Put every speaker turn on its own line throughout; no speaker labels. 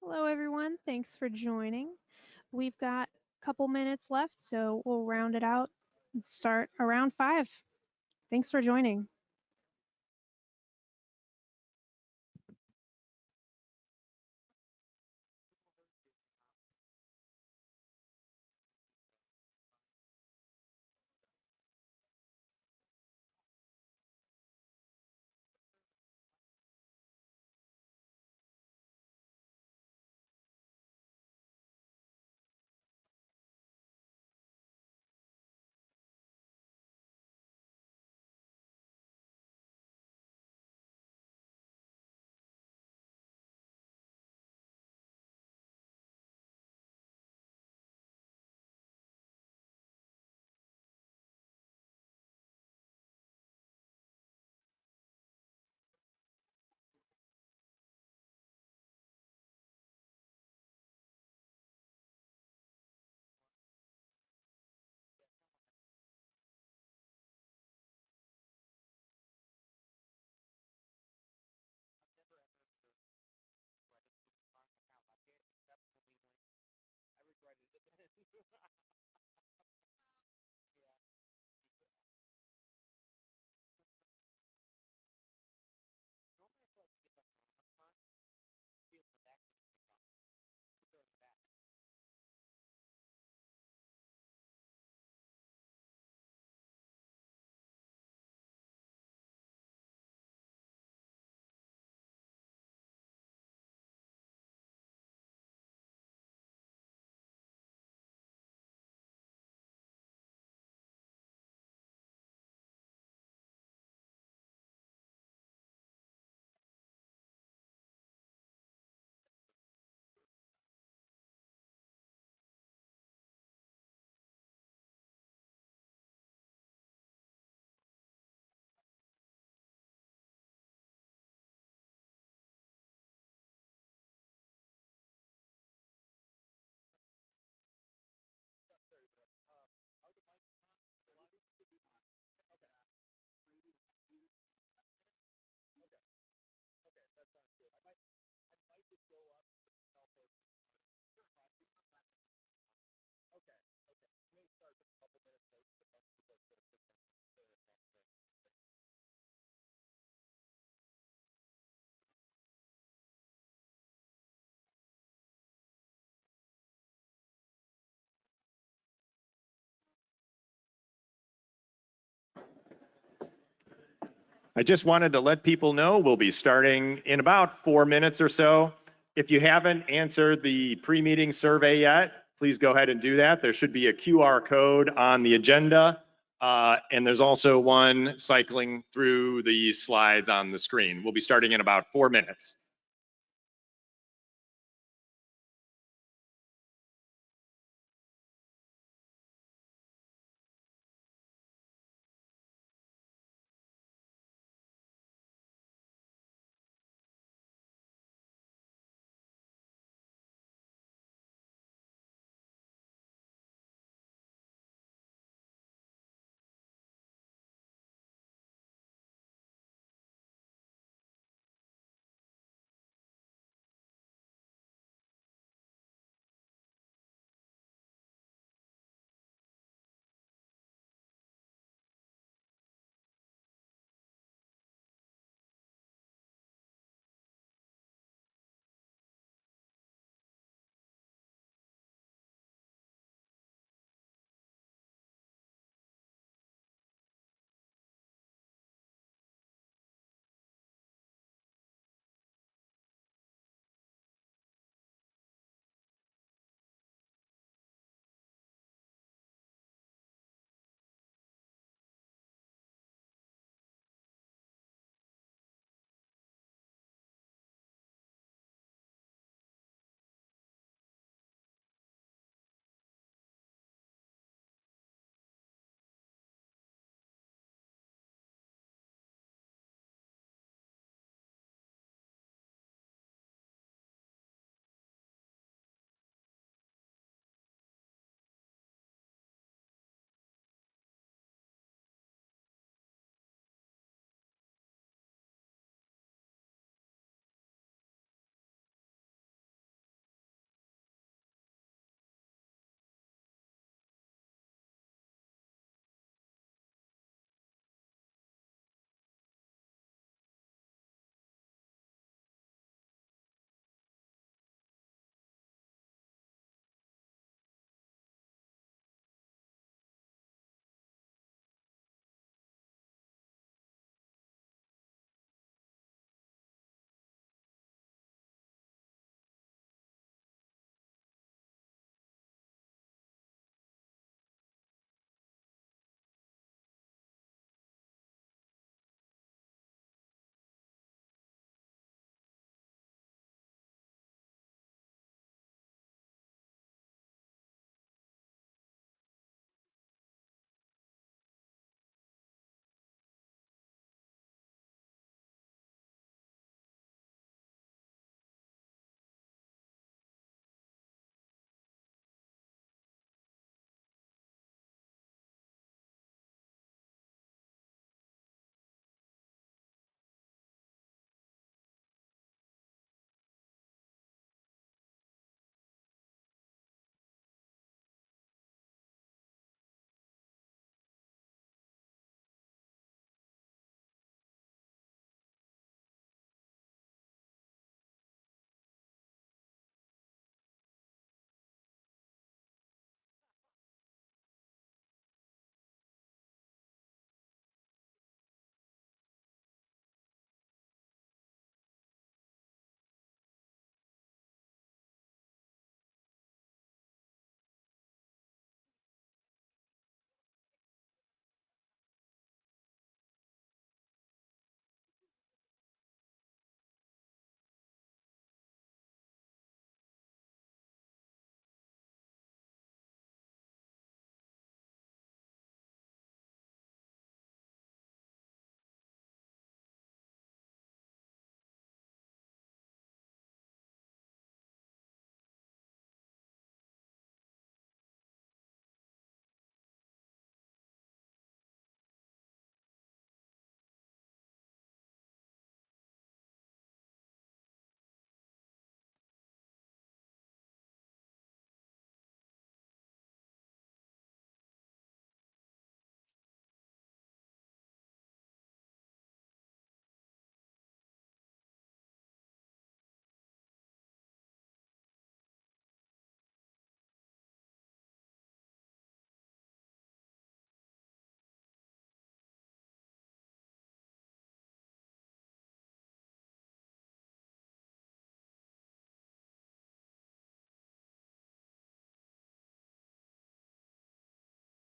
Hello, everyone. Thanks for joining. We've got a couple minutes left, so we'll round it out and start around 5. Thanks for joining.
I just wanted to let people know we'll be starting in about 4 minutes or so. If you haven't answered the pre-meeting survey yet, please go ahead and do that. There should be a QR code on the agenda, and there's also one cycling through the slides on the screen. We'll be starting in about 4 minutes.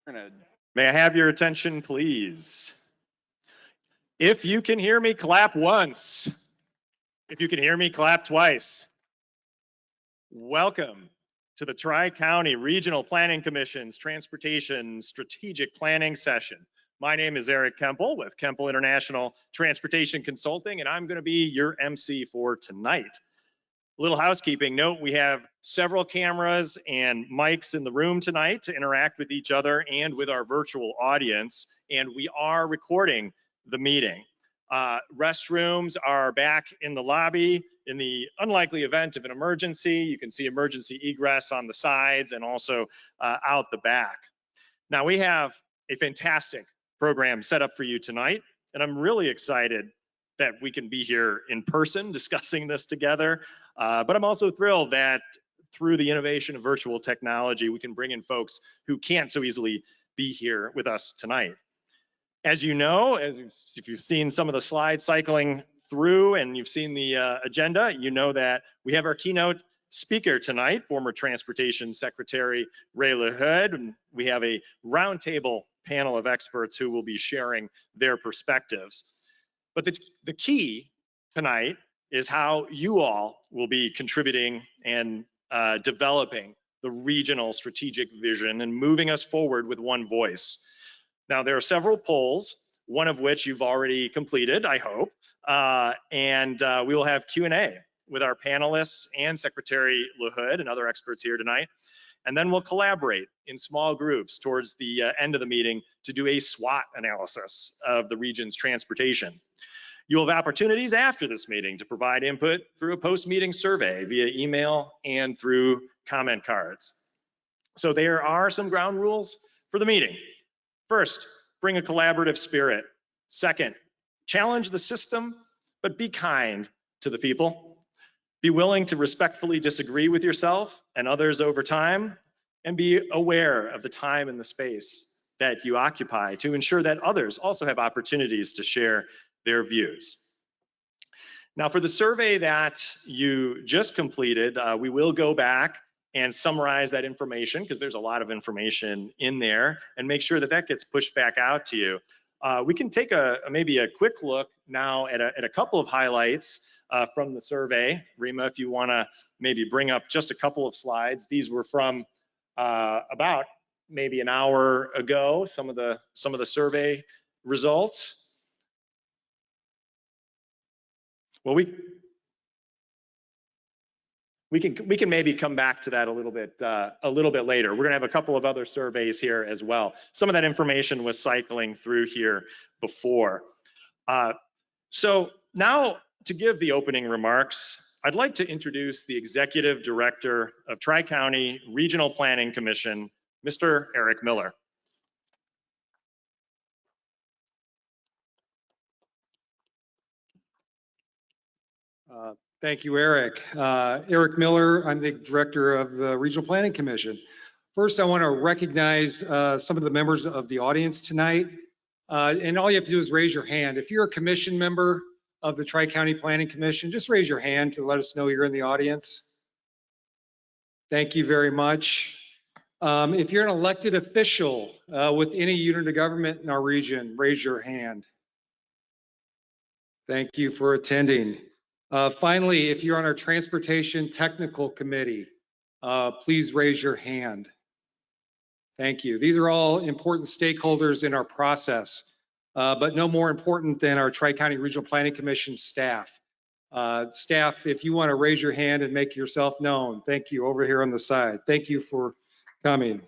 May I have your attention, please? If you can hear me, clap once. If you can hear me, clap twice. Welcome to the Tri-County Regional Planning Commission's Transportation Strategic Planning Session. My name is Eric Kempel with Kempel International Transportation Consulting, and I'm going to be your MC for tonight. A little housekeeping note, we have several cameras and mics in the room tonight to interact with each other and with our virtual audience, and we are recording the meeting. Restrooms are back in the lobby. In the unlikely event of an emergency, you can see emergency egress on the sides and also out the back. Now, we have a fantastic program set up for you tonight, and I'm really excited that we can be here in person discussing this together. But I'm also thrilled that through the innovation of virtual technology, we can bring in folks who can't so easily be here with us tonight. As you know, if you've seen some of the slides cycling through and you've seen the agenda, you know that we have our keynote speaker tonight, former Transportation Secretary Ray LaHood, and we have a roundtable panel of experts who will be sharing their perspectives. But the key tonight is how you all will be contributing and developing the regional strategic vision and moving us forward with one voice. Now, there are several polls, one of which you've already completed, I hope, and we will have Q&A with our panelists and Secretary LaHood and other experts here tonight. And then we'll collaborate in small groups towards the end of the meeting to do a SWOT analysis of the region's transportation. You'll have opportunities after this meeting to provide input through a post-meeting survey via email and through comment cards. So there are some ground rules for the meeting. First, bring a collaborative spirit. Second, challenge the system, but be kind to the people. Be willing to respectfully disagree with yourself and others over time, and be aware of the time and the space that you occupy to ensure that others also have opportunities to share their views. Now, for the survey that you just completed, we will go back and summarize that information because there's a lot of information in there and make sure that that gets pushed back out to you. We can take maybe a quick look now at a couple of highlights from the survey. Rima, if you want to maybe bring up just a couple of slides. These were from about maybe an hour ago, some of the survey results. Well, we can maybe come back to that a little bit later. We're gonna have a couple of other surveys here as well. Some of that information was cycling through here before. So now to give the opening remarks, I'd like to introduce the Executive Director of Tri-County Regional Planning Commission, Mr. Eric Miller.
Thank you, Eric. Eric Miller, I'm the Director of the Regional Planning Commission. First, I want to recognize some of the members of the audience tonight. And all you have to do is raise your hand. If you're a commission member of the Tri-County Planning Commission, just raise your hand to let us know you're in the audience. Thank you very much. If you're an elected official with any unit of government in our region, raise your hand. Thank you for attending. Finally, if you're on our Transportation Technical Committee, please raise your hand. Thank you. These are all important stakeholders in our process, but no more important than our Tri-County Regional Planning Commission staff. Staff, if you want to raise your hand and make yourself known, thank you over here on the side. Thank you for coming.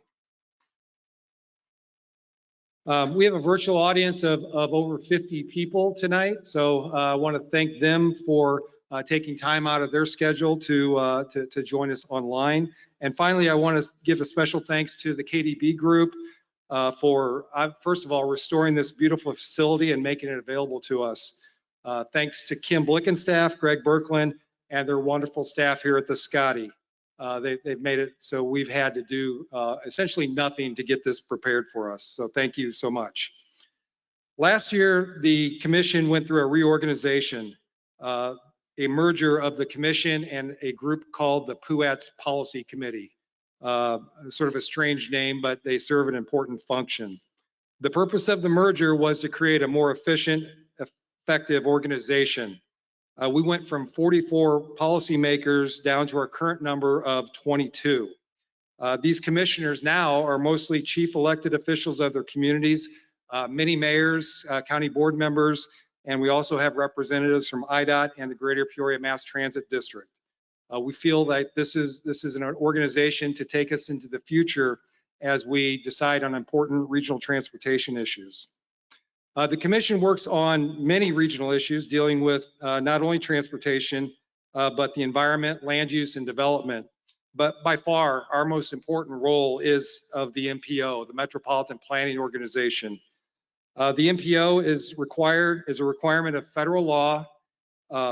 We have a virtual audience of over 50 people tonight, so I want to thank them for taking time out of their schedule to join us online. And finally, I want to give a special thanks to the KDB group for, first of all, restoring this beautiful facility and making it available to us. Thanks to Kim Blickenstaff, Greg Berkland, and their wonderful staff here at the Scotty. They've made it so we've had to do essentially nothing to get this prepared for us. So thank you so much. Last year, the commission went through a reorganization, a merger of the commission and a group called the PUATS Policy Committee. sort of a strange name, but they serve an important function. The purpose of the merger was to create a more efficient, effective organization. We went from 44 policymakers down to our current number of 22. These commissioners now are mostly chief elected officials of their communities, many mayors, county board members, and we also have representatives from IDOT and the Greater Peoria Mass Transit District. We feel that this is an organization to take us into the future as we decide on important regional transportation issues. The commission works on many regional issues dealing with not only transportation, but the environment, land use, and development. But by far, our most important role is of the MPO, the Metropolitan Planning Organization. The MPO is a requirement of federal law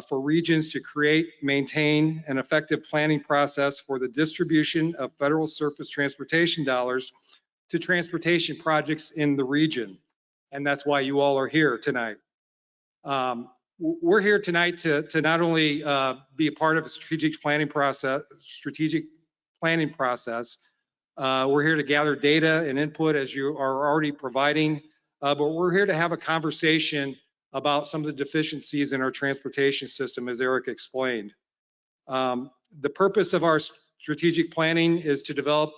for regions to create, maintain an effective planning process for the distribution of federal surface transportation dollars to transportation projects in the region. And that's why you all are here tonight. We're here tonight to not only be a part of a strategic planning process. We're here to gather data and input as you are already providing, but we're here to have a conversation about some of the deficiencies in our transportation system, as Eric explained. The purpose of our strategic planning is to develop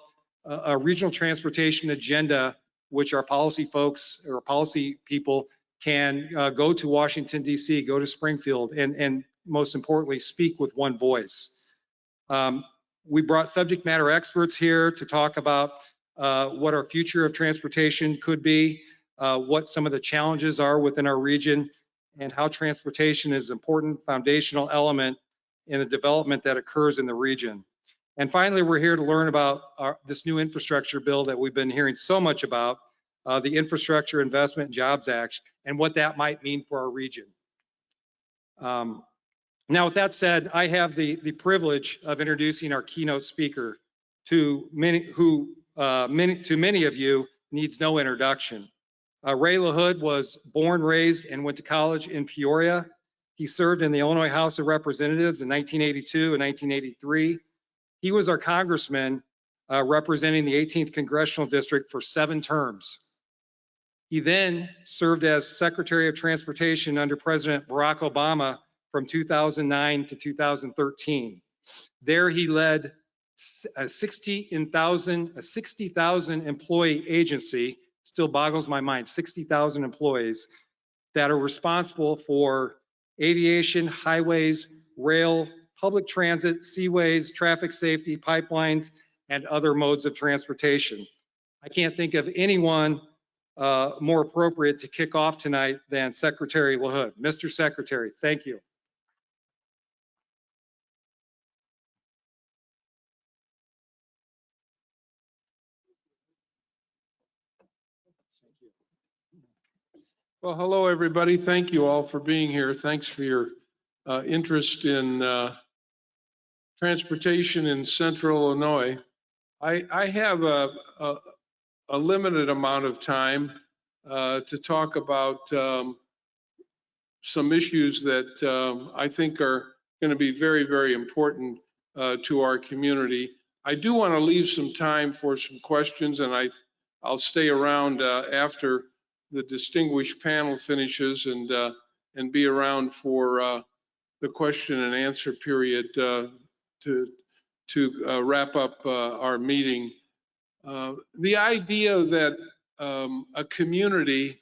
a regional transportation agenda, which our policy folks or policy people can go to Washington, D.C., go to Springfield, and most importantly, speak with one voice. We brought subject matter experts here to talk about what our future of transportation could be, what some of the challenges are within our region, and how transportation is an important foundational element in the development that occurs in the region. And finally, we're here to learn about this new infrastructure bill that we've been hearing so much about, the Infrastructure Investment and Jobs Act, and what that might mean for our region. Now, with that said, I have the privilege of introducing our keynote speaker, to many of you needs no introduction. Ray LaHood was born, raised, and went to college in Peoria. He served in the Illinois House of Representatives in 1982 and 1983. He was our congressman representing the 18th Congressional District for 7 terms. He then served as Secretary of Transportation under President Barack Obama from 2009 to 2013. There he led a 60,000 employee agency, still boggles my mind, 60,000 employees that are responsible for aviation, highways, rail, public transit, seaways, traffic safety, pipelines, and other modes of transportation. I can't think of anyone more appropriate to kick off tonight than Secretary LaHood. Mr. Secretary, thank you.
Well, hello, everybody. Thank you all for being here. Thanks for your interest in transportation in Central Illinois. I have a limited amount of time to talk about some issues that I think are going to be very, very important to our community. I do want to leave some time for some questions, and I'll stay around after the distinguished panel finishes and be around for the question and answer period to wrap up our meeting. The idea that a community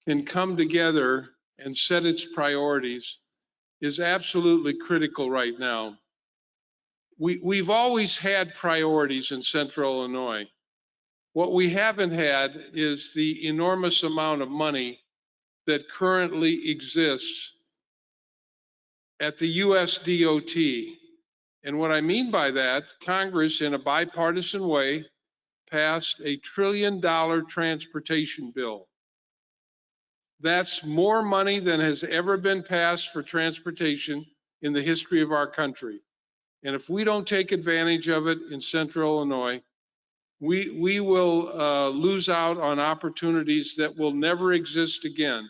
can come together and set its priorities is absolutely critical right now. We've always had priorities in Central Illinois. What we haven't had is the enormous amount of money that currently exists at the US DOT. And what I mean by that, Congress, in a bipartisan way, passed a $1 trillion transportation bill. That's more money than has ever been passed for transportation in the history of our country. And if we don't take advantage of it in Central Illinois, we will lose out on opportunities that will never exist again.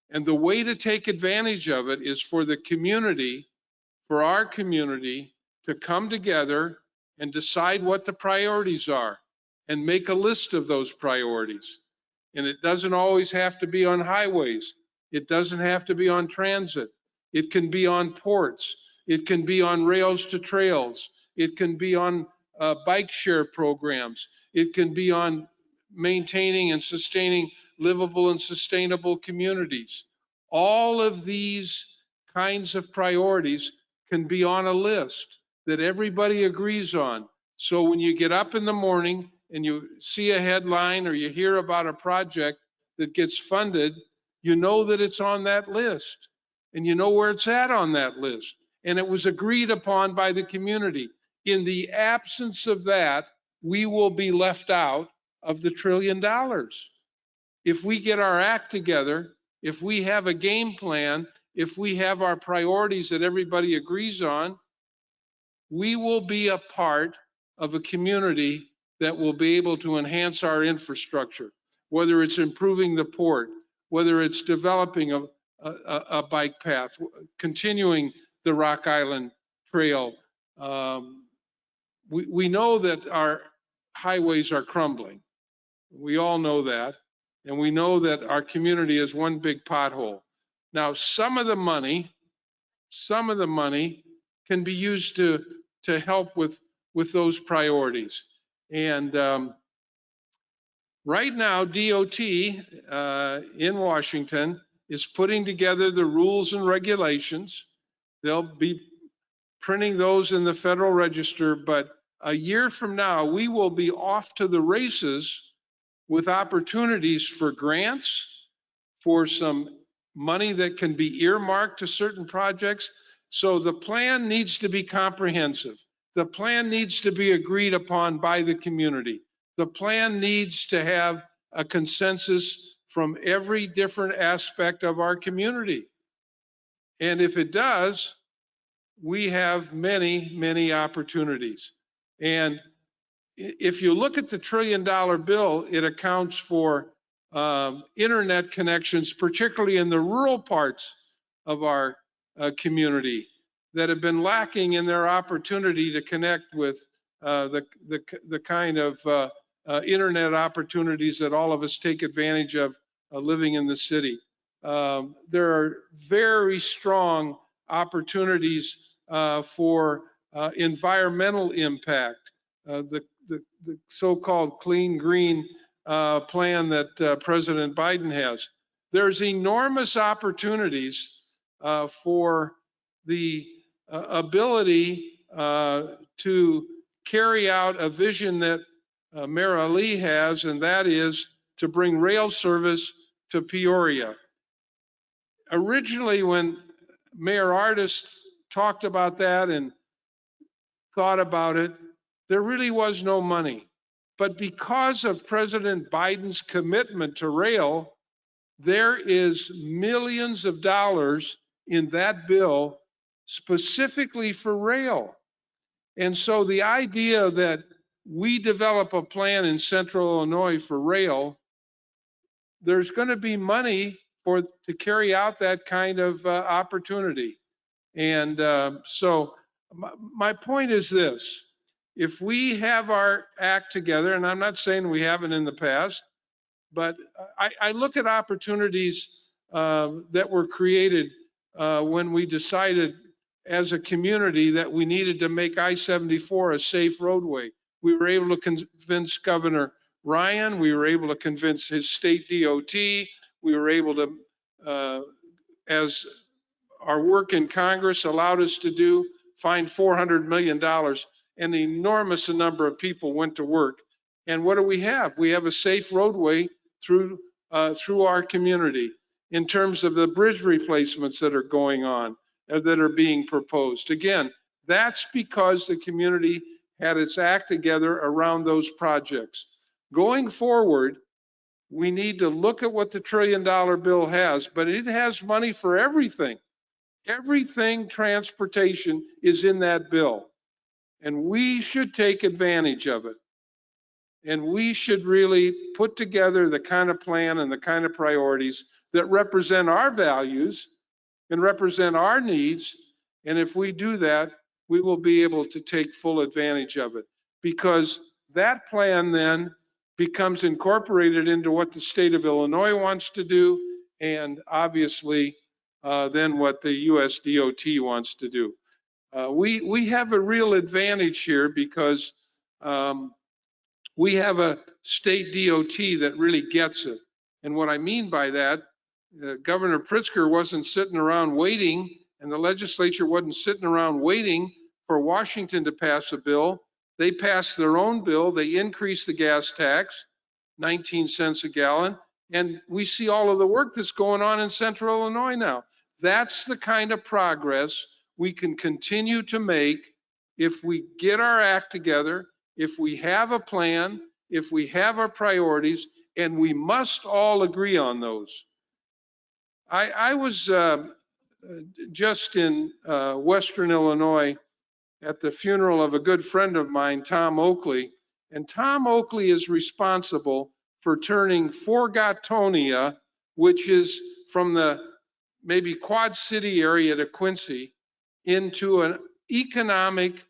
And the way to take advantage of it is for the community, for our community, to come together and decide what the priorities are and make a list of those priorities. And it doesn't always have to be on highways. It doesn't have to be on transit. It can be on ports. It can be on rails to trails. It can be on bike share programs. It can be on maintaining and sustaining livable and sustainable communities. All of these kinds of priorities can be on a list that everybody agrees on. So when you get up in the morning and you see a headline or you hear about a project that gets funded, you know that it's on that list and you know where it's at on that list. And it was agreed upon by the community. In the absence of that, we will be left out of the $1 trillion. If we get our act together, if we have a game plan, if we have our priorities that everybody agrees on, we will be a part of a community that will be able to enhance our infrastructure, whether it's improving the port, whether it's developing a bike path, continuing the Rock Island Trail. We know that our highways are crumbling. We all know that. And we know that our community is one big pothole. Now, some of the money can be used to help with those priorities. And right now, DOT in Washington is putting together the rules and regulations. They'll be printing those in the Federal Register, but a year from now, we will be off to the races with opportunities for grants, for some money that can be earmarked to certain projects. So the plan needs to be comprehensive. The plan needs to be agreed upon by the community. The plan needs to have a consensus from every different aspect of our community. And if it does, we have many, many opportunities. And if you look at the $1 trillion bill, it accounts for internet connections, particularly in the rural parts of our community that have been lacking in their opportunity to connect with the kind of internet opportunities that all of us take advantage of living in the city. There are very strong opportunities for environmental impact. The so-called clean green plan that President Biden has. There's enormous opportunities for the ability to carry out a vision that Mayor Ali has, and that is to bring rail service to Peoria. Originally, when Mayor Ardis talked about that and thought about it, there really was no money. But because of President Biden's commitment to rail, there is millions of dollars in that bill specifically for rail. And so the idea that we develop a plan in Central Illinois for rail, there's going to be money to carry out that kind of opportunity. And so my point is this. If we have our act together, and I'm not saying we haven't in the past, but I look at opportunities that were created when we decided as a community that we needed to make I-74 a safe roadway. We were able to convince Governor Ryan. We were able to convince his state DOT. We were able to, as our work in Congress allowed us to do, find $400 million. An enormous number of people went to work. And what do we have? We have a safe roadway through our community in terms of the bridge replacements that are going on, that are being proposed. Again, that's because the community had its act together around those projects. Going forward, we need to look at what the $1 trillion bill has, but it has money for everything. Everything transportation is in that bill. And we should take advantage of it. And we should really put together the kind of plan and the kind of priorities that represent our values and represent our needs. And if we do that, we will be able to take full advantage of it, because that plan then becomes incorporated into what the state of Illinois wants to do, and obviously then what the US DOT wants to do. We have a real advantage here because we have a state DOT that really gets it. And what I mean by that, Governor Pritzker wasn't sitting around waiting, and the legislature wasn't sitting around waiting for Washington to pass a bill. They passed their own bill. They increased the gas tax, 19 cents a gallon. And we see all of the work that's going on in Central Illinois now. That's the kind of progress we can continue to make if we get our act together, if we have a plan, if we have our priorities, and we must all agree on those. I was just in Western Illinois at the funeral of a good friend of mine, Tom Oakley, and Tom Oakley is responsible for turning Forgatonia, which is from the maybe Quad City area to Quincy, into an economic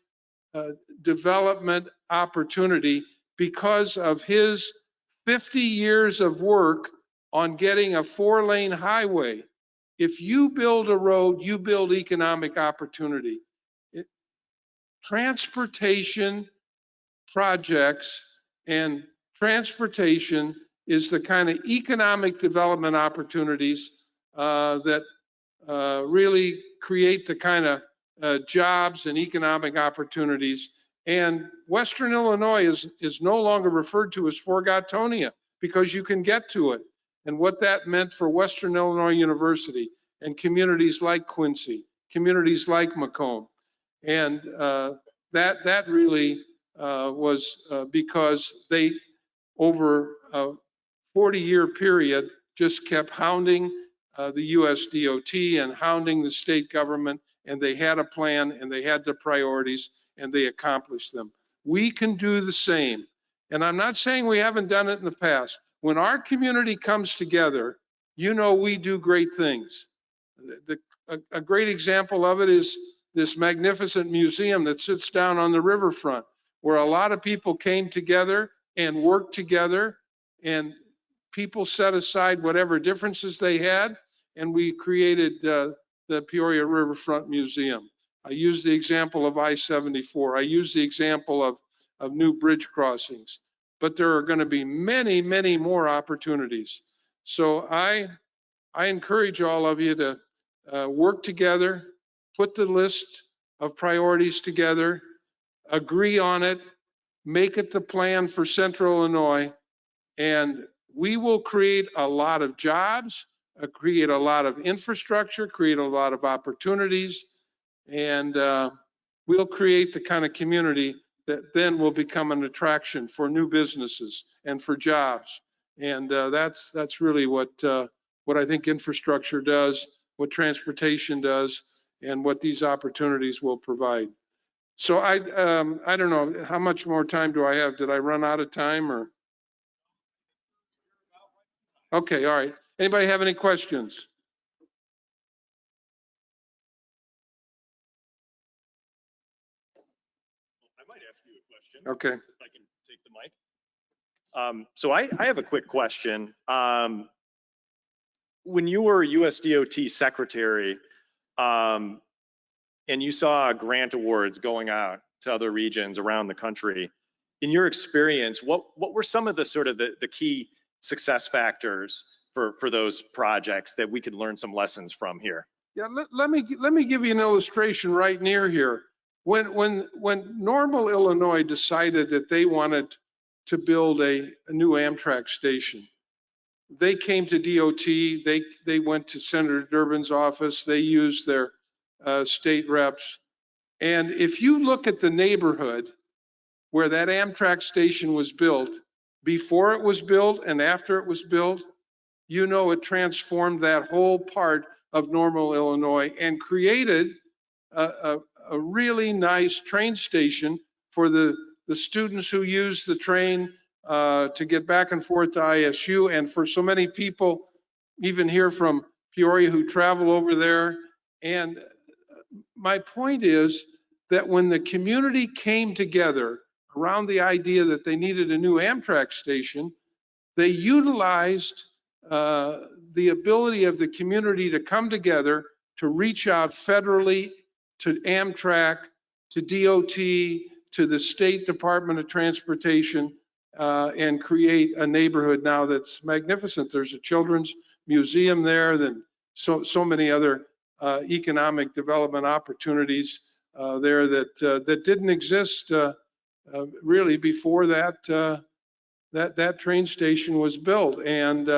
development opportunity because of his 50 years of work on getting a 4-lane highway. If you build a road, you build economic opportunity. Transportation projects and transportation is the kind of economic development opportunities that really create the kind of jobs and economic opportunities. And Western Illinois is no longer referred to as Forgatonia because you can get to it. And what that meant for Western Illinois University and communities like Quincy, communities like Macomb. And that really was because they, over a 40-year period, just kept hounding the US DOT and hounding the state government, and they had a plan and they had the priorities and they accomplished them. We can do the same. And I'm not saying we haven't done it in the past. When our community comes together, you know we do great things. A great example of it is this magnificent museum that sits down on the riverfront, where a lot of people came together and worked together, and people set aside whatever differences they had, and we created the Peoria Riverfront Museum. I use the example of I-74. I use the example of new bridge crossings, but there are going to be many, many more opportunities. So I encourage all of you to work together, put the list of priorities together, agree on it, make it the plan for Central Illinois, and we will create a lot of jobs, create a lot of infrastructure, create a lot of opportunities, and we'll create the kind of community that then will become an attraction for new businesses and for jobs. And that's really what I think infrastructure does, what transportation does, and what these opportunities will provide. So I don't know, how much more time do I have? Did I run out of time or? Okay, all right. Anybody have any questions?
I might ask you a question.
Okay.
If I can take the mic. So I have a quick question. When you were US DOT secretary, and you saw grant awards going out to other regions around the country, in your experience, what were some of the sort of the key success factors for those projects that we could learn some lessons from here?
Yeah, let me give you an illustration right near here. When Normal, Illinois decided that they wanted to build a new Amtrak station, they came to DOT, they went to Senator Durbin's office, they used their state reps. And if you look at the neighborhood where that Amtrak station was built, before it was built and after it was built, you know it transformed that whole part of Normal, Illinois, and created a really nice train station for the students who use the train to get back and forth to ISU, and for so many people, even here from Peoria, who travel over there. And my point is that when the community came together around the idea that they needed a new Amtrak station, they utilized the ability of the community to come together to reach out federally to Amtrak, to DOT, to the State Department of Transportation, and create a neighborhood now that's magnificent. There's a children's museum there, then so many other economic development opportunities there that didn't exist really before that train station was built. And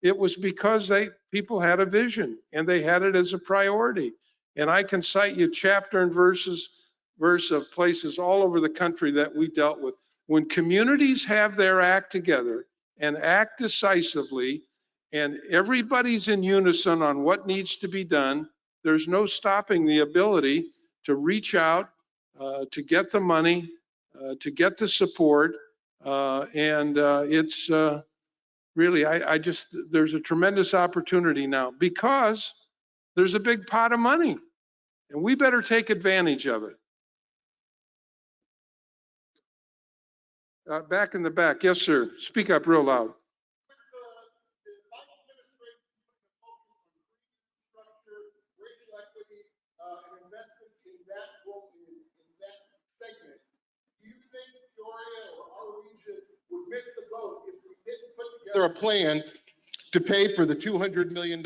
it was because people had a vision and they had it as a priority. And I can cite you chapter and verse of places all over the country that we dealt with. When communities have their act together and act decisively, and everybody's in unison on what needs to be done, there's no stopping the ability to reach out, to get the money, to get the support. It's really, there's a tremendous opportunity now because there's a big pot of money and we better take advantage of it. Back in the back. Yes, sir. Speak up real loud.
Miss the boat if we didn't put together a plan to pay for the $200 million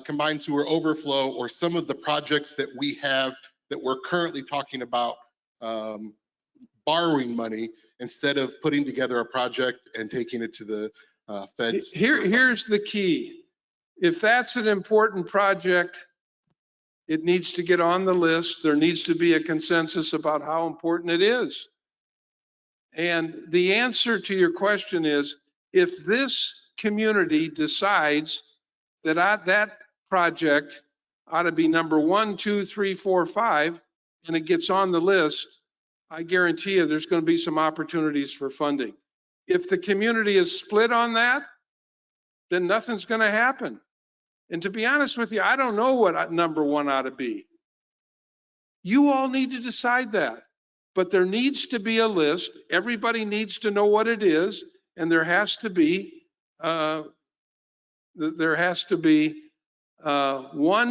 combined sewer overflow or some of the projects that we have that we're currently talking about borrowing money instead of putting together a project and taking it to the feds.
Here's the key. If that's an important project, it needs to get on the list. There needs to be a consensus about how important it is. And the answer to your question is, if this community decides that that project ought to be number 1, 2, 3, 4, 5, and it gets on the list, I guarantee you there's going to be some opportunities for funding. If the community is split on that, then nothing's going to happen. And to be honest with you, I don't know what number 1 ought to be. You all need to decide that. But there needs to be a list. Everybody needs to know what it is, and there has to be 1,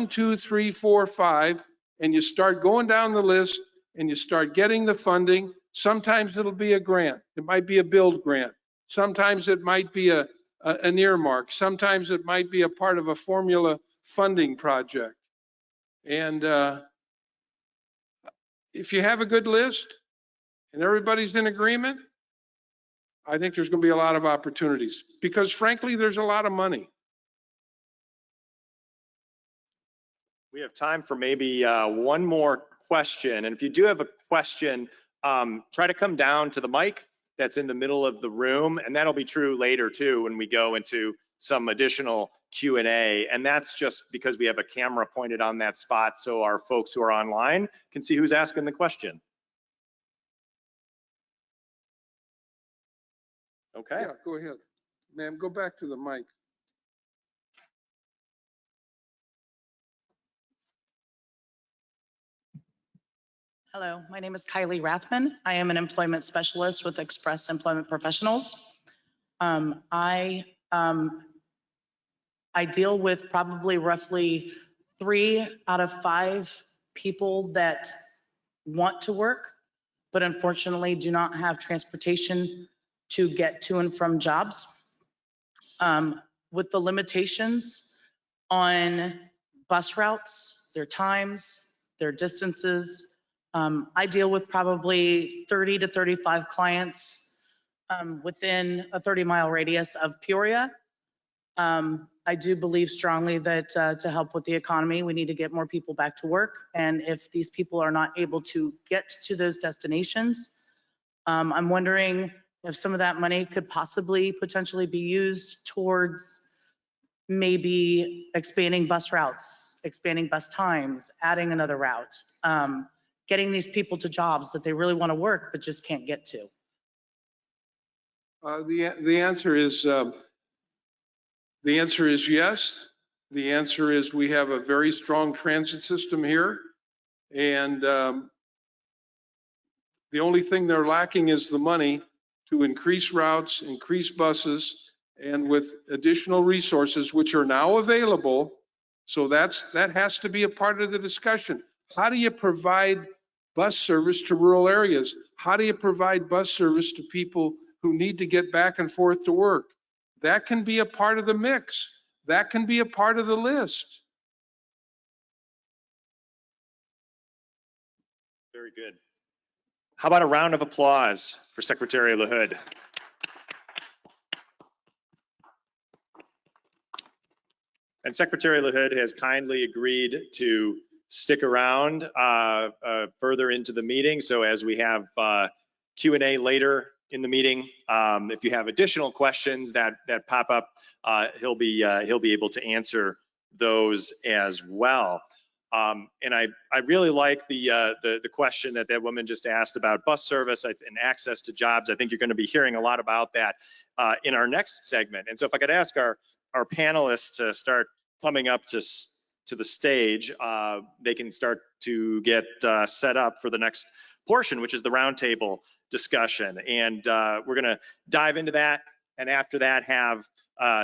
2, 3, 4, 5, and you start going down the list and you start getting the funding. Sometimes it'll be a grant. It might be a build grant. Sometimes it might be an earmark. Sometimes it might be a part of a formula funding project. And if you have a good list and everybody's in agreement, I think there's going to be a lot of opportunities because frankly, there's a lot of money.
We have time for maybe one more question. And if you do have a question, try to come down to the mic that's in the middle of the room. And that'll be true later too when we go into some additional Q&A. And that's just because we have a camera pointed on that spot so our folks who are online can see who's asking the question. Okay.
Yeah, go ahead. Ma'am, go back to the mic.
Hello, my name is Kylie Rathman. I am an employment specialist with Express Employment Professionals. I deal with probably roughly 3 out of 5 people that want to work, but unfortunately do not have transportation to get to and from jobs. With the limitations on bus routes, their times, their distances, I deal with probably 30 to 35 clients within a 30-mile radius of Peoria. I do believe strongly that to help with the economy, we need to get more people back to work. And if these people are not able to get to those destinations, I'm wondering if some of that money could possibly potentially be used towards maybe expanding bus routes, expanding bus times, adding another route, getting these people to jobs that they really want to work but just can't get to.
The answer is yes. The answer is we have a very strong transit system here, and The only thing they're lacking is the money to increase routes, increase buses, and with additional resources, which are now available. So that has to be a part of the discussion. How do you provide bus service to rural areas? How do you provide bus service to people who need to get back and forth to work? That can be a part of the mix. That can be a part of the list.
Very good. How about a round of applause for Secretary LaHood? And Secretary LaHood has kindly agreed to stick around further into the meeting. So as we have Q&A later in the meeting, if you have additional questions that pop up, he'll be able to answer those as well. And I really like the question that woman just asked about bus service and access to jobs. I think you're going to be hearing a lot about that in our next segment. And so if I could ask our panelists to start coming up to the stage, they can start to get set up for the next portion, which is the roundtable discussion. And we're going to dive into that, and after that have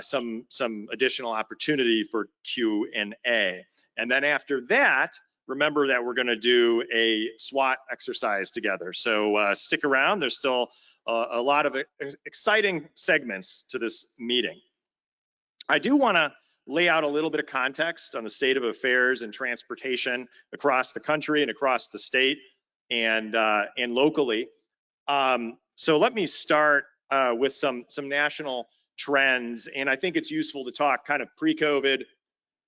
some additional opportunity for Q&A. And then after that, remember that we're going to do a SWOT exercise together. So stick around. There's still a lot of exciting segments to this meeting. I do want to lay out a little bit of context on the state of affairs and transportation across the country and across the state and locally. So let me start with some national trends, and I think it's useful to talk kind of pre-COVID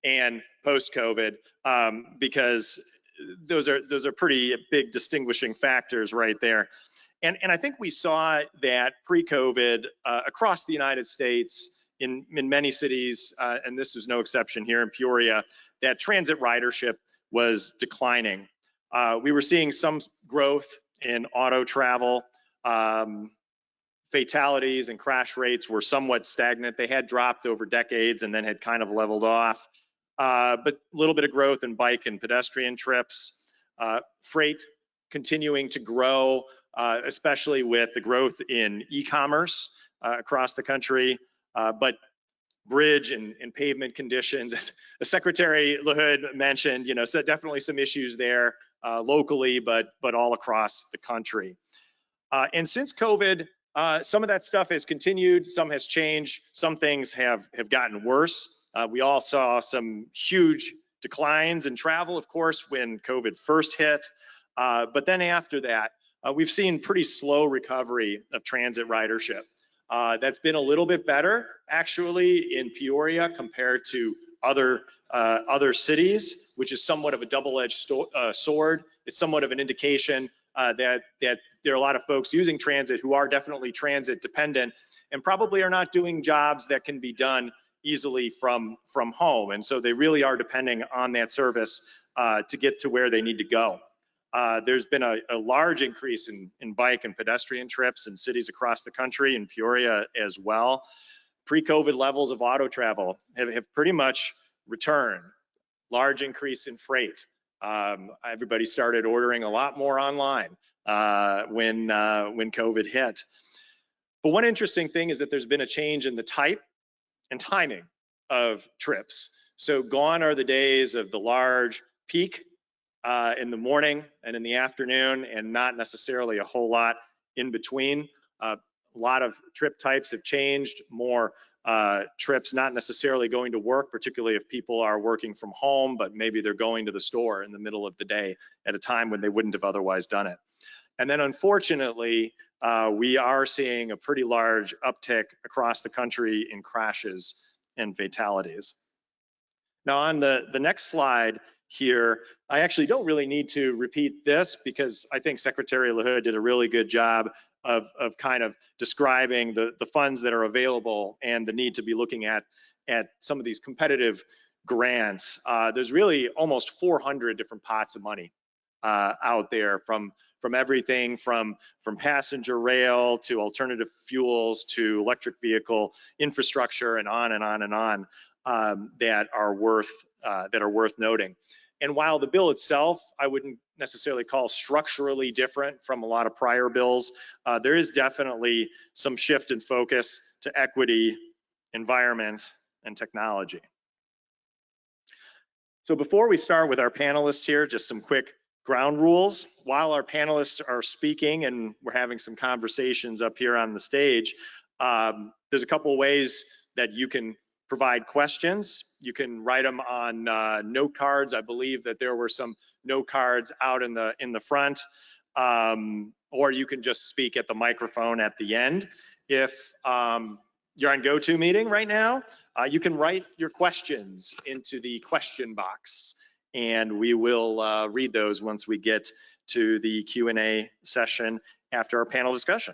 and post-COVID because those are pretty big distinguishing factors right there. And I think we saw that pre-COVID across the United States in many cities, and this was no exception here in Peoria, that transit ridership was declining. We were seeing some growth in auto travel. Fatalities and crash rates were somewhat stagnant. They had dropped over decades and then had kind of leveled off. But a little bit of growth in bike and pedestrian trips. Freight continuing to grow, especially with the growth in e-commerce across the country. But bridge and pavement conditions, as Secretary LaHood mentioned, so definitely some issues there locally, but all across the country. And since COVID, some of that stuff has continued, some has changed, some things have gotten worse. We all saw some huge declines in travel, of course, when COVID first hit. But then after that, we've seen pretty slow recovery of transit ridership. That's been a little bit better, actually, in Peoria compared to other cities, which is somewhat of a double-edged sword. It's somewhat of an indication that there are a lot of folks using transit who are definitely transit dependent and probably are not doing jobs that can be done easily from home. And so they really are depending on that service to get to where they need to go. There's been a large increase in bike and pedestrian trips in cities across the country, in Peoria as well. Pre-COVID levels of auto travel have pretty much returned. Large increase in freight. Everybody started ordering a lot more online when COVID hit. But one interesting thing is that there's been a change in the type and timing of trips. So gone are the days of the large peak in the morning and in the afternoon, and not necessarily a whole lot in between. A lot of trip types have changed. More trips not necessarily going to work, particularly if people are working from home, but maybe they're going to the store in the middle of the day at a time when they wouldn't have otherwise done it. And then unfortunately, we are seeing a pretty large uptick across the country in crashes and fatalities. Now on the next slide here, I actually don't really need to repeat this because I think Secretary LaHood did a really good job of kind of describing the funds that are available and the need to be looking at some of these competitive grants. There's really almost 400 different pots of money out there from everything from passenger rail to alternative fuels to electric vehicle infrastructure and on and on and on that are worth noting. And while the bill itself, I wouldn't necessarily call structurally different from a lot of prior bills, there is definitely some shift in focus to equity, environment, and technology. So before we start with our panelists here, just some quick ground rules. While our panelists are speaking and we're having some conversations up here on the stage, there's a couple of ways that you can provide questions. You can write them on note cards. I believe that there were some note cards out in the front, or you can just speak at the microphone at the end. If you're on GoToMeeting right now, you can write your questions into the question box, and we will read those once we get to the Q&A session after our panel discussion.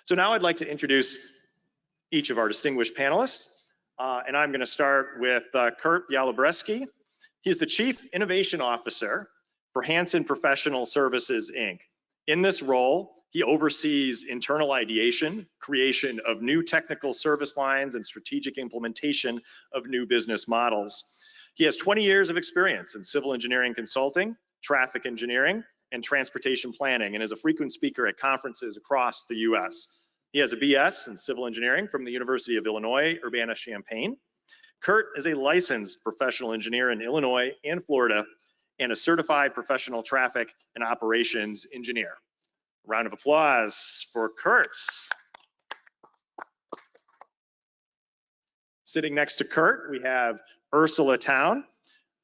So now I'd like to introduce each of our distinguished panelists, and I'm going to start with Kurt Bialobreski. He's the Chief Innovation Officer for Hanson Professional Services, Inc. In this role, he oversees internal ideation, creation of new technical service lines, and strategic implementation of new business models. He has 20 years of experience in civil engineering consulting, traffic engineering, and transportation planning, and is a frequent speaker at conferences across the U.S. He has a BS in civil engineering from the University of Illinois, Urbana-Champaign. Kurt is a licensed professional engineer in Illinois and Florida, and a certified professional traffic and operations engineer. A round of applause for Kurt. Sitting next to Kurt, we have Ursula Towne.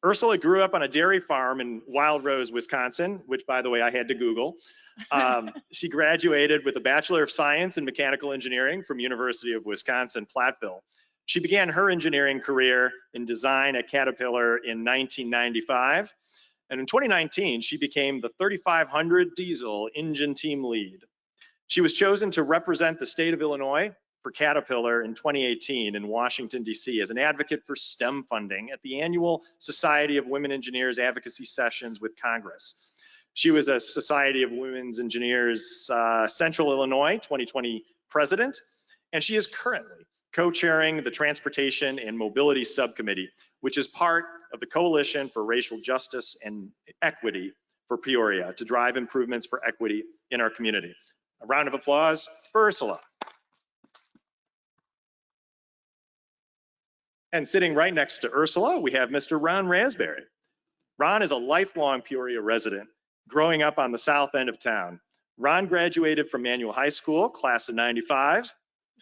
Ursula grew up on a dairy farm in Wild Rose, Wisconsin, which, by the way, I had to Google. She graduated with a Bachelor of Science in Mechanical Engineering from University of Wisconsin-Platteville. She began her engineering career in design at Caterpillar in 1995. And in 2019, she became the 3500 diesel engine team lead. She was chosen to represent the state of Illinois for Caterpillar in 2018 in Washington, D.C. as an advocate for STEM funding at the annual Society of Women Engineers Advocacy Sessions with Congress. She was a Society of Women's Engineers Central Illinois 2020 president, and she is currently co-chairing the Transportation and Mobility Subcommittee, which is part of the Coalition for Racial Justice and Equity for Peoria to drive improvements for equity in our community. A round of applause for Ursula. And sitting right next to Ursula, we have Mr. Ron Rasberry. Ron is a lifelong Peoria resident, growing up on the south end of town. Ron graduated from Manual High School, class of '95,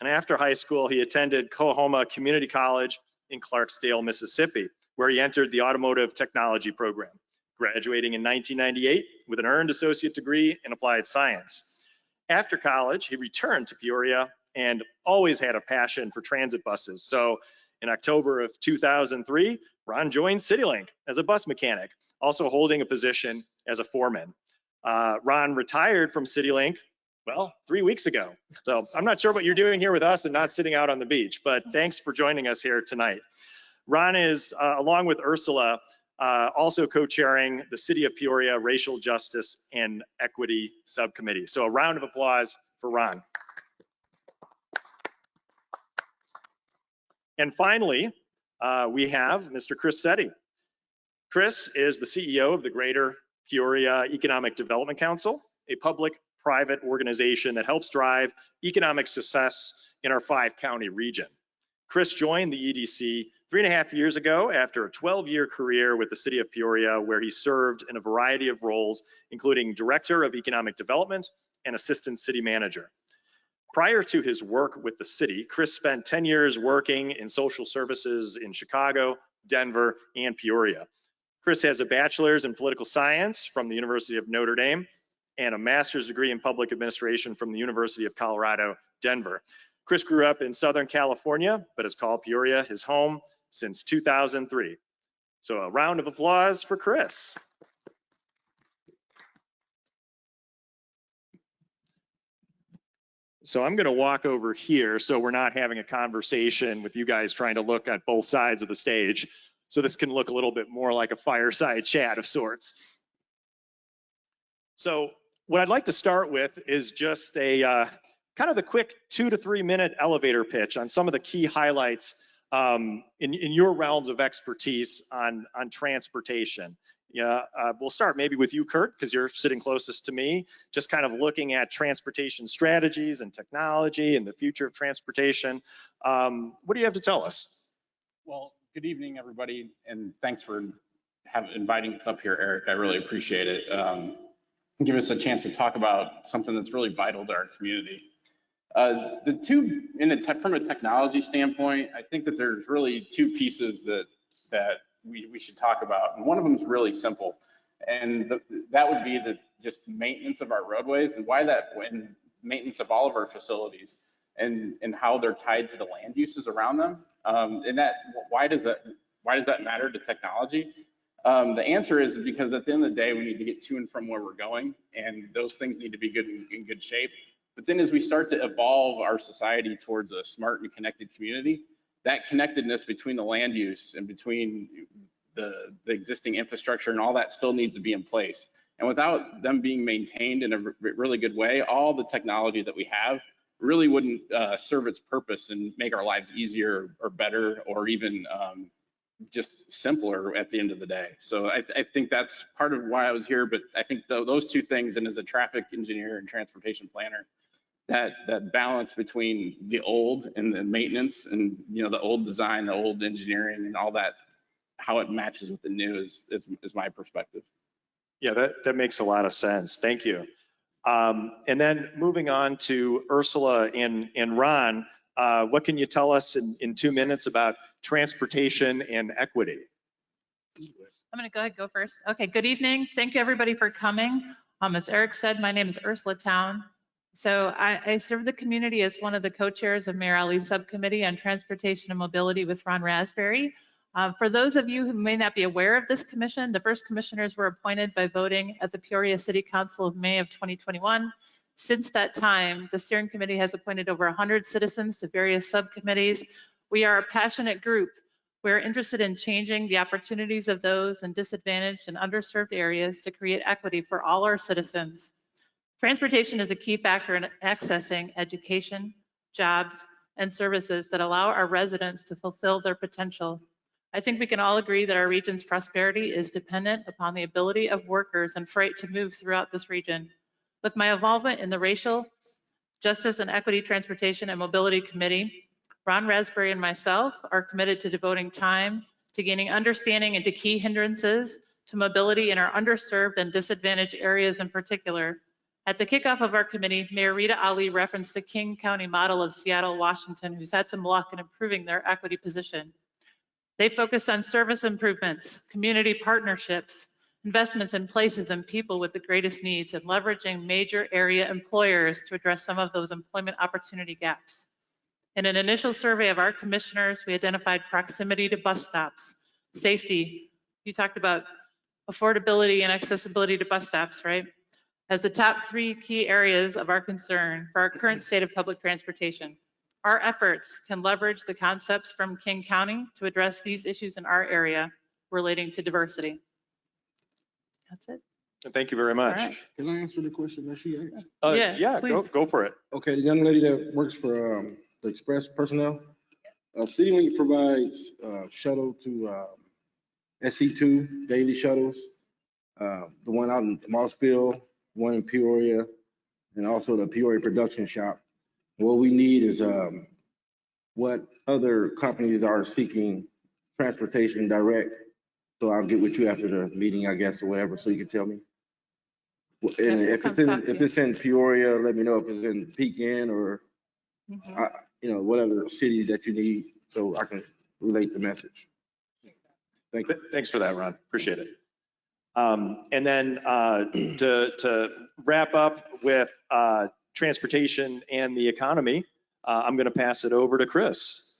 and after high school, he attended Coahoma Community College in Clarksdale, Mississippi, where he entered the Automotive Technology program, graduating in 1998 with an earned associate degree in applied science. After college, he returned to Peoria and always had a passion for transit buses. So in October of 2003, Ron joined CityLink as a bus mechanic, also holding a position as a foreman. Ron retired from CityLink, well, 3 weeks ago. So I'm not sure what you're doing here with us and not sitting out on the beach, but thanks for joining us here tonight. Ron is, along with Ursula, also co-chairing the City of Peoria Racial Justice and Equity Subcommittee. So a round of applause for Ron. And finally, we have Mr. Chris Setti. Chris is the CEO of the Greater Peoria Economic Development Council, a public-private organization that helps drive economic success in our 5-county region. Chris joined the EDC 3.5 years ago after a 12-year career with the City of Peoria, where he served in a variety of roles, including Director of Economic Development and Assistant City Manager. Prior to his work with the city, Chris spent 10 years working in social services in Chicago, Denver, and Peoria. Chris has a bachelor's in political science from the University of Notre Dame and a master's degree in public administration from the University of Colorado, Denver. Chris grew up in Southern California, but has called Peoria his home since 2003. So a round of applause for Chris. So I'm going to walk over here so we're not having a conversation with you guys trying to look at both sides of the stage. So this can look a little bit more like a fireside chat of sorts. So what I'd like to start with is just a kind of the quick 2 to 3 minute elevator pitch on some of the key highlights in your realms of expertise on transportation. Yeah, we'll start maybe with you, Kurt, because you're sitting closest to me, just kind of looking at transportation strategies and technology and the future of transportation. What do you have to tell us?
Well, good evening, everybody, and thanks for inviting us up here, Eric. I really appreciate it. Give us a chance to talk about something that's really vital to our community. From a technology standpoint, I think that there's really two pieces that we should talk about, and one of them is really simple, and that would be just maintenance of our roadways and and maintenance of all of our facilities and how they're tied to the land uses around them. And why does that matter to technology? The answer is because at the end of the day, we need to get to and from where we're going, and those things need to be in good shape. But then as we start to evolve our society towards a smart and connected community, that connectedness between the land use and between the existing infrastructure and all that still needs to be in place. And without them being maintained in a really good way, all the technology that we have really wouldn't serve its purpose and make our lives easier or better or even just simpler at the end of the day. So I think that's part of why I was here, but I think those two things, and as a traffic engineer and transportation planner, that balance between the old and the maintenance and the old design, the old engineering and all that, how it matches with the new is my perspective.
Yeah, that makes a lot of sense. Thank you. And then moving on to Ursula and Ron, what can you tell us in 2 minutes about transportation and equity?
I'm going to go first. Okay, good evening. Thank you everybody for coming. As Eric said, my name is Ursula Towne. So I serve the community as one of the co-chairs of Mayor Ali's subcommittee on transportation and mobility with Ron Rasberry. For those of you who may not be aware of this commission, the first commissioners were appointed by voting at the Peoria City Council of May of 2021. Since that time, the steering committee has appointed over 100 citizens to various subcommittees. We are a passionate group. We're interested in changing the opportunities of those in disadvantaged and underserved areas to create equity for all our citizens. Transportation is a key factor in accessing education, jobs, and services that allow our residents to fulfill their potential. I think we can all agree that our region's prosperity is dependent upon the ability of workers and freight to move throughout this region. With my involvement in the Racial Justice and Equity Transportation and Mobility Committee, Ron Rasberry and myself are committed to devoting time to gaining understanding into key hindrances to mobility in our underserved and disadvantaged areas in particular. At the kickoff of our committee, Mayor Rita Ali referenced the King County model of Seattle, Washington, who's had some luck in improving their equity position. They focused on service improvements, community partnerships, investments in places and people with the greatest needs, and leveraging major area employers to address some of those employment opportunity gaps. In an initial survey of our commissioners, we identified proximity to bus stops, safety. You talked about affordability and accessibility to bus stops, right? As the top 3 key areas of our concern for our current state of public transportation. Our efforts can leverage the concepts from King County to address these issues in our area relating to diversity. That's it.
Thank you very much.
All right.
Can I answer the question that she asked?
Yeah, go for it.
Okay, the young lady that works for the Express personnel, CityLink provides shuttle to SC2 daily shuttles, the one out in Mossville, one in Peoria, and also the Peoria production shop. What we need is what other companies are seeking transportation direct. So I'll get with you after the meeting, I guess, or whatever, so you can tell me. And if it's in Peoria, let me know if it's in Pekin or whatever city that you need, so I can relate the message. Thank you.
Thanks for that, Ron. Appreciate it. And then to wrap up with transportation and the economy, I'm going to pass it over to Chris.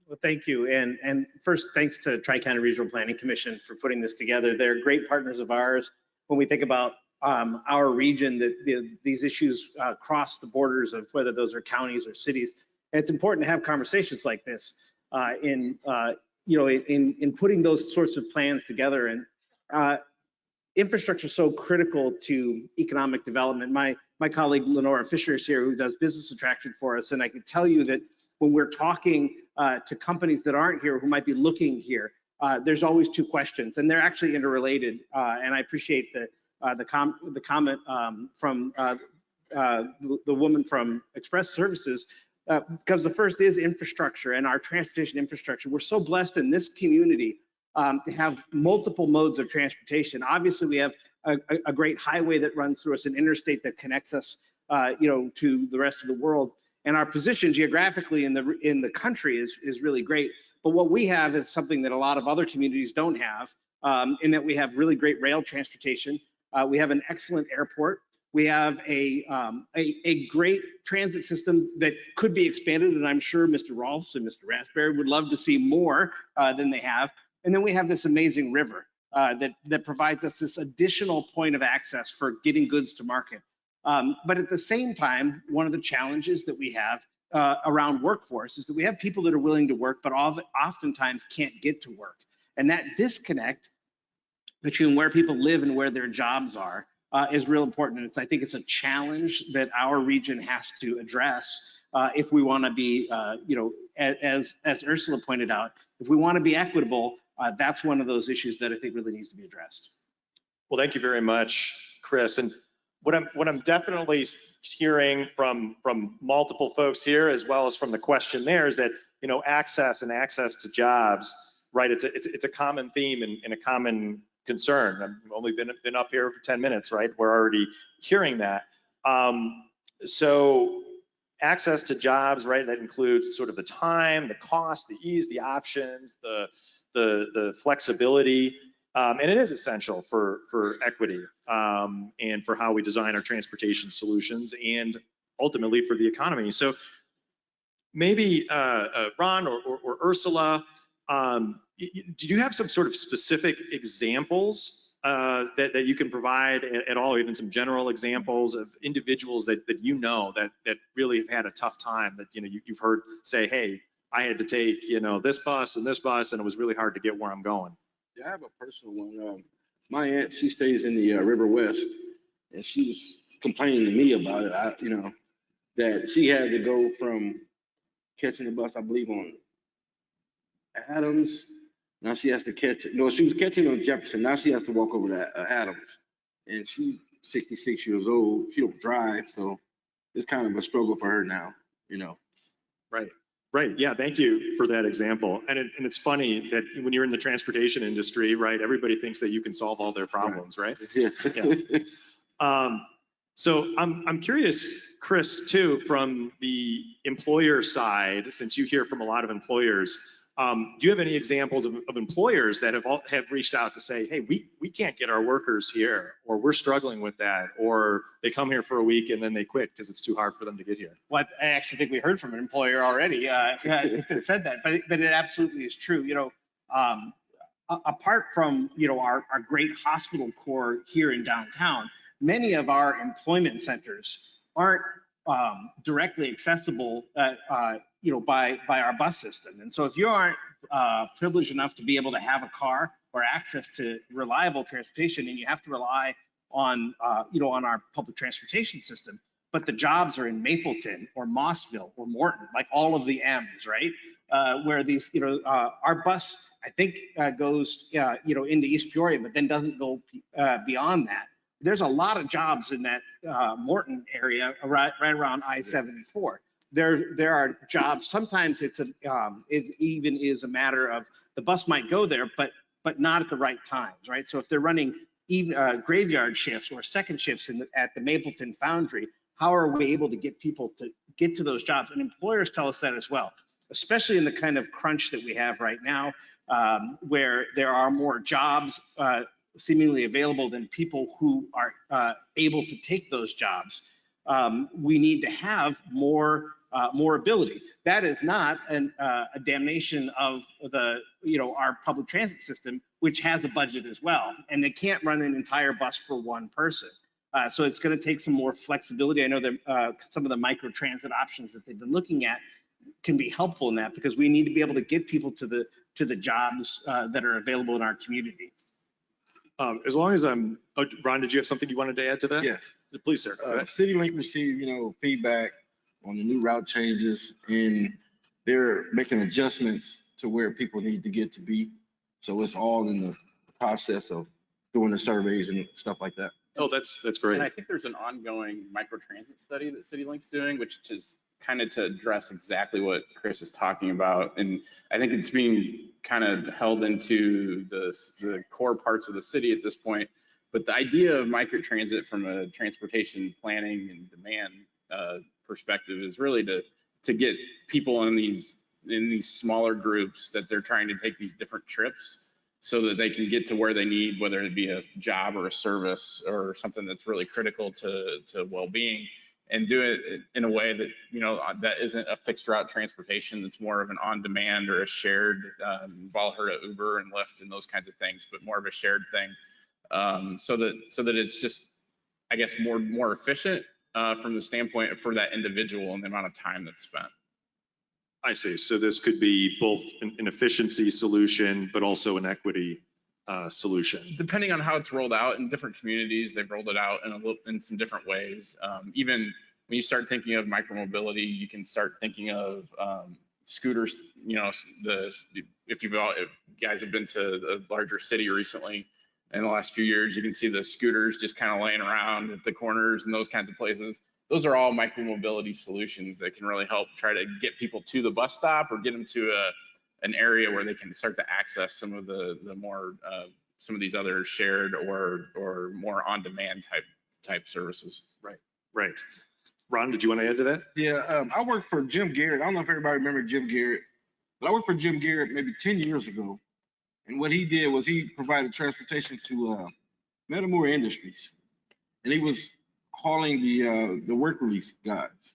Well, thank you. And first, thanks to Tri-County Regional Planning Commission for putting this together. They're great partners of ours. When we think about our region, that these issues cross the borders of whether those are counties or cities. And it's important to have conversations like this in putting those sorts of plans together. And infrastructure is so critical to economic development. My colleague Lenora Fisher is here, who does business attraction for us, and I can tell you that when we're talking to companies that aren't here who might be looking here, there's always two questions, and they're actually interrelated. And I appreciate the comment from the woman from Express Services, because the first is infrastructure and our transportation infrastructure. We're so blessed in this community to have multiple modes of transportation. Obviously, we have a great highway that runs through us, an interstate that connects us, to the rest of the world. And our position geographically in the country is really great. But what we have is something that a lot of other communities don't have, in that we have really great rail transportation. We have an excellent airport. We have a great transit system that could be expanded, and I'm sure Mr. Rolfs and Mr. Rasberry would love to see more than they have. And then we have this amazing river that provides us this additional point of access for getting goods to market. But at the same time, one of the challenges that we have around workforce is that we have people that are willing to work, but oftentimes can't get to work. And that disconnect between where people live and where their jobs are is real important. And I think it's a challenge that our region has to address if we want to be, as Ursula pointed out, if we want to be equitable, that's one of those issues that I think really needs to be addressed.
Well, thank you very much, Chris. And what I'm definitely hearing from multiple folks here, as well as from the question there, is that access to jobs, right? It's a common theme and a common concern. I've only been up here for 10 minutes, right? We're already hearing that. So access to jobs, right? That includes sort of the time, the cost, the ease, the options, the flexibility. And it is essential for equity and for how we design our transportation solutions and ultimately for the economy. So maybe Ron or Ursula, do you have some sort of specific examples that you can provide at all, even some general examples of individuals that that really have had a tough time, that you've heard say, hey, I had to take this bus and it was really hard to get where I'm going?
Yeah, I have a personal one. My aunt, she stays in the River West, and she was complaining to me about it. That she had to go from catching the bus, I believe, on Adams. Now she has to catch it. No, she was catching on Jefferson. Now she has to walk over to Adams, and she's 66 years old. She don't drive, so it's kind of a struggle for her now.
Right. Yeah. Thank you for that example. And it's funny that when you're in the transportation industry, right, everybody thinks that you can solve all their problems, right?
Yeah.
So I'm curious, Chris, too, from the employer side, since you hear from a lot of employers, do you have any examples of employers that have reached out to say, hey, we can't get our workers here, or we're struggling with that, or they come here for a week and then they quit because it's too hard for them to get here?
Well, I actually think we heard from an employer already that said that, but it absolutely is true. Apart from our great hospital core here in downtown, many of our employment centers aren't directly accessible by our bus system. And so if you aren't privileged enough to be able to have a car or access to reliable transportation, and you have to rely on on our public transportation system, but the jobs are in Mapleton or Mossville or Morton, like all of the M's, right? Where these, our bus, I think, goes, into East Peoria, but then doesn't go beyond that. There's a lot of jobs in that Morton area, right around I-74. There are jobs. Sometimes it even is a matter of the bus might go there, but not at the right times, right? So if they're running even graveyard shifts or second shifts at the Mapleton Foundry, how are we able to get people to get to those jobs? And employers tell us that as well, especially in the kind of crunch that we have right now, where there are more jobs seemingly available than people who are able to take those jobs. We need to have more ability. That is not a damnation of our public transit system, which has a budget as well, and they can't run an entire bus for one person. So it's going to take some more flexibility. I know that some of the micro transit options that they've been looking at can be helpful in that, because we need to be able to get people to the jobs that are available in our community.
As long as Ron, did you have something you wanted to add to that?
Yes.
Please, sir.
CityLink received, feedback on the new route changes, and they're making adjustments to where people need to get to be. So it's all in the process of doing the surveys and stuff like that.
Oh, that's great.
And I think there's an ongoing microtransit study that CityLink's doing, which is kind of to address exactly what Chris is talking about. And I think it's being kind of held into the core parts of the city at this point. But the idea of microtransit from a transportation planning and demand perspective is really to get people in these smaller groups that they're trying to take these different trips so that they can get to where they need, whether it be a job or a service or something that's really critical to well-being, and do it in a way that, you know, that isn't a fixed route transportation, that's more of an on-demand or a shared, we've all heard of Uber and Lyft and those kinds of things, but more of a shared thing, so that it's just, I guess, more efficient from the standpoint for that individual and the amount of time that's spent.
I see. So this could be both an efficiency solution, but also an equity solution.
Depending on how it's rolled out in different communities, they've rolled it out in some different ways. Even when you start thinking of micromobility, you can start thinking of scooters. You know, if you guys have been to a larger city recently in the last few years, you can see the scooters just kind of laying around at the corners and those kinds of places. Those are all micromobility solutions that can really help try to get people to the bus stop or get them to an area where they can start to access some of the more some of these other shared or more on-demand type services.
Right. Ron, did you want to add to that?
Yeah, I worked for Jim Garrett. I don't know if everybody remembers Jim Garrett, but I worked for Jim Garrett maybe 10 years ago. And what he did was he provided transportation to Metamora Industries. And he was hauling the work release guys.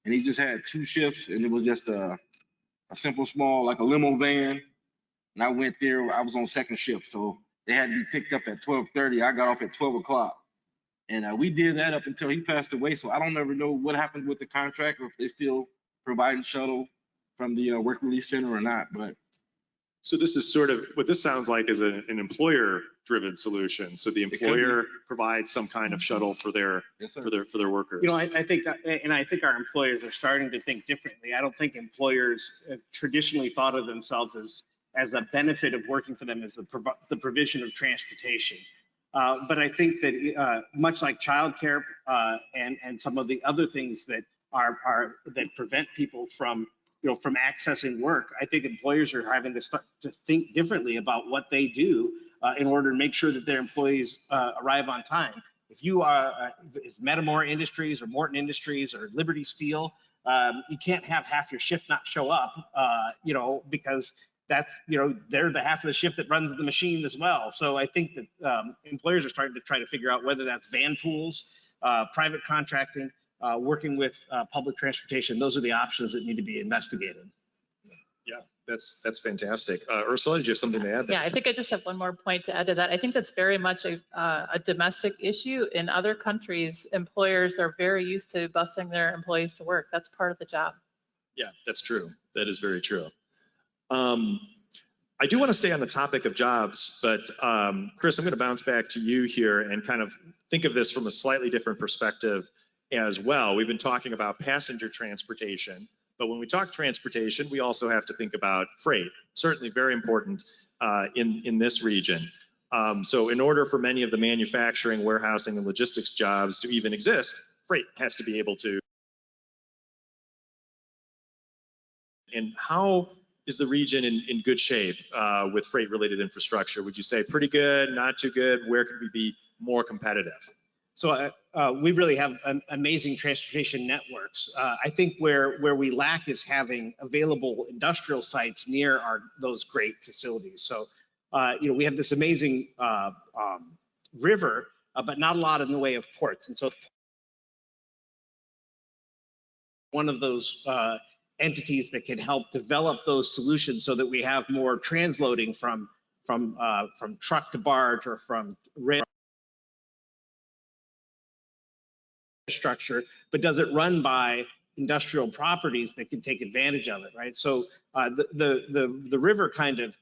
And he just had 2 shifts, and it was just a simple, small, like a limo van. And I went there, I was on 2nd shift. So they had to be picked up at 12:30. I got off at 12 o'clock. And we did that up until he passed away. So I don't ever know what happened with the contract, or if they still providing shuttle from the work release center or not. But
So this is sort of what this sounds like is an employer-driven solution. So the employer provides some kind of shuttle for their workers.
You know, I think our employers are starting to think differently. I don't think employers have traditionally thought of themselves as a benefit of working for them as the provision of transportation. But I think that much like childcare and some of the other things that that prevent people from accessing work, I think employers are having to start to think differently about what they do in order to make sure that their employees arrive on time. If you are, it's Metamora Industries or Morton Industries or Liberty Steel, you can't have half your shift not show up, because that's, they're the half of the shift that runs the machine as well. So I think that employers are starting to try to figure out whether that's van pools, private contracting, working with public transportation. Those are the options that need to be investigated.
Yeah, that's fantastic. Ursula, did you have something to add there?
Yeah, I think I just have one more point to add to that. I think that's very much a domestic issue. In other countries, employers are very used to busing their employees to work. That's part of the job.
Yeah, that's true. That is very true. I do want to stay on the topic of jobs, but Chris, I'm going to bounce back to you here and kind of think of this from a slightly different perspective as well. We've been talking about passenger transportation, but when we talk transportation, we also have to think about freight, certainly very important in this region. So in order for many of the manufacturing, warehousing, and logistics jobs to even exist, freight has to be able to. And how is the region in good shape with freight related infrastructure? Would you say pretty good, not too good? Where could we be more competitive?
So we really have amazing transportation networks. I think where we lack is having available industrial sites near those great facilities. So, we have this amazing river, but not a lot in the way of ports. And so one of those entities that can help develop those solutions so that we have more transloading from truck to barge or from rail structure, but does it run by industrial properties that can take advantage of it, right? So the river kind of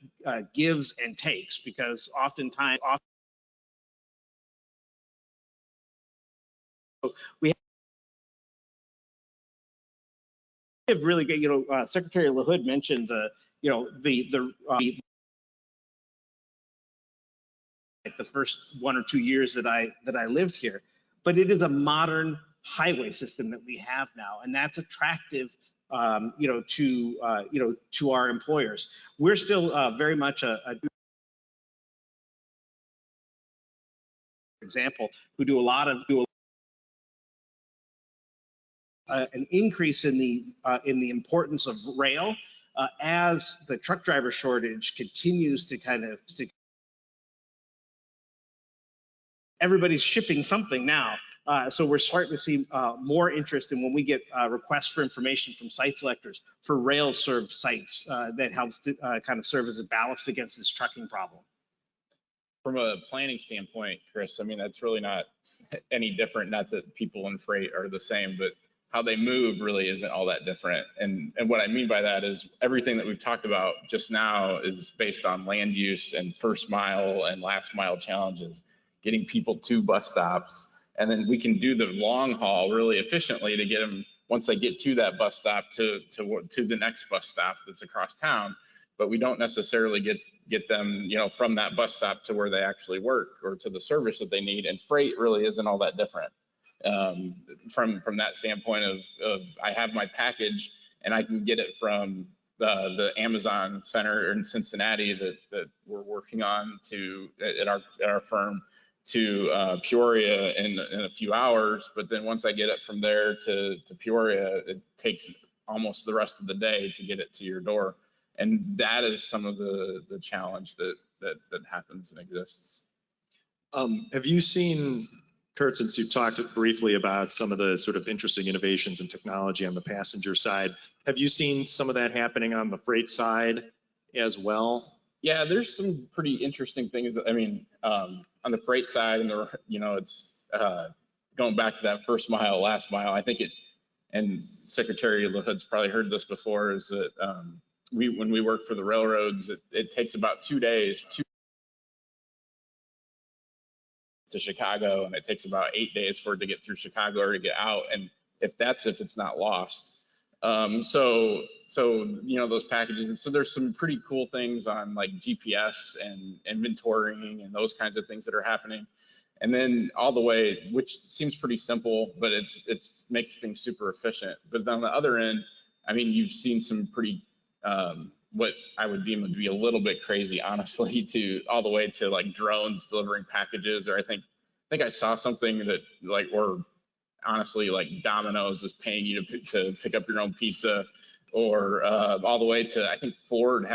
gives and takes, because oftentimes we have really good, Secretary LaHood mentioned the first 1 or 2 years that I lived here, but it is a modern highway system that we have now, and that's attractive, to our employers. We're still very much a example who do a lot of an increase in the importance of rail as the truck driver shortage continues to everybody's shipping something now. So we're starting to see more interest in when we get requests for information from site selectors for rail served sites that helps to kind of serve as a ballast against this trucking problem.
From a planning standpoint, Chris, I mean, that's really not any different. Not that people in freight are the same, but how they move really isn't all that different. And what I mean by that is everything that we've talked about just now is based on land use and first mile and last mile challenges, getting people to bus stops. And then we can do the long haul really efficiently to get them, once they get to that bus stop, to the next bus stop that's across town. But we don't necessarily get them, from that bus stop to where they actually work or to the service that they need. And freight really isn't all that different. From that standpoint of I have my package and I can get it from the Amazon center in Cincinnati that we're working on at our firm to Peoria in a few hours. But then once I get it from there to Peoria, it takes almost the rest of the day to get it to your door. And that is some of the challenge that happens and exists.
Have you seen, Kurt, since you talked briefly about some of the sort of interesting innovations in technology on the passenger side, have you seen some of that happening on the freight side as well?
Yeah, there's some pretty interesting things. I mean, on the freight side, and it's going back to that first mile, last mile. I think and Secretary LaHood's probably heard this before, is that when we work for the railroads, it takes about 2 days to Chicago, and it takes about 8 days for it to get through Chicago or to get out, and if it's not lost. So those packages, and so there's some pretty cool things on like GPS and inventorying and those kinds of things that are happening. And then all the way, which seems pretty simple, but it makes things super efficient. But on the other end, I mean, you've seen some pretty what I would deem to be a little bit crazy, honestly, to all the way to like drones delivering packages. Or I think I saw something that or honestly, like Domino's is paying you to pick up your own pizza, or all the way to, I think Ford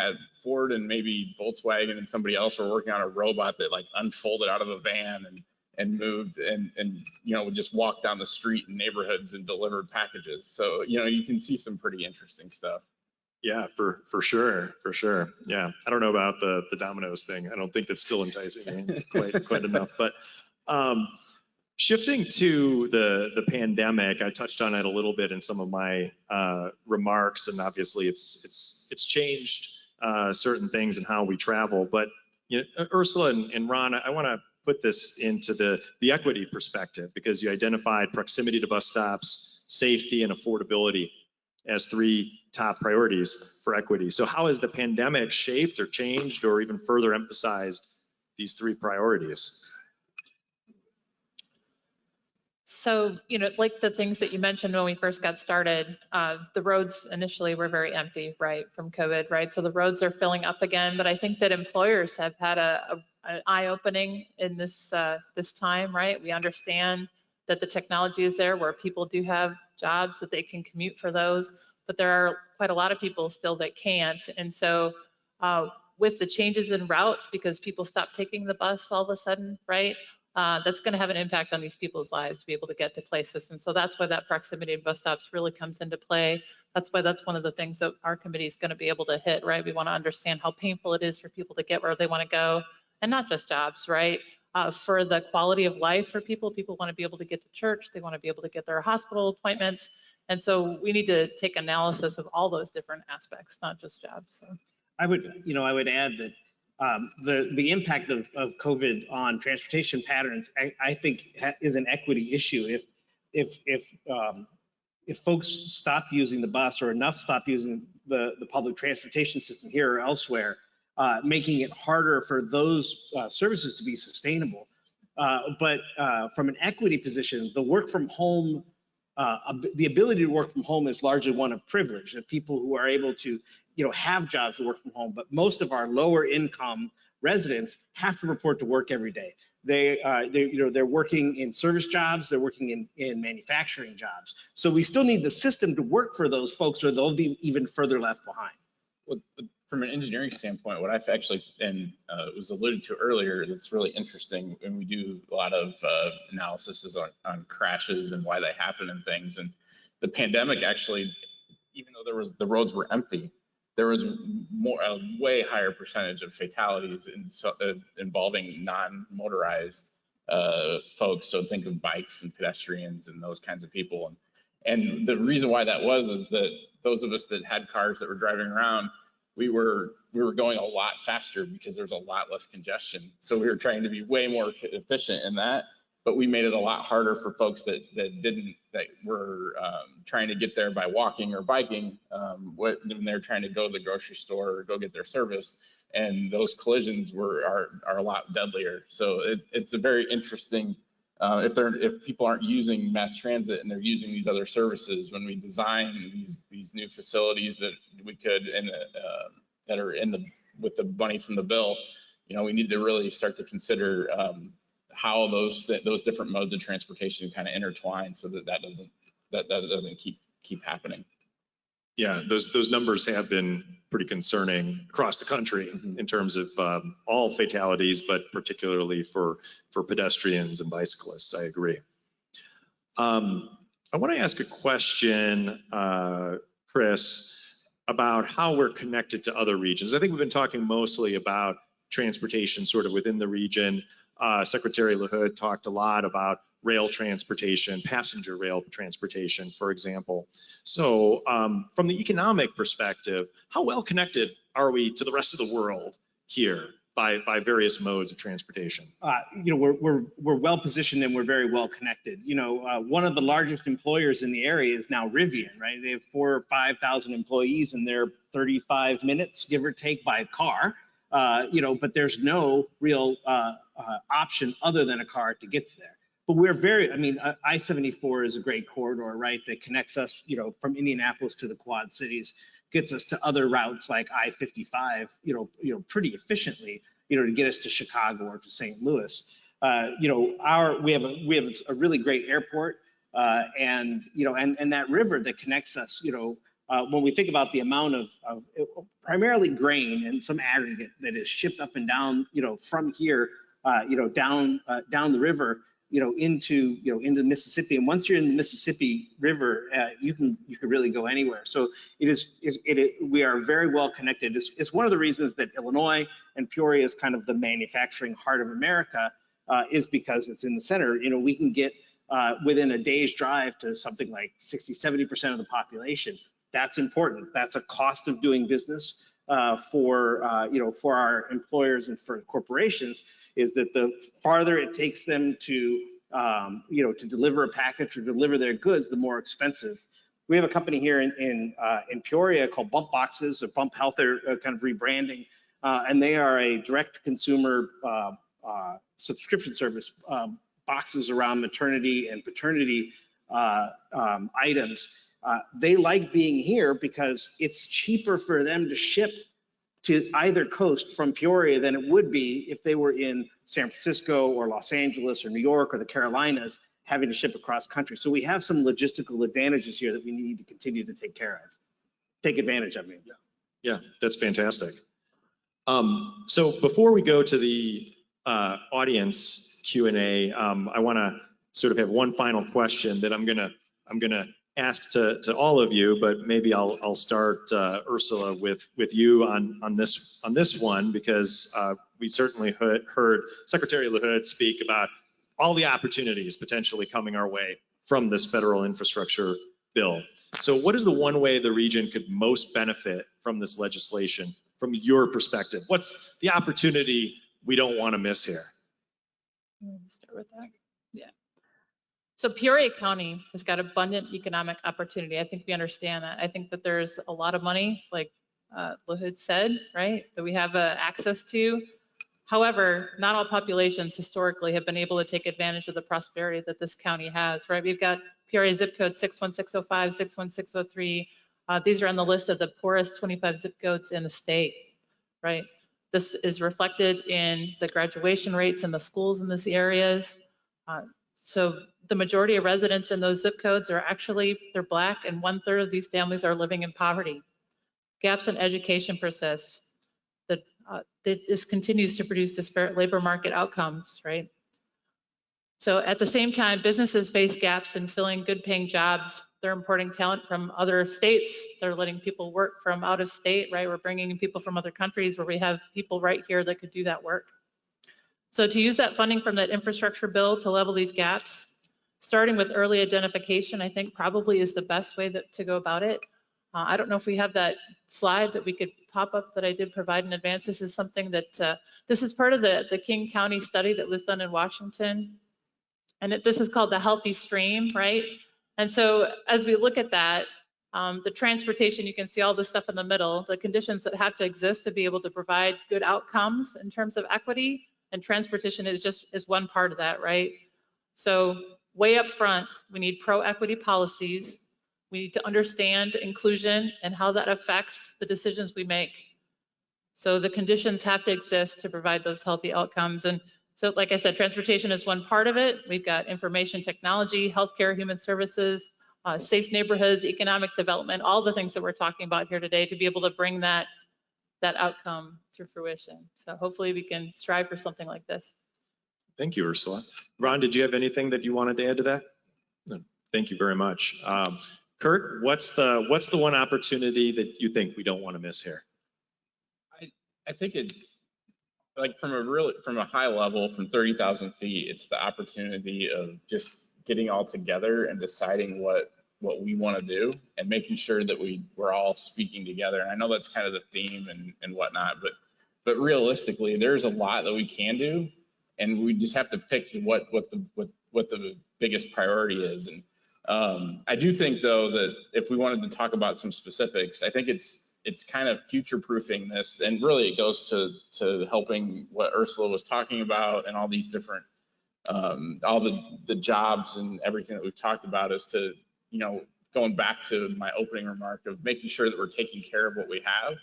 and maybe Volkswagen and somebody else were working on a robot that like unfolded out of a van and moved and would just walk down the street in neighborhoods and delivered packages. So you can see some pretty interesting stuff.
Yeah, for sure. Yeah, I don't know about the Domino's thing. I don't think that's still enticing me quite enough. But shifting to the pandemic, I touched on it a little bit in some of my remarks, and obviously it's changed certain things in how we travel. But Ursula and Ron, I want to put this into the equity perspective, because you identified proximity to bus stops, safety, and affordability as 3 top priorities for equity. So how has the pandemic shaped or changed or even further emphasized these 3 priorities?
So, like the things that you mentioned when we first got started, the roads initially were very empty, right, from COVID, right? So the roads are filling up again, but I think that employers have had an eye-opening in this time, right? We understand that the technology is there where people do have jobs that they can commute for those, but there are quite a lot of people still that can't. And so with the changes in routes, because people stop taking the bus all of a sudden, right? That's going to have an impact on these people's lives to be able to get to places. And so that's why that proximity of bus stops really comes into play. That's why that's one of the things that our committee is going to be able to hit, right? We want to understand how painful it is for people to get where they want to go, and not just jobs, right? For the quality of life for people want to be able to get to church. They want to be able to get their hospital appointments. And so we need to take analysis of all those different aspects, not just jobs. So
I would add that the impact of COVID on transportation patterns, I think is an equity issue. If if folks stop using the bus or enough stop using the public transportation system here or elsewhere, making it harder for those services to be sustainable. But from an equity position, the work from home, the ability to work from home is largely one of privilege, of people who are able to, have jobs that work from home. But most of our lower income residents have to report to work every day. They're working in service jobs, they're working in manufacturing jobs. So we still need the system to work for those folks, or they'll be even further left behind.
Well, from an engineering standpoint, what I've actually, and was alluded to earlier, that's really interesting, and we do a lot of analysis on crashes and why they happen and things. And the pandemic actually, even though the roads were empty, there was a way higher percentage of fatalities involving non-motorized folks. So think of bikes and pedestrians and those kinds of people. And the reason why that was is that those of us that had cars that were driving around, we were going a lot faster because there's a lot less congestion. So we were trying to be way more efficient in that, but we made it a lot harder for folks that were trying to get there by walking or biking when they're trying to go to the grocery store or go get their service. And those collisions are a lot deadlier. So it's a very interesting, if people aren't using mass transit and they're using these other services, when we design these new facilities that we could that are with the money from the bill, we need to really start to consider how those different modes of transportation kind of intertwine, so that doesn't keep happening.
Yeah, those numbers have been pretty concerning across the country in terms of all fatalities, but particularly for pedestrians and bicyclists. I agree. I want to ask a question, Chris, about how we're connected to other regions. I think we've been talking mostly about transportation sort of within the region. Secretary LaHood talked a lot about rail transportation, passenger rail transportation, for example. So from the economic perspective, how well connected are we to the rest of the world here by various modes of transportation?
We're well positioned and we're very well connected. One of the largest employers in the area is now Rivian, right? They have 4,000 or 5,000 employees and they're 35 minutes, give or take, by car. But there's no real option other than a car to get to there. But we're I-74 is a great corridor, right? That connects us, from Indianapolis to the Quad Cities, gets us to other routes like I-55, pretty efficiently, to get us to Chicago or to St. Louis. We have a really great airport, and that river that connects us, when we think about the amount of primarily grain and some aggregate that is shipped up and down, from here, down the river, into Mississippi. And once you're in the Mississippi River, you can really go anywhere. So we are very well connected. It's one of the reasons that Illinois and Peoria is kind of the manufacturing heart of America, is because it's in the center. We can get within a day's drive to something like 60–70% of the population. That's important. That's a cost of doing business for our employers and for corporations, is that the farther it takes them to deliver a package or deliver their goods, the more expensive. We have a company here in Peoria called Bump Boxes, or Bump Health, they're kind of rebranding, and they are a direct consumer subscription service, boxes around maternity and paternity items. They like being here because it's cheaper for them to ship to either coast from Peoria than it would be if they were in San Francisco or Los Angeles or New York or the Carolinas, having to ship across country. So we have some logistical advantages here that we need to continue to take advantage of.
Yeah, that's fantastic. So before we go to the audience Q&A, I want to sort of have one final question that I'm gonna ask to all of you, but maybe I'll start, Ursula, with you on this one, because we certainly heard Secretary LaHood speak about all the opportunities potentially coming our way from this federal infrastructure bill. So what is the one way the region could most benefit from this legislation from your perspective? What's the opportunity we don't want to miss here?
Start with that. Yeah. So Peoria County has got abundant economic opportunity. I think we understand that. I think that there's a lot of money, like LaHood said, right, that we have access to. However, not all populations historically have been able to take advantage of the prosperity that this county has, right? We've got Peoria zip code 61605, 61603. These are on the list of the poorest 25 zip codes in the state, right? This is reflected in the graduation rates in the schools in these areas. So the majority of residents in those zip codes are actually, they're Black, and 1/3 of these families are living in poverty. Gaps in education persist. This continues to produce disparate labor market outcomes, right? So at the same time, businesses face gaps in filling good paying jobs. They're importing talent from other states. They're letting people work from out of state, right? We're bringing in people from other countries where we have people right here that could do that work. So to use that funding from that infrastructure bill to level these gaps, starting with early identification, I think probably is the best way to go about it. I don't know if we have that slide that we could pop up that I did provide in advance. This is something that, this is part of the King County study that was done in Washington. And this is called the Healthy Stream, right? And so as we look at that, the transportation, you can see all this stuff in the middle, the conditions that have to exist to be able to provide good outcomes in terms of equity, and transportation is one part of that, right? So way up front, we need pro-equity policies. We need to understand inclusion and how that affects the decisions we make. So the conditions have to exist to provide those healthy outcomes. And so, like I said, transportation is one part of it. We've got information technology, healthcare, human services, safe neighborhoods, economic development, all the things that we're talking about here today to be able to bring that outcome to fruition. So hopefully we can strive for something like this.
Thank you, Ursula. Ron, did you have anything that you wanted to add to that? No. Thank you very much. Kurt, what's the one opportunity that you think we don't want to miss here?
I think it, like from a high level, from 30,000 feet, it's the opportunity of just getting all together and deciding what we want to do and making sure that we're all speaking together. And I know that's kind of the theme and whatnot, but realistically, there's a lot that we can do, and we just have to pick what the biggest priority is. And I do think, though, that if we wanted to talk about some specifics, I think it's kind of future-proofing this, and really it goes to helping what Ursula was talking about and all these different, all the jobs and everything that we've talked about, is to, you know, going back to my opening remark of making sure that we're taking care of what we have.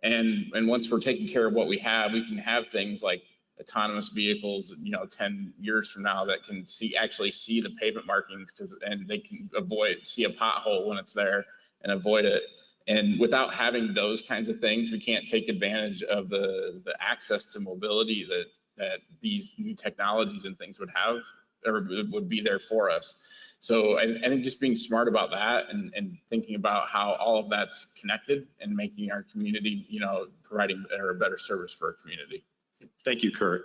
And once we're taking care of what we have, we can have things like autonomous vehicles, you know, 10 years from now that can actually see the pavement markings, and they can see a pothole when it's there and avoid it. And without having those kinds of things, we can't take advantage of the access to mobility that these new technologies and things would have, or would be there for us. So I think just being smart about that and thinking about how all of that's connected and making our community, you know, providing a better service for our community.
Thank you, Kurt.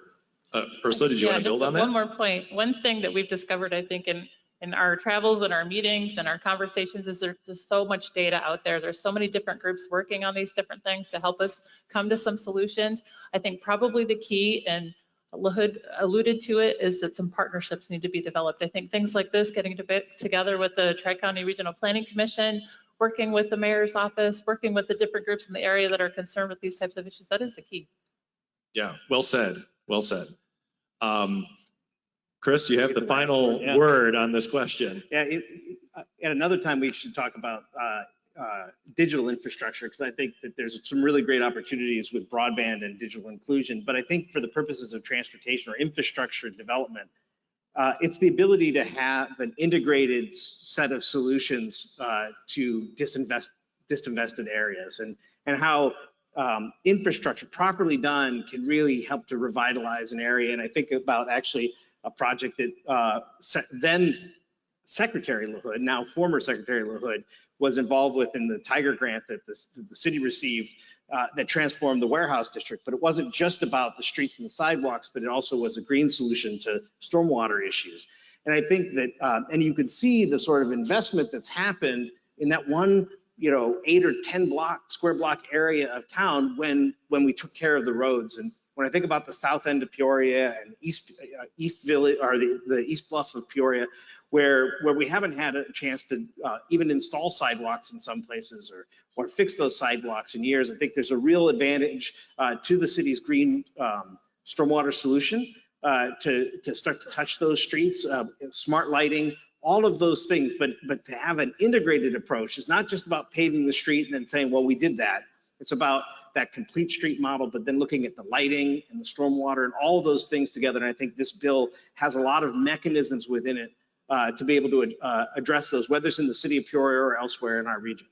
Ursula, did you want to build on that?
One more point. One thing that we've discovered, I think, in our travels and our meetings and our conversations, is there's so much data out there. There's so many different groups working on these different things to help us come to some solutions. I think probably the key, and LaHood alluded to it, is that some partnerships need to be developed. I think things like this, getting together with the Tri-County Regional Planning Commission, working with the mayor's office, working with the different groups in the area that are concerned with these types of issues, that is the key.
Yeah, well said, well said. Chris, you have the final word on this question.
Yeah, at another time we should talk about digital infrastructure, because I think that there's some really great opportunities with broadband and digital inclusion. But I think for the purposes of transportation or infrastructure development, it's the ability to have an integrated set of solutions to disinvested areas, and how infrastructure properly done can really help to revitalize an area. And I think about actually a project that then Secretary LaHood, now former Secretary LaHood, was involved with in the Tiger Grant that the city received, that transformed the warehouse district. But it wasn't just about the streets and the sidewalks, but it also was a green solution to stormwater issues. And I think that, and you could see the sort of investment that's happened in that one, 8 or 10 square block area of town when we took care of the roads. And when I think about the south end of Peoria and East Village, or the East Bluff of Peoria, where we haven't had a chance to even install sidewalks in some places or fix those sidewalks in years. I think there's a real advantage to the city's green stormwater solution to start to touch those streets, smart lighting, all of those things. But to have an integrated approach is not just about paving the street and then saying, well, we did that. It's about that complete street model, but then looking at the lighting and the stormwater and all of those things together. And I think this bill has a lot of mechanisms within it to be able to address those, whether it's in the city of Peoria or elsewhere in our region.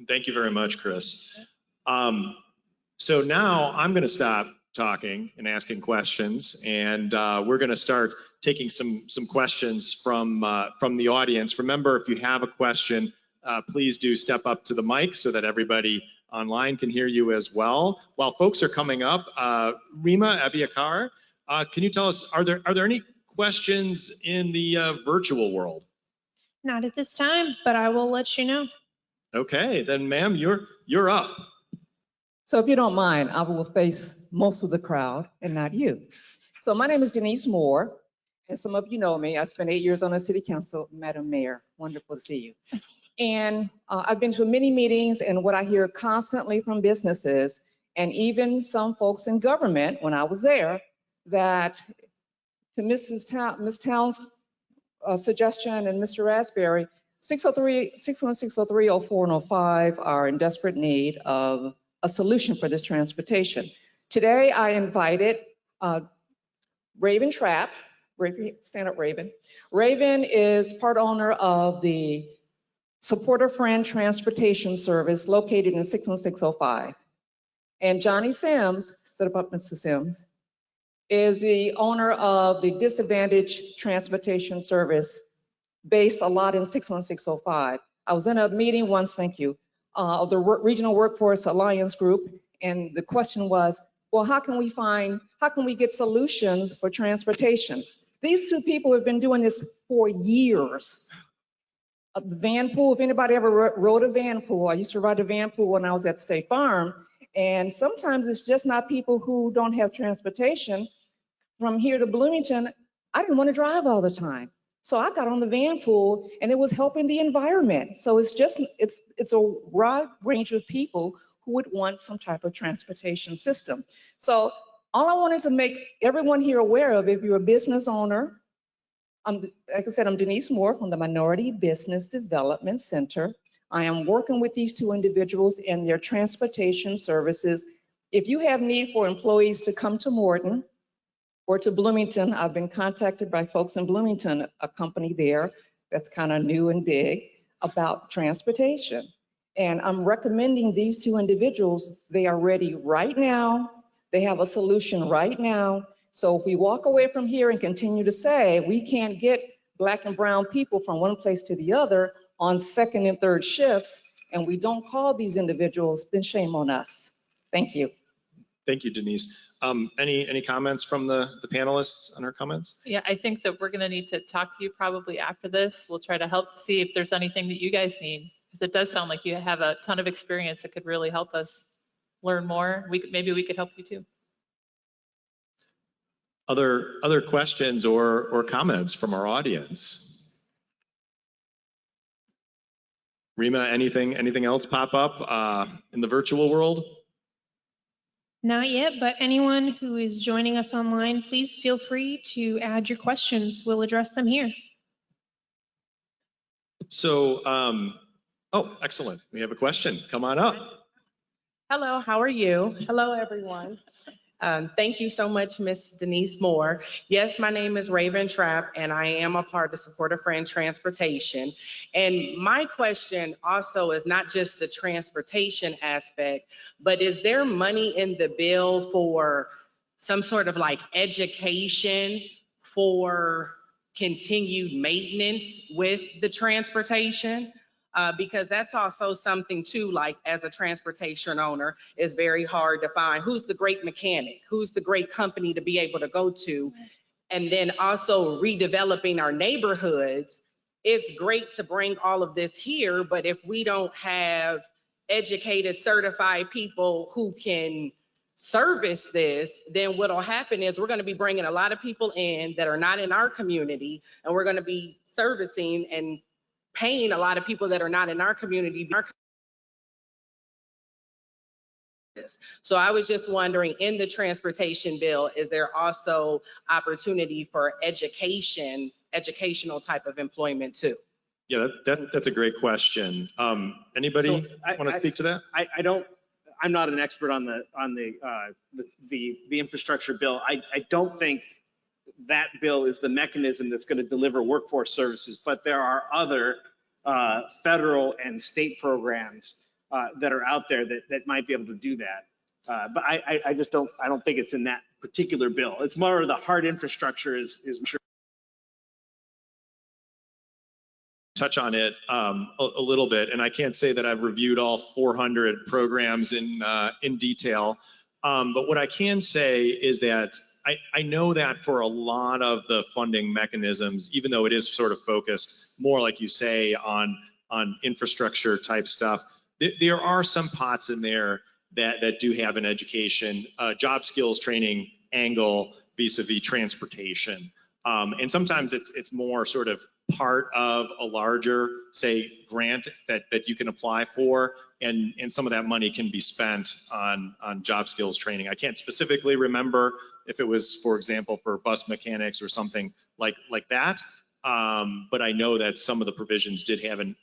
Thank you very much, Chris. So now I'm going to stop talking and asking questions, and we're going to start taking some questions from the audience. Remember, if you have a question, please do step up to the mic so that everybody online can hear you as well. While folks are coming up, Rima Abiakar, can you tell us, are there any questions in the virtual world?
Not at this time, but I will let you know.
Okay, then ma'am, you're up.
So if you don't mind, I will face most of the crowd and not you. So my name is Denise Moore, and some of you know me. I spent 8 years on the city council. Madam Mayor, wonderful to see you. And I've been to many meetings, and what I hear constantly from businesses and even some folks in government when I was there, that to Ms. Towne's suggestion and Mr. Rasberry, 603, 04, and 05 are in desperate need of a solution for this transportation. Today, I invited Raven Trapp. Stand up, Raven. Raven is part owner of the Supporter Friend Transportation Service located in 61605. And Johnny Sims, sit up, Mr. Sims, is the owner of the Disadvantaged Transportation Service based a lot in 61605. I was in a meeting once, thank you, of the Regional Workforce Alliance Group, and the question was, well, how can we get solutions for transportation? These two people have been doing this for years. The van pool, if anybody ever rode a van pool, I used to ride a van pool when I was at State Farm, and sometimes it's just not people who don't have transportation. From here to Bloomington, I didn't want to drive all the time. So I got on the van pool, and it was helping the environment. So it's a wide range of people who would want some type of transportation system. So all I wanted to make everyone here aware of, if you're a business owner, like I said, I'm Denise Moore from the Minority Business Development Center. I am working with these two individuals in their transportation services. If you have need for employees to come to Morton or to Bloomington, I've been contacted by folks in Bloomington, a company there that's kind of new and big, about transportation. And I'm recommending these two individuals. They are ready right now. They have a solution right now. So if we walk away from here and continue to say we can't get Black and brown people from one place to the other on second and third shifts, and we don't call these individuals, then shame on us. Thank you.
Thank you, Denise. Any comments from the panelists on our comments?
Yeah, I think that we're going to need to talk to you probably after this. We'll try to help see if there's anything that you guys need, because it does sound like you have a ton of experience that could really help us learn more. Maybe we could help you too.
Other questions or comments from our audience? Rima, anything else pop up in the virtual world?
Not yet, but anyone who is joining us online, please feel free to add your questions. We'll address them here.
So, oh, excellent. We have a question. Come on up.
Hello, how are you? Hello, everyone. Thank you so much, Miss Denise Moore. Yes, my name is Raven Trapp, and I am a part of Supporter Friend Transportation. And my question also is not just the transportation aspect, but is there money in the bill for some sort of like education for continued maintenance with the transportation? Because that's also something too, like as a transportation owner, is very hard to find. Who's the great mechanic? Who's the great company to be able to go to? And then also redeveloping our neighborhoods. It's great to bring all of this here, but if we don't have educated, certified people who can service this, then what'll happen is we're going to be bringing a lot of people in that are not in our community, and we're going to be servicing and paying a lot of people that are not in our community. So I was just wondering, in the transportation bill, is there also opportunity for educational type of employment too?
Yeah, that's a great question. Anybody want to speak to that?
I'm not an expert on the infrastructure bill. I don't think that bill is the mechanism that's going to deliver workforce services, but there are other federal and state programs that are out there that might be able to do that. But I don't think it's in that particular bill. It's more of the hard infrastructure is sure.
Touch on it a little bit, and I can't say that I've reviewed all 400 programs in detail, but what I can say is that I know that for a lot of the funding mechanisms, even though it is sort of focused more, like you say, on infrastructure type stuff, there are some pots in there that do have an education, job skills training angle vis-a-vis transportation. And sometimes it's more sort of part of a larger, say, grant that you can apply for, and some of that money can be spent on job skills training. I can't specifically remember if it was, for example, for bus mechanics or something like that, but I know that some of the provisions did have an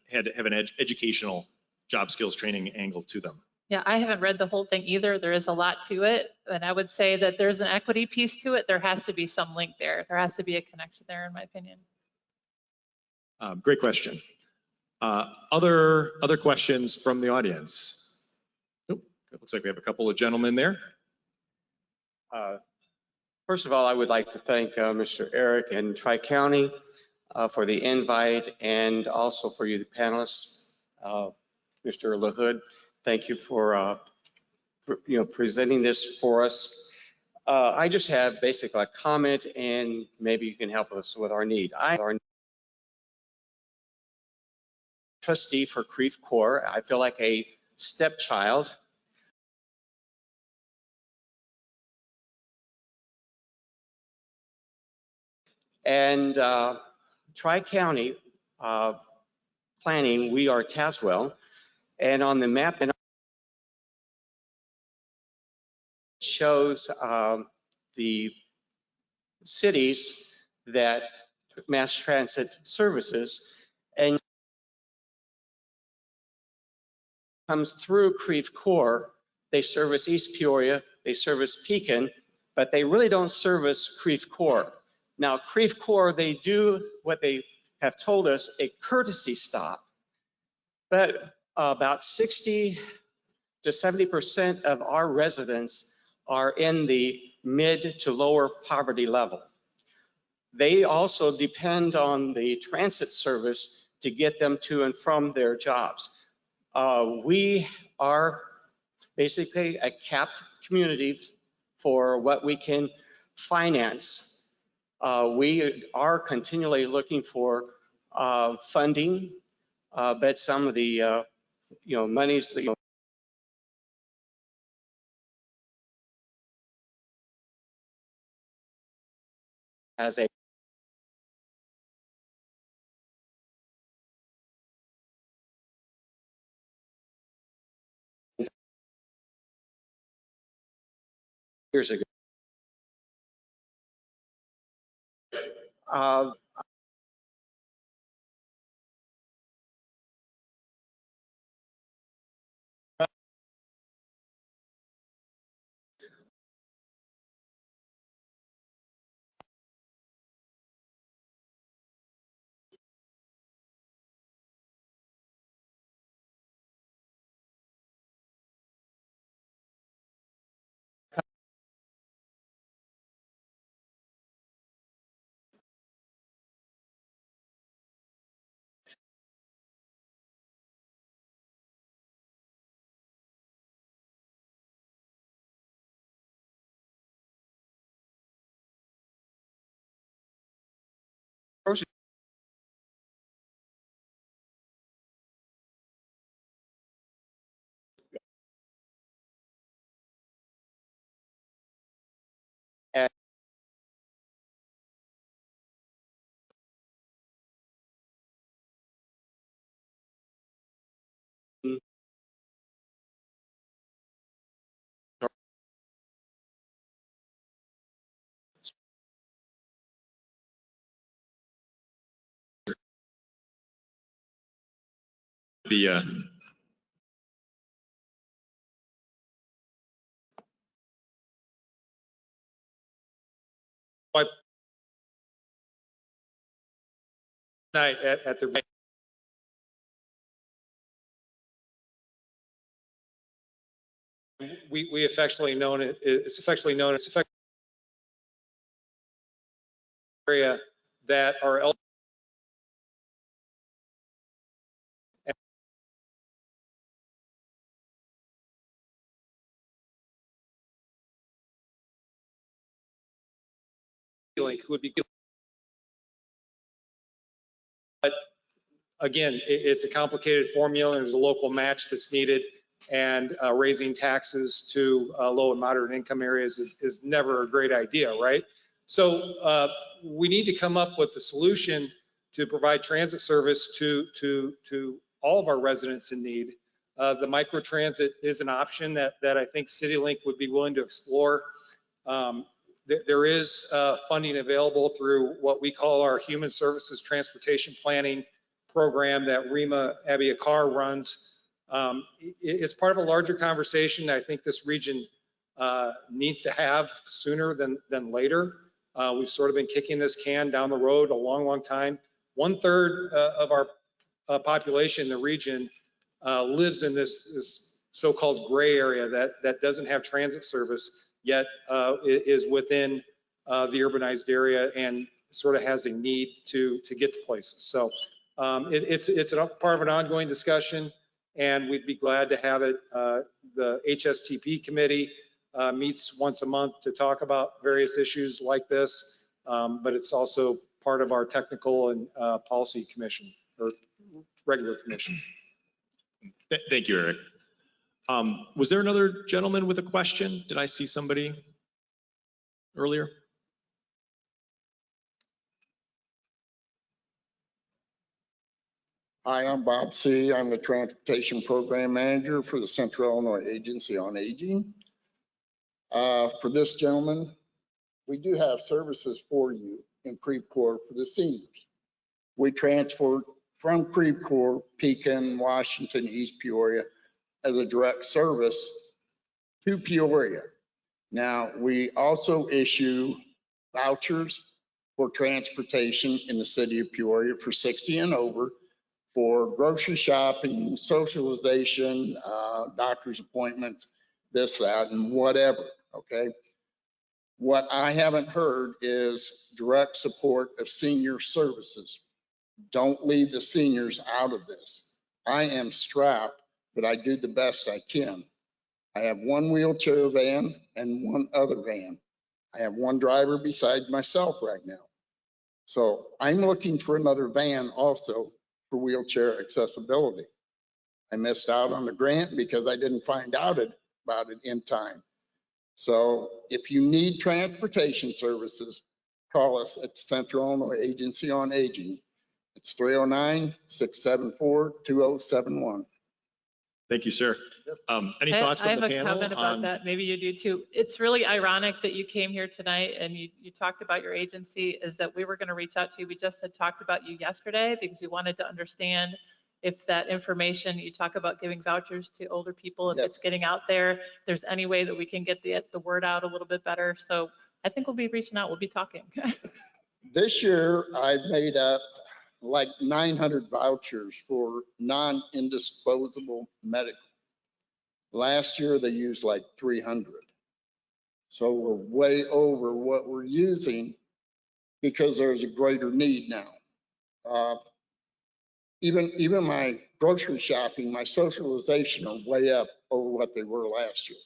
educational job skills training angle to them.
Yeah, I haven't read the whole thing either. There is a lot to it, and I would say that there's an equity piece to it. There has to be some link there. There has to be a connection there, in my opinion.
Great question. Other questions from the audience? Nope. It looks like we have a couple of gentlemen there.
First of all, I would like to thank Mr. Eric and Tri-County for the invite, and also for you, the panelists. Mr. LaHood, thank you for presenting this for us. I just have basically a comment, and maybe you can help us with our need. I'm trustee for Creve Coeur. I feel like a stepchild. And Tri-County planning, we are Tazewell, and on the map and shows the cities that mass transit services, and comes through Creve Coeur. They service East Peoria, they service Pekin, but they really don't service Creve Coeur. Now, Creve Coeur, they do what they have told us, a courtesy stop, but about 60 to 70% of our residents are in the mid to lower poverty level. They also depend on the transit service to get them to and from their jobs. We are basically a capped community for what we can finance. We are continually looking for funding, but some of the monies that as a years ago.
Be
Night at the we affectionately known it. It's affectionately known as area that are link would be. But again, it's a complicated formula. There's a local match that's needed, and raising taxes to low and moderate income areas is never a great idea, right? So we need to come up with a solution to provide transit service to all of our residents in need. The microtransit is an option that I think CityLink would be willing to explore. There is funding available through what we call our Human Services Transportation Planning program that Rima Abiakar runs. It's part of a larger conversation I think this region needs to have sooner than later. We've sort of been kicking this can down the road a long time. 1/3 of our population in the region lives in this so-called gray area that doesn't have transit service, yet is within the urbanized area and sort of has a need to get to places. So it's a part of an ongoing discussion, and we'd be glad to have it. The HSTP committee meets once a month to talk about various issues like this, but it's also part of our technical and policy commission, or regular commission.
Thank you, Eric. Was there another gentleman with a question? Did I see somebody earlier?
Hi, I'm Bob C. I'm the Transportation Program Manager for the Central Illinois Agency on Aging. For this gentleman, we do have services for you in Creve Coeur for the seniors. We transport from Creve Coeur, Pekin, Washington, East Peoria as a direct service to Peoria. Now, we also issue vouchers for transportation in the city of Peoria for 60 and over, for grocery shopping, socialization, doctor's appointments, this, that, and whatever, okay? What I haven't heard is direct support of senior services. Don't leave the seniors out of this. I am strapped, but I do the best I can. I have one wheelchair van and one other van. I have one driver beside myself right now. So I'm looking for another van also for wheelchair accessibility. I missed out on the grant because I didn't find out about it in time. So if you need transportation services, call us at Central Illinois Agency on Aging. It's 309-674-2071.
Thank you, sir. Any thoughts from the panel?
I have a comment about that. Maybe you do too. It's really ironic that you came here tonight and you talked about your agency, is that we were going to reach out to you. We just had talked about you yesterday because we wanted to understand if that information, you talk about giving vouchers to older people, if it's getting out there, if there's any way that we can get the word out a little bit better. So I think we'll be reaching out, we'll be talking.
This year, I've made up like 900 vouchers for non-indisposable medical. Last year, they used like 300. So we're way over what we're using because there's a greater need now. Even my grocery shopping, my socialization are way up over what they were last year.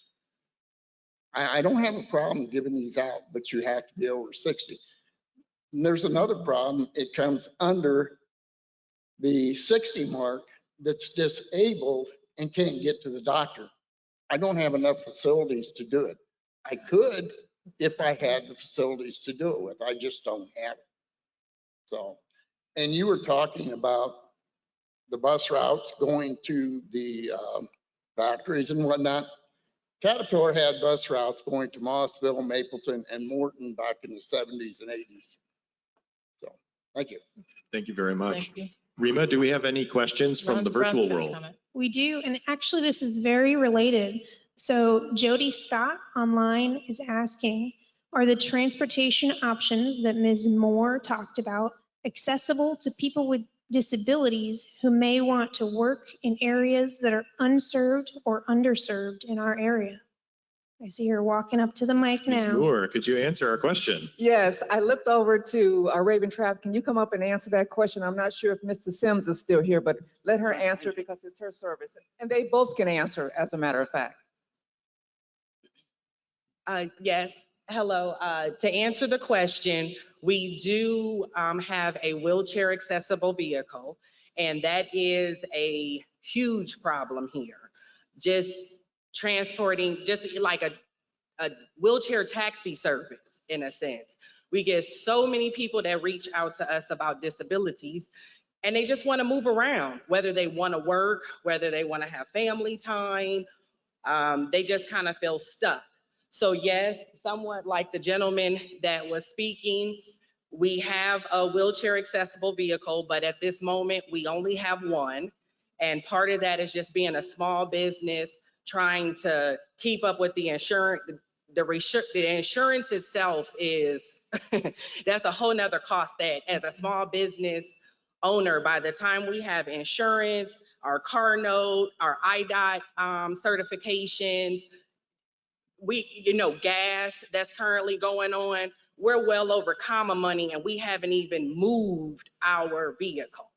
I don't have a problem giving these out, but you have to be over 60. And there's another problem. It comes under the 60 mark that's disabled and can't get to the doctor. I don't have enough facilities to do it. I could if I had the facilities to do it with. I just don't have it. So, and you were talking about the bus routes going to the factories and whatnot. Caterpillar had bus routes going to Mossville, Mapleton, and Morton back in the 70s and 80s. So, thank you.
Thank you very much.
Thank you.
Rima, do we have any questions from the virtual world?
We do, and actually this is very related. So Jody Scott online is asking, are the transportation options that Ms. Moore talked about accessible to people with disabilities who may want to work in areas that are unserved or underserved in our area? I see her walking up to the mic
Ms.
now.
Moore, could you answer our question?
Yes, I looked over to Raven Trapp. Can you come up and answer that question? I'm not sure if Mr. Sims is still here, but let her answer because it's her service. And they both can answer, as a matter of fact.
Yes, hello. To answer the question, we do have a wheelchair accessible vehicle, and that is a huge problem here. Just transporting, just like a wheelchair taxi service in a sense. We get so many people that reach out to us about disabilities and they just want to move around, whether they want to work, whether they want to have family time. They just kind of feel stuck. So yes, somewhat like the gentleman that was speaking, we have a wheelchair accessible vehicle, but at this moment we only have one. And part of that is just being a small business, trying to keep up with the insurance. The insurance itself is, that's a whole nother cost that as a small business owner, by the time we have insurance, our car note, our IDOT certifications, gas that's currently going on, we're well over comma money and we haven't even moved our vehicle.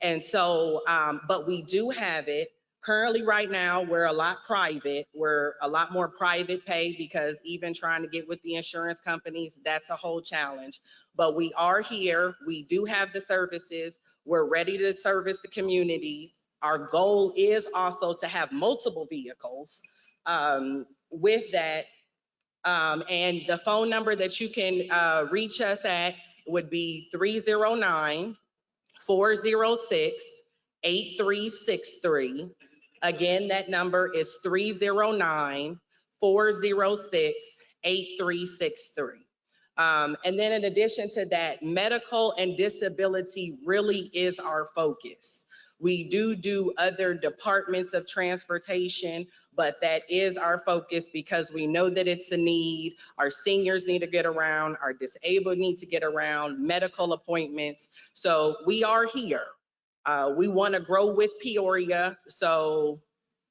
And so, but we do have it. Currently right now, we're a lot private. We're a lot more private pay because even trying to get with the insurance companies, that's a whole challenge. But we are here. We do have the services. We're ready to service the community. Our goal is also to have multiple vehicles with that. And the phone number that you can reach us at would be 309-406-8363. Again, that number is 309-406-8363. And then in addition to that, medical and disability really is our focus. We do other departments of transportation, but that is our focus because we know that it's a need. Our seniors need to get around, our disabled need to get around, medical appointments. So we are here. We want to grow with Peoria. So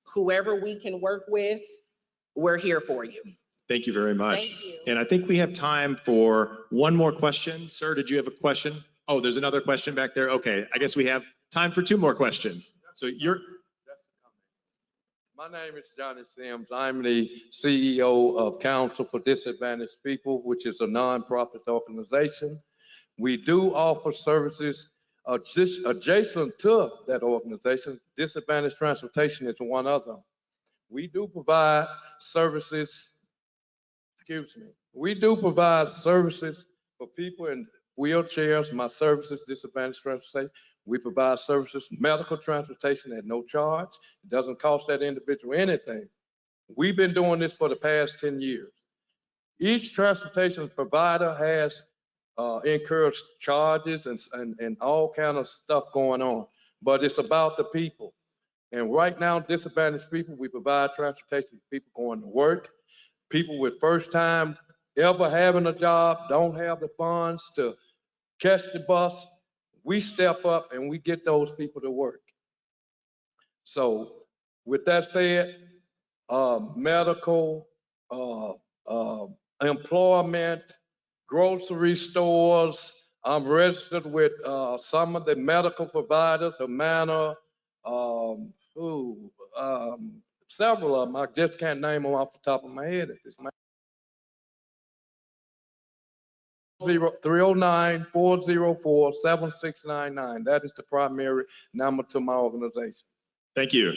whoever we can work with, we're here for you.
Thank you very much.
Thank you.
And I think we have time for one more question. Sir, did you have a question? Oh, there's another question back there. Okay, I guess we have time for two more questions. So you're.
My name is Johnny Sims. I'm the CEO of Council for Disadvantaged People, which is a nonprofit organization. We do offer services adjacent to that organization. Disadvantaged Transportation is one of them. We do provide services, we do provide services for people in wheelchairs. My services, Disadvantaged Transportation. We provide services, medical transportation at no charge. It doesn't cost that individual anything. We've been doing this for the past 10 years. Each transportation provider has incurred charges and all kind of stuff going on, but it's about the people. And right now, disadvantaged people, we provide transportation for people going to work, people with first time ever having a job, don't have the funds to catch the bus. We step up and we get those people to work. So with that said, medical, employment, grocery stores, I'm registered with some of the medical providers, Humana, several of them. I just can't name them off the top of my head at this moment. 309-404-7699. That is the primary number to my organization.
Thank you.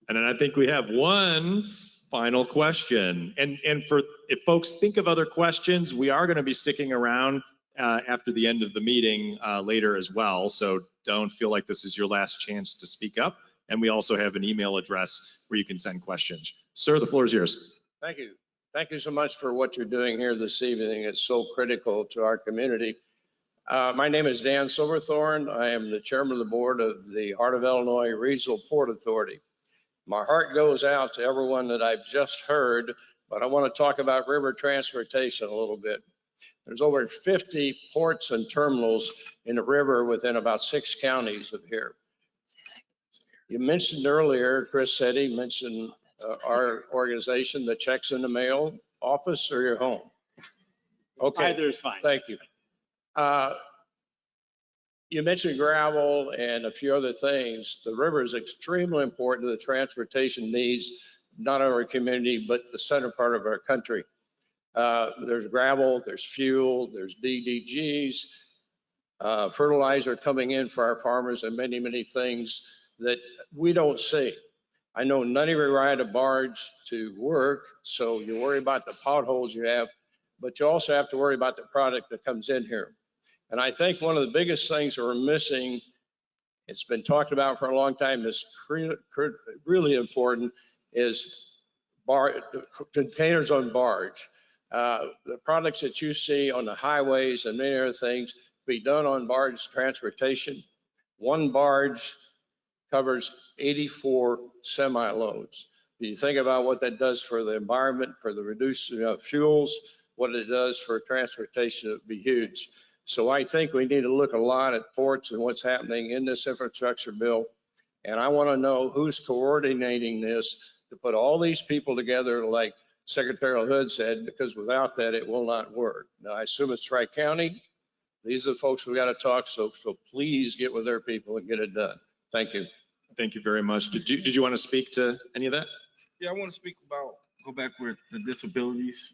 And then I think we have one final question. And for if folks think of other questions, we are going to be sticking around after the end of the meeting later as well. So don't feel like this is your last chance to speak up. And we also have an email address where you can send questions. Sir, the floor is yours.
Thank you. Thank you so much for what you're doing here this evening. It's so critical to our community. My name is Dan Silverthorne. I am the chairman of the board of the Heart of Illinois Regional Port Authority. My heart goes out to everyone that I've just heard, but I want to talk about river transportation a little bit. There's over 50 ports and terminals in the river within about 6 counties of here. You mentioned earlier, Chris Setti mentioned our organization, the checks in the mail office or your home. Okay.
Either is fine.
Thank you. You mentioned gravel and a few other things. The river is extremely important to the transportation needs, not of our community, but the center part of our country. There's gravel, there's fuel, there's DDGs, fertilizer coming in for our farmers, and many, many things that we don't see. I know none of you ride a barge to work, so you worry about the potholes you have, but you also have to worry about the product that comes in here. And I think one of the biggest things that we're missing, it's been talked about for a long time, is really important, is containers on barge. The products that you see on the highways and many other things be done on barge transportation. One barge covers 84 semi-loads. You think about what that does for the environment, for the reduced fuels, what it does for transportation, it would be huge. So I think we need to look a lot at ports and what's happening in this infrastructure bill. And I want to know who's coordinating this to put all these people together, like Secretary LaHood said, because without that, it will not work. Now, I assume it's Tri-County. These are the folks we got to talk, so please get with their people and get it done. Thank you.
Thank you very much. Did you want to speak to any of that?
Yeah, I want to speak about, go back with the disabilities.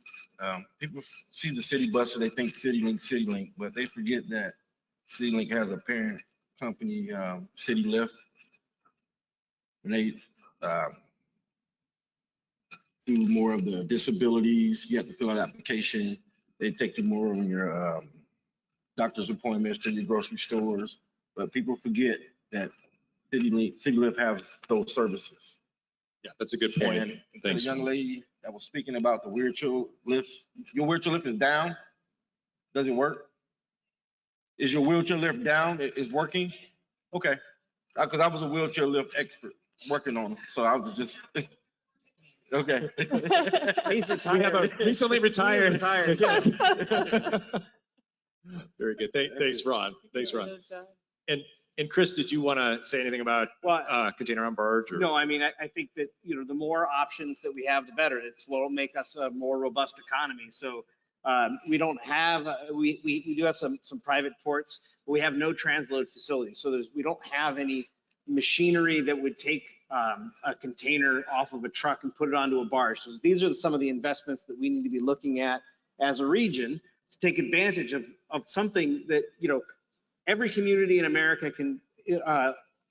People see the city buses, they think CityLink, but they forget that CityLink has a parent company, City Lift. And they do more of the disabilities. You have to fill out an application. They take you more on your doctor's appointments to your grocery stores. But people forget that City Lift has those services.
Yeah, that's a good point.
And
Thanks.
the young lady that was speaking about the wheelchair lift, your wheelchair lift is down? Does it work? Is your wheelchair lift down? Is working? Okay. Because I was a wheelchair lift expert working on them. So I was just, okay.
He's retired.
We have a recently retired.
Retired.
Very good. Thanks, Ron. Thanks, Ron. And Chris, did you want to say anything about container on barge? Or?
No, I mean, I think that, the more options that we have, the better. It's what will make us a more robust economy. So we don't have, we do have some private ports, but we have no transload facilities. So we don't have any machinery that would take a container off of a truck and put it onto a barge. So these are some of the investments that we need to be looking at as a region to take advantage of something that, every community in America can,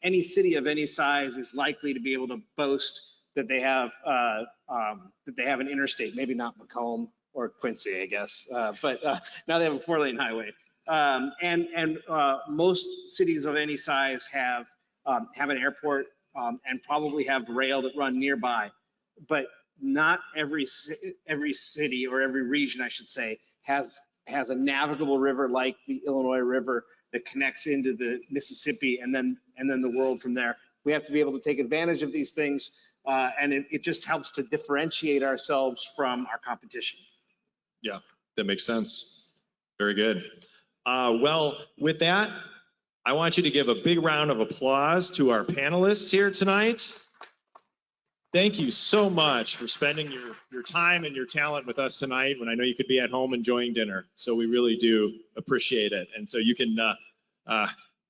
any city of any size is likely to be able to boast that they have an interstate, maybe not Macomb or Quincy, I guess, but now they have a 4-lane highway. And most cities of any size have an airport and probably have rail that run nearby, but not every city or every region, I should say, has a navigable river like the Illinois River that connects into the Mississippi and then the world from there. We have to be able to take advantage of these things, and it just helps to differentiate ourselves from our competition.
Yeah, that makes sense. Very good. Well, with that, I want you to give a big round of applause to our panelists here tonight. Thank you so much for spending your time and your talent with us tonight when I know you could be at home enjoying dinner. So we really do appreciate it. And so you can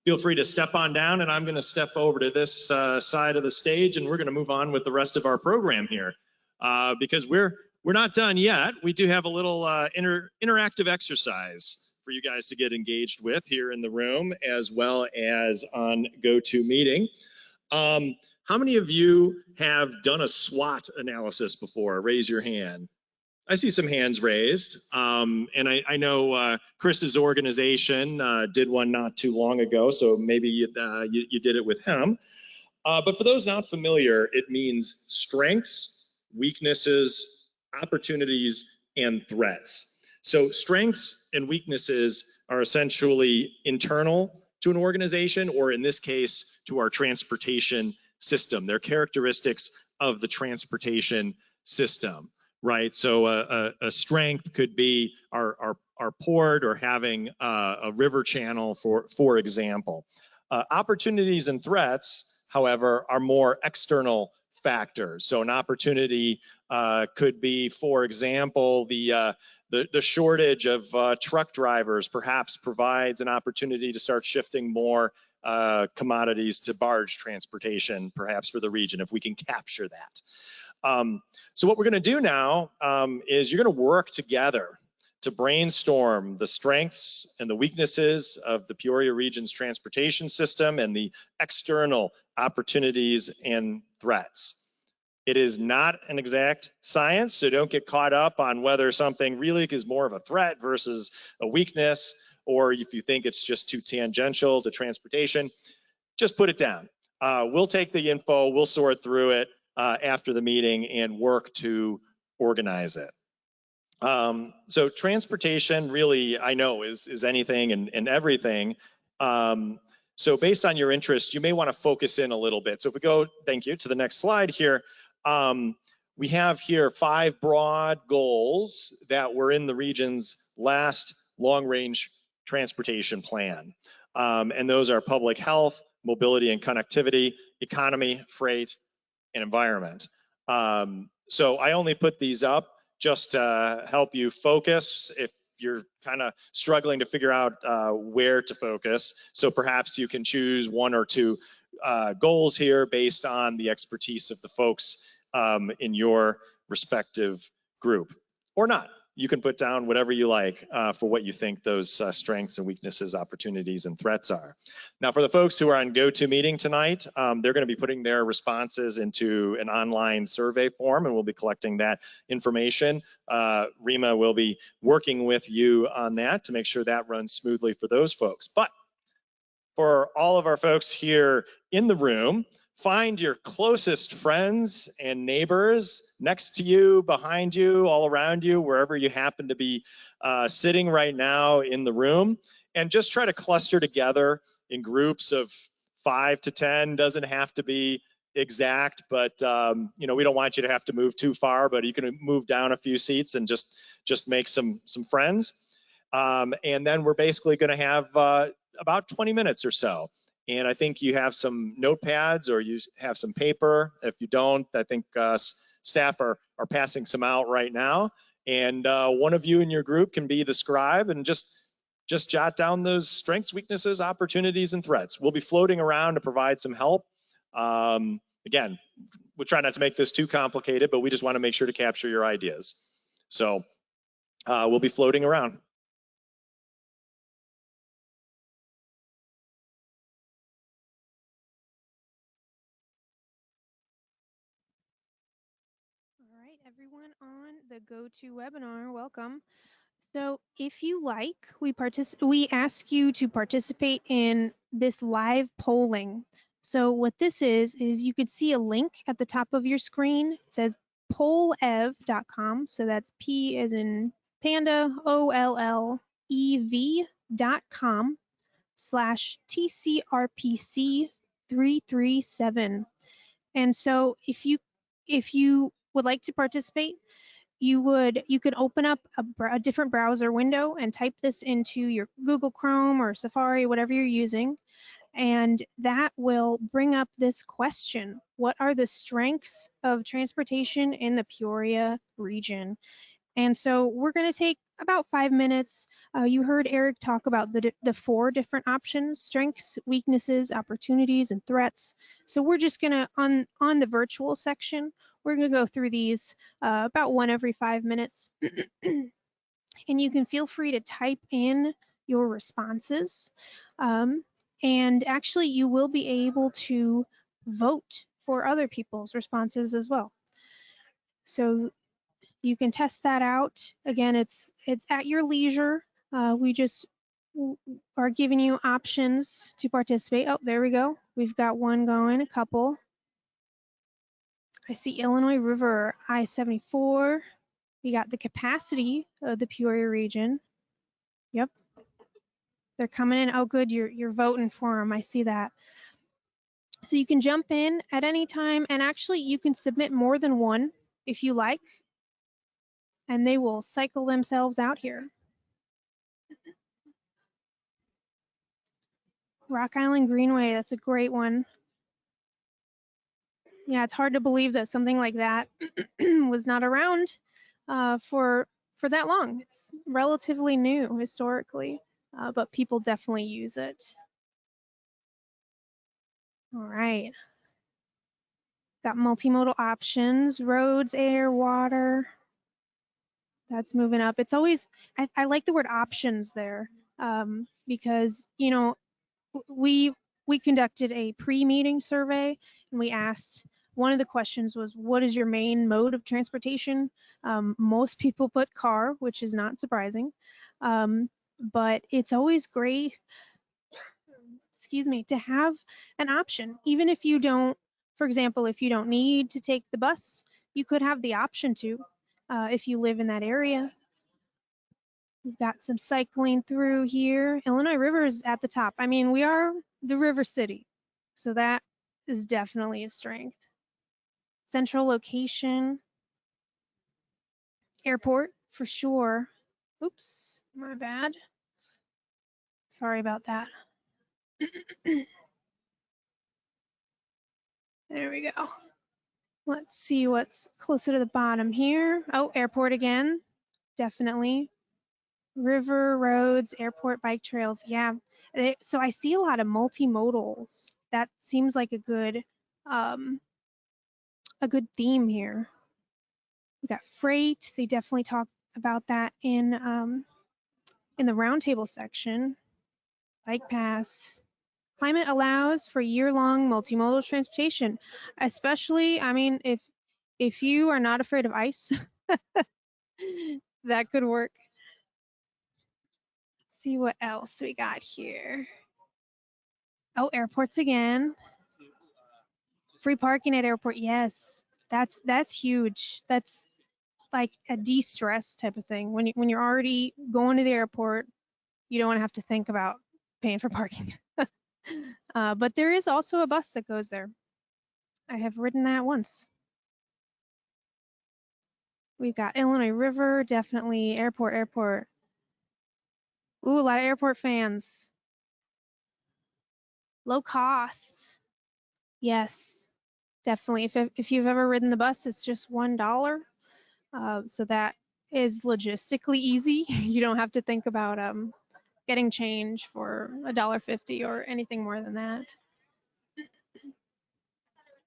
feel free to step on down, and I'm going to step over to this side of the stage, and we're going to move on with the rest of our program here because we're not done yet. We do have a little interactive exercise for you guys to get engaged with here in the room as well as on GoToMeeting. How many of you have done a SWOT analysis before? Raise your hand. I see some hands raised. And I know Chris's organization did one not too long ago, so maybe you did it with him. But for those not familiar, it means strengths, weaknesses, opportunities, and threats. So strengths and weaknesses are essentially internal to an organization, or in this case, to our transportation system. They're characteristics of the transportation system, right? So a strength could be our port or having a river channel, for example. Opportunities and threats, however, are more external factors. So an opportunity could be, for example, the shortage of truck drivers perhaps provides an opportunity to start shifting more commodities to barge transportation, perhaps for the region, if we can capture that. So what we're going to do now is you're going to work together to brainstorm the strengths and the weaknesses of the Peoria region's transportation system and the external opportunities and threats. It is not an exact science, so don't get caught up on whether something really is more of a threat versus a weakness, or if you think it's just too tangential to transportation, just put it down. We'll take the info, we'll sort through it after the meeting and work to organize it. So transportation really, I know, is anything and everything. So based on your interest, you may want to focus in a little bit. So if we go, thank you, to the next slide here, we have here 5 broad goals that were in the region's last long-range transportation plan. And those are public health, mobility and connectivity, economy, freight, and environment. So I only put these up just to help you focus if you're kind of struggling to figure out where to focus. So perhaps you can choose 1 or 2 goals here based on the expertise of the folks in your respective group, or not. You can put down whatever you like for what you think those strengths and weaknesses, opportunities, and threats are. Now, for the folks who are on GoToMeeting tonight, they're going to be putting their responses into an online survey form, and we'll be collecting that information. Rima will be working with you on that to make sure that runs smoothly for those folks. But for all of our folks here in the room, find your closest friends and neighbors next to you, behind you, all around you, wherever you happen to be sitting right now in the room, and just try to cluster together in groups of 5 to 10. Doesn't have to be exact, but you know, we don't want you to have to move too far, but you can move down a few seats and just make some friends. And then we're basically going to have about 20 minutes or so. And I think you have some notepads or you have some paper. If you don't, I think staff are passing some out right now. And one of you in your group can be the scribe and just jot down those strengths, weaknesses, opportunities, and threats. We'll be floating around to provide some help. Again, we'll try not to make this too complicated, but we just want to make sure to capture your ideas. So we'll be floating around.
Everyone on the GoToWebinar, welcome. So if you like, we ask you to participate in this live polling. So what this is you could see a link at the top of your screen. It says pollev.com. So that's P as in panda, OLLEV.com/TCRPC337. And so if you would like to participate, you could open up a different browser window and type this into your Google Chrome or Safari, whatever you're using, and that will bring up this question: what are the strengths of transportation in the Peoria region? And so we're going to take about 5 minutes. You heard Eric talk about the 4 different options: strengths, weaknesses, opportunities, and threats. So we're just going to, on the virtual section, we're going to go through these about 1 every 5 minutes. And you can feel free to type in your responses. And actually, you will be able to vote for other people's responses as well. So you can test that out. Again, it's at your leisure. We just are giving you options to participate. Oh, there we go. We've got one going, a couple. I see Illinois River, I-74. We got the capacity of the Peoria region. Yep. They're coming in. Oh, good. You're voting for them. I see that. So you can jump in at any time, and actually you can submit more than one if you like, and they will cycle themselves out here. Rock Island Greenway, that's a great one. Yeah, it's hard to believe that something like that was not around for that long. It's relatively new historically, but people definitely use it. All right. Got multimodal options, roads, air, water. That's moving up. It's always, I like the word options there because, you know, we conducted a pre-meeting survey and we asked, one of the questions was, what is your main mode of transportation? Most people put car, which is not surprising, but it's always great, excuse me, to have an option. Even if you don't, for example, if you don't need to take the bus, you could have the option to if you live in that area. We've got some cycling through here. Illinois River is at the top. I mean, we are the river city, so that is definitely a strength. Central location. Airport, for sure. Oops, my bad. Sorry about that. There we go. Let's see what's closer to the bottom here. Oh, airport again, definitely. River, roads, airport, bike trails. Yeah. So I see a lot of multimodals. That seems like a good theme here. We got freight. They definitely talk about that in the roundtable section. Bike pass. Climate allows for year-long multimodal transportation, especially, I mean, if you are not afraid of ice, that could work. See what else we got here. Oh, airports again. Free parking at airport. Yes, that's huge. That's like a de-stress type of thing. When you're already going to the airport, you don't want to have to think about paying for parking. But there is also a bus that goes there. I have ridden that once. We've got Illinois River, definitely airport. Ooh, a lot of airport fans. Low cost. Yes, definitely. If you've ever ridden the bus, it's just $1. So that is logistically easy. You don't have to think about getting change for $1.50 or anything more than that.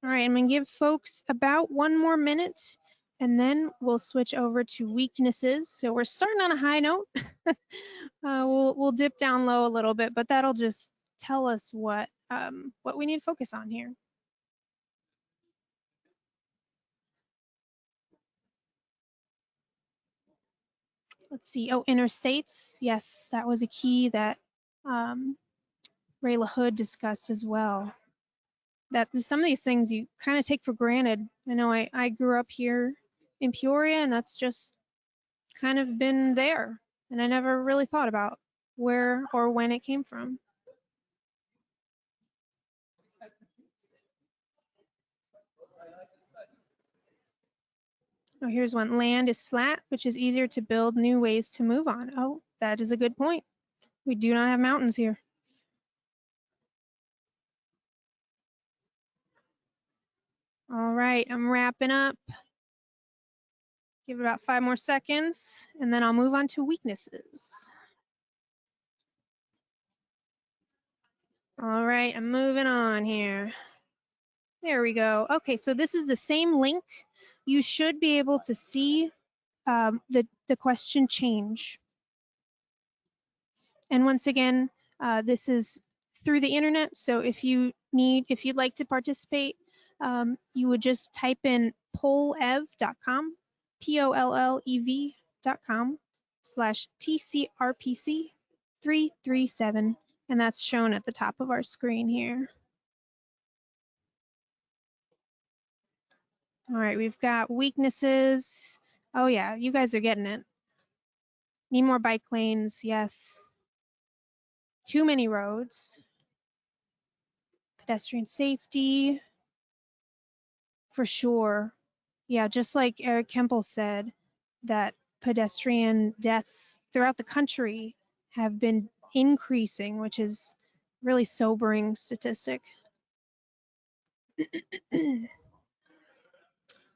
All right, I'm gonna give folks about 1 more minute and then we'll switch over to weaknesses. So we're starting on a high note. We'll dip down low a little bit, but that'll just tell us what we need to focus on here. Let's see. Oh, interstates. Yes, that was a key that Ray LaHood discussed as well. That's some of these things you kind of take for granted. I know I grew up here in Peoria, and that's just kind of been there, and I never really thought about where or when it came from. Oh, here's one. Land is flat, which is easier to build new ways to move on. Oh, that is a good point. We do not have mountains here. All right, I'm wrapping up. Give it about 5 more seconds, and then I'll move on to weaknesses. All right, I'm moving on here. There we go. Okay, so this is the same link. You should be able to see the question change. And once again, this is through the internet. So if you'd like to participate, you would just type in pollev.com, POLLEV.com/TCRPC337, and that's shown at the top of our screen here. All right, we've got weaknesses. Oh yeah, you guys are getting it. Need more bike lanes, yes. Too many roads. Pedestrian safety, for sure. Yeah, just like Eric Kempel said, that pedestrian deaths throughout the country have been increasing, which is really sobering statistic.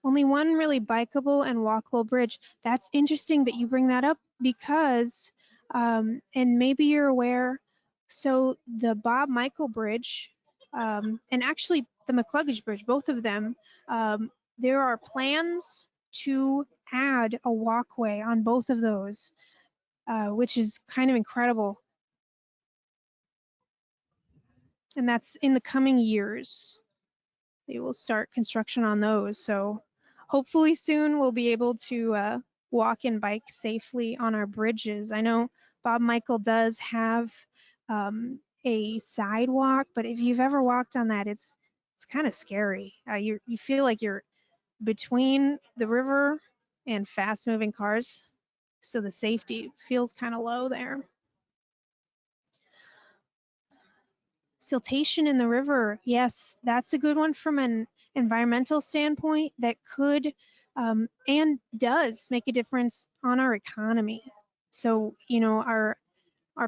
Only one really bikeable and walkable bridge. That's interesting that you bring that up because, and maybe you're aware, so the Bob Michael Bridge, and actually the McCluggage Bridge, both of them, there are plans to add a walkway on both of those, which is kind of incredible. And that's in the coming years. They will start construction on those. So hopefully soon we'll be able to walk and bike safely on our bridges. I know Bob Michael does have a sidewalk, but if you've ever walked on that, it's kind of scary. You feel like you're between the river and fast moving cars. So the safety feels kind of low there. Siltation in the river, yes, that's a good one from an environmental standpoint that could and does make a difference on our economy. So, you know, our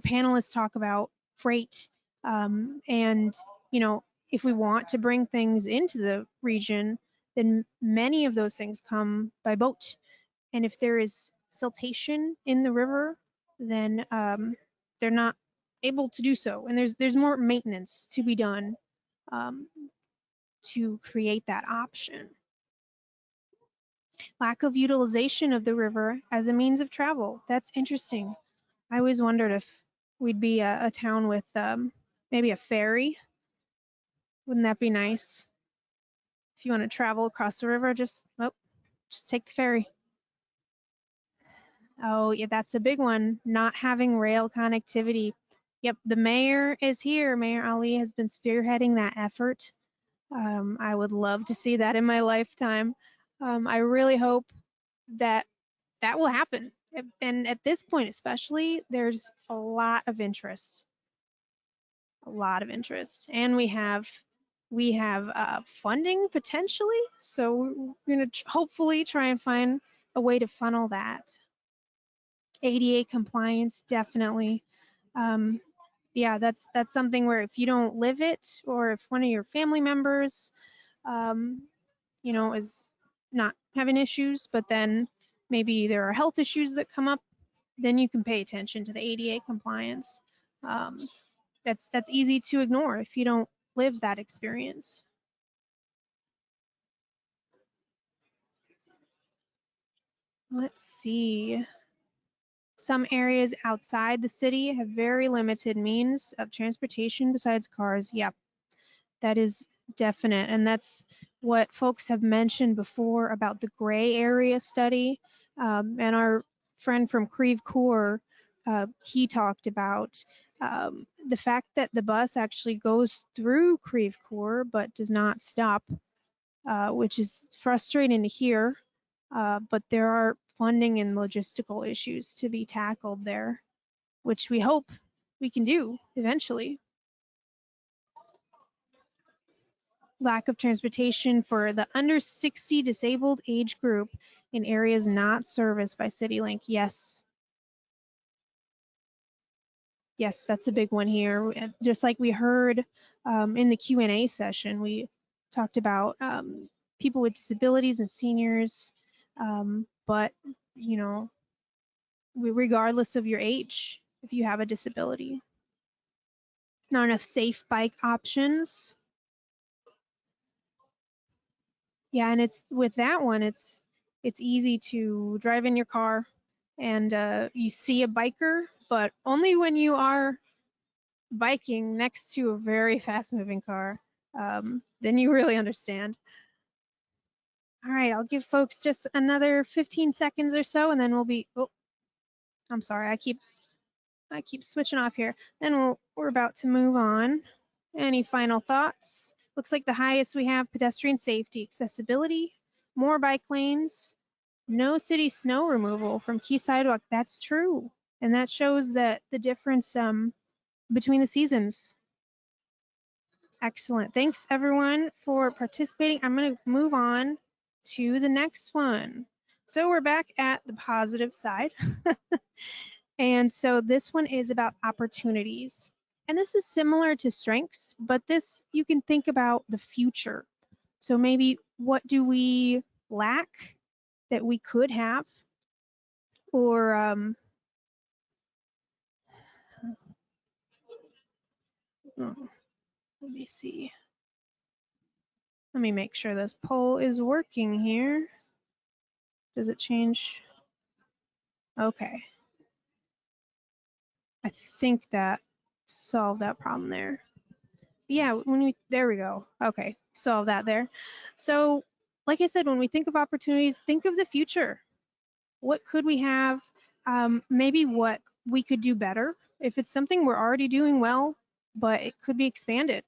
panelists talk about freight, and, you know, if we want to bring things into the region, then many of those things come by boat. And if there is siltation in the river, then they're not able to do so. And there's more maintenance to be done to create that option. Lack of utilization of the river as a means of travel. That's interesting. I always wondered if we'd be a town with maybe a ferry. Wouldn't that be nice? If you want to travel across the river, just take the ferry. Oh, yeah, that's a big one. Not having rail connectivity. Yep, the mayor is here. Mayor Ali has been spearheading that effort. I would love to see that in my lifetime. I really hope that that will happen. And at this point especially, there's a lot of interest. A lot of interest. And we have funding potentially. So we're going to hopefully try and find a way to funnel that. ADA compliance, definitely. Yeah, that's something where if you don't live it, or if one of your family members, you know, is not having issues, but then maybe there are health issues that come up, then you can pay attention to the ADA compliance. That's easy to ignore if you don't live that experience. Let's see. Some areas outside the city have very limited means of transportation besides cars. Yep, that is definite. And that's what folks have mentioned before about the gray area study. And our friend from Creve Coeur, he talked about the fact that the bus actually goes through Creve Coeur but does not stop, which is frustrating to hear. But there are funding and logistical issues to be tackled there, which we hope we can do eventually. Lack of transportation for the under 60 disabled age group in areas not serviced by CityLink. Yes. Yes, that's a big one here. Just like we heard in the Q&A session, we talked about people with disabilities and seniors, but, you know, regardless of your age, if you have a disability. Not enough safe bike options. Yeah, and it's with that one, it's easy to drive in your car and you see a biker, but only when you are biking next to a very fast moving car, then you really understand. All right, I'll give folks just another 15 seconds or so, and then we'll be, oh, I'm sorry, I keep switching off here. Then we're about to move on. Any final thoughts? Looks like the highest we have pedestrian safety, accessibility, more bike lanes, No city snow removal from key sidewalk. That's true. And that shows that the difference between the seasons. Excellent. Thanks everyone for participating. I'm going to move on to the next one. So we're back at the positive side. And so this one is about opportunities. And this is similar to strengths, but this you can think about the future. So maybe what do we lack that we could have? Or let me see. Let me make sure this poll is working here. Does it change? Okay. I think that solved that problem there. Yeah, there we go. Okay, solve that there. So, like I said, when we think of opportunities, think of the future. What could we have? Maybe what we could do better. If it's something we're already doing well, but it could be expanded.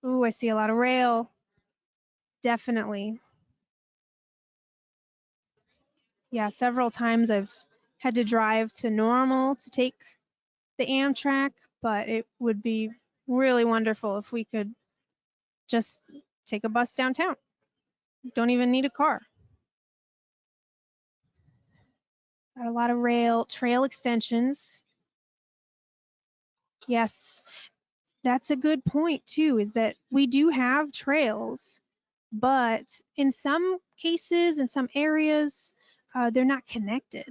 Ooh, I see a lot of rail. Definitely. Yeah, several times I've had to drive to Normal to take the Amtrak, but it would be really wonderful if we could just take a bus downtown. Don't even need a car. Got a lot of rail, trail extensions. Yes, that's a good point too, is that we do have trails, but in some cases, in some areas, they're not connected,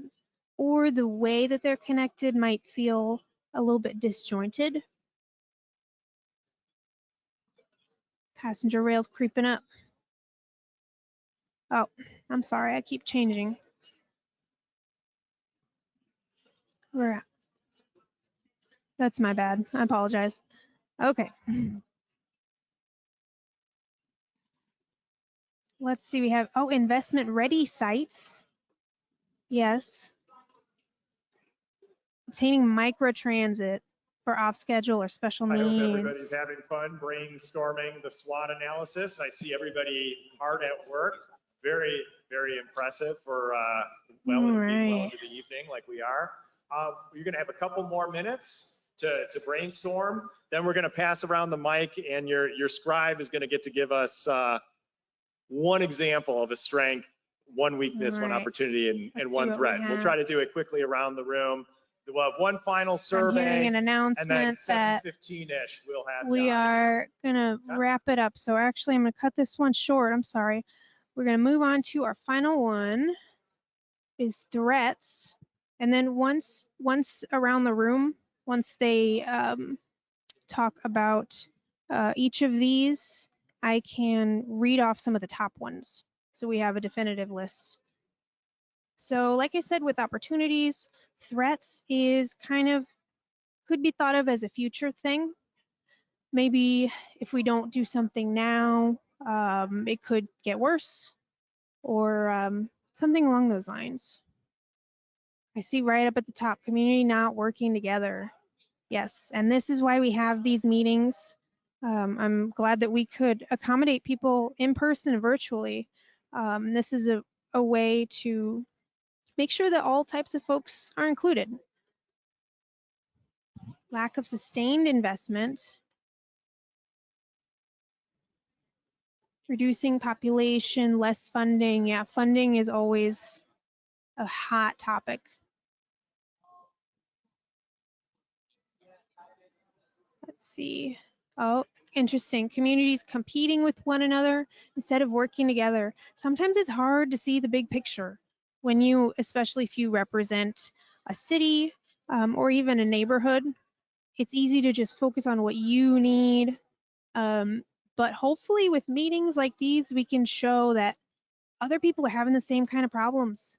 or the way that they're connected might feel a little bit disjointed. Passenger rails creeping up. Oh, I'm sorry, I keep changing. Where at? That's my bad. I apologize. Okay. Let's see, we have, oh, investment ready sites. Yes. Obtaining microtransit for off schedule or special needs.
I hope everybody's having fun brainstorming the SWOT analysis. I see everybody hard at work. Very, very impressive for being well into the evening like we are. You're gonna have a couple more minutes to brainstorm. Then we're gonna pass around the mic and your scribe is gonna get to give us one example of a strength, one weakness, one opportunity, and one threat. We'll try to do it quickly around the room. We'll have one final survey.
I'm hearing an announcement
and then
that
7:15-ish we'll have
we are gonna wrap it up. So actually I'm gonna cut this one short. I'm sorry. We're gonna move on to our final one is threats. And then once around the room, once they talk about each of these, I can read off some of the top ones. So we have a definitive list. So like I said, with opportunities, threats is kind of, could be thought of as a future thing. Maybe if we don't do something now, it could get worse or something along those lines. I see right up at the top, community not working together. Yes, and this is why we have these meetings. I'm glad that we could accommodate people in person and virtually. This is a way to make sure that all types of folks are included. Lack of sustained investment. Reducing population, less funding. Yeah, funding is always a hot topic. Let's see. Oh, interesting. Communities competing with one another instead of working together. Sometimes it's hard to see the big picture when you, especially if you represent a city or even a neighborhood. It's easy to just focus on what you need. But hopefully with meetings like these, we can show that other people are having the same kind of problems.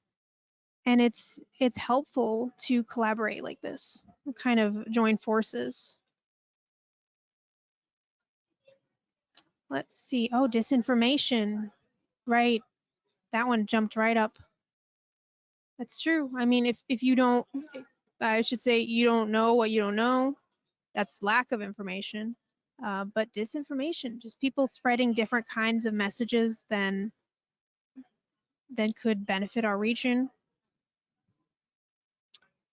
And it's helpful to collaborate like this, kind of join forces. Let's see. Oh, disinformation. Right. That one jumped right up. That's true. I mean, if you don't, I should say you don't know what you don't know, that's lack of information. But disinformation, just people spreading different kinds of messages than that could benefit our region.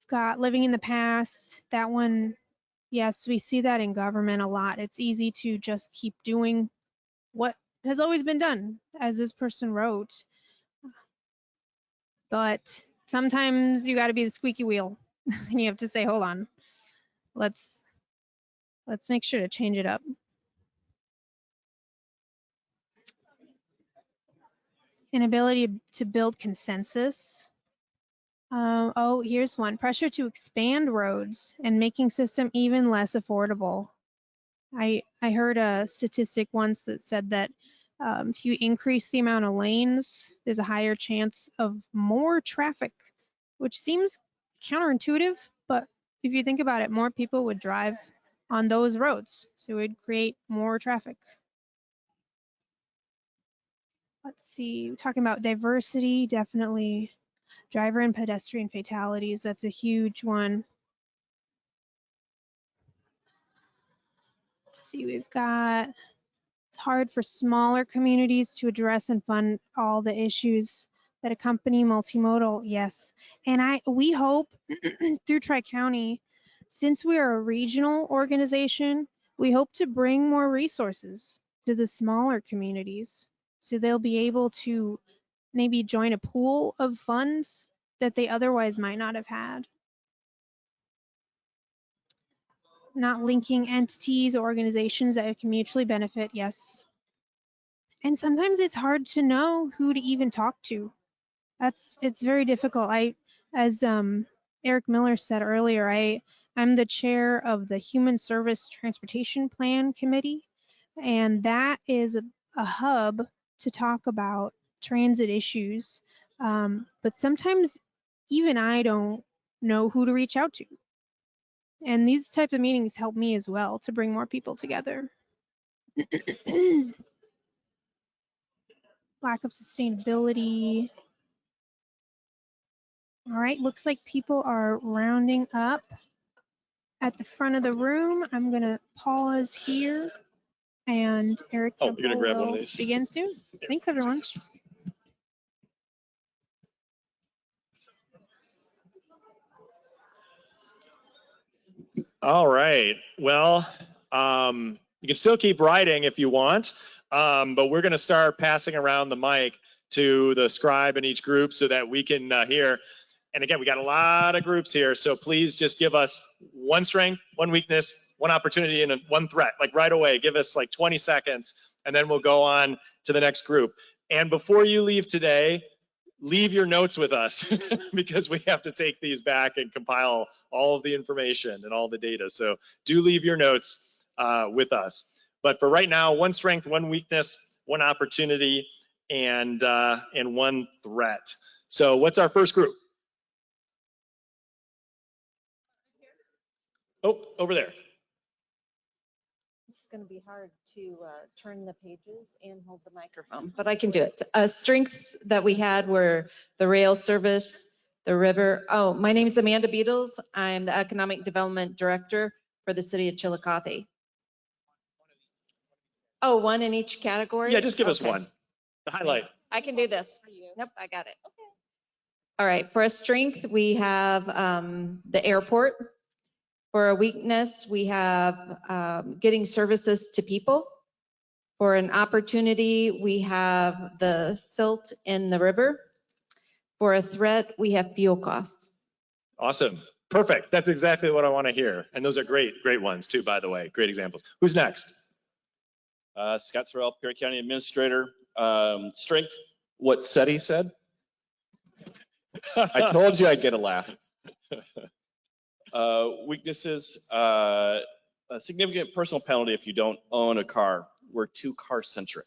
Got living in the past, that one, yes, we see that in government a lot. It's easy to just keep doing what has always been done, as this person wrote. But sometimes you got to be the squeaky wheel and you have to say, hold on, let's make sure to change it up. Inability to build consensus. Oh, here's one. Pressure to expand roads and making system even less affordable. I heard a statistic once that said that if you increase the amount of lanes, there's a higher chance of more traffic, which seems counterintuitive, but if you think about it, more people would drive on those roads, so it would create more traffic. Let's see, we're talking about diversity, definitely. Driver and pedestrian fatalities, that's a huge one. Let's see, we've got, it's hard for smaller communities to address and fund all the issues that accompany multimodal, yes. And we hope through Tri-County, since we are a regional organization, we hope to bring more resources to the smaller communities so they'll be able to maybe join a pool of funds that they otherwise might not have had. Not linking entities or organizations that can mutually benefit, yes. And sometimes it's hard to know who to even talk to. It's very difficult. As Eric Miller said earlier, I'm the chair of the Human Service Transportation Plan Committee, and that is a hub to talk about transit issues. But sometimes even I don't know who to reach out to. And these types of meetings help me as well to bring more people together. Lack of sustainability. All right, looks like people are rounding up at the front of the room. I'm gonna pause here and Eric will begin soon. Yeah. Thanks, everyone.
All right, well, you can still keep writing if you want, but we're gonna start passing around the mic to the scribe in each group so that we can hear. And again, we got a lot of groups here, so please just give us one strength, one weakness, one opportunity, and one threat, like right away. Give us like 20 seconds, and then we'll go on to the next group. And before you leave today, leave your notes with us because we have to take these back and compile all of the information and all the data. So do leave your notes with us. But for right now, one strength, one weakness, one opportunity, and one threat. So what's our first group? Oh, over there.
This is going to be hard to turn the pages and hold the microphone, but I can do it. Strengths that we had were the rail service, the river. Oh, my name is Amanda Beatles. I'm the Economic Development Director for the City of Chillicothe. Oh, one in each category?
Yeah, just give us one. The highlight.
I can do this. Nope, I got it. Okay. All right, for a strength, we have the airport. For a weakness, we have getting services to people. For an opportunity, we have the silt in the river. For a threat, we have fuel costs.
Awesome. Perfect. That's exactly what I want to hear. And those are great ones too, by the way. Great examples. Who's next?
Scott Sorrell, Peoria County Administrator. Strength, what Setti said. I told you I'd get a laugh. Weaknesses, a significant personal penalty if you don't own a car. We're too car centric.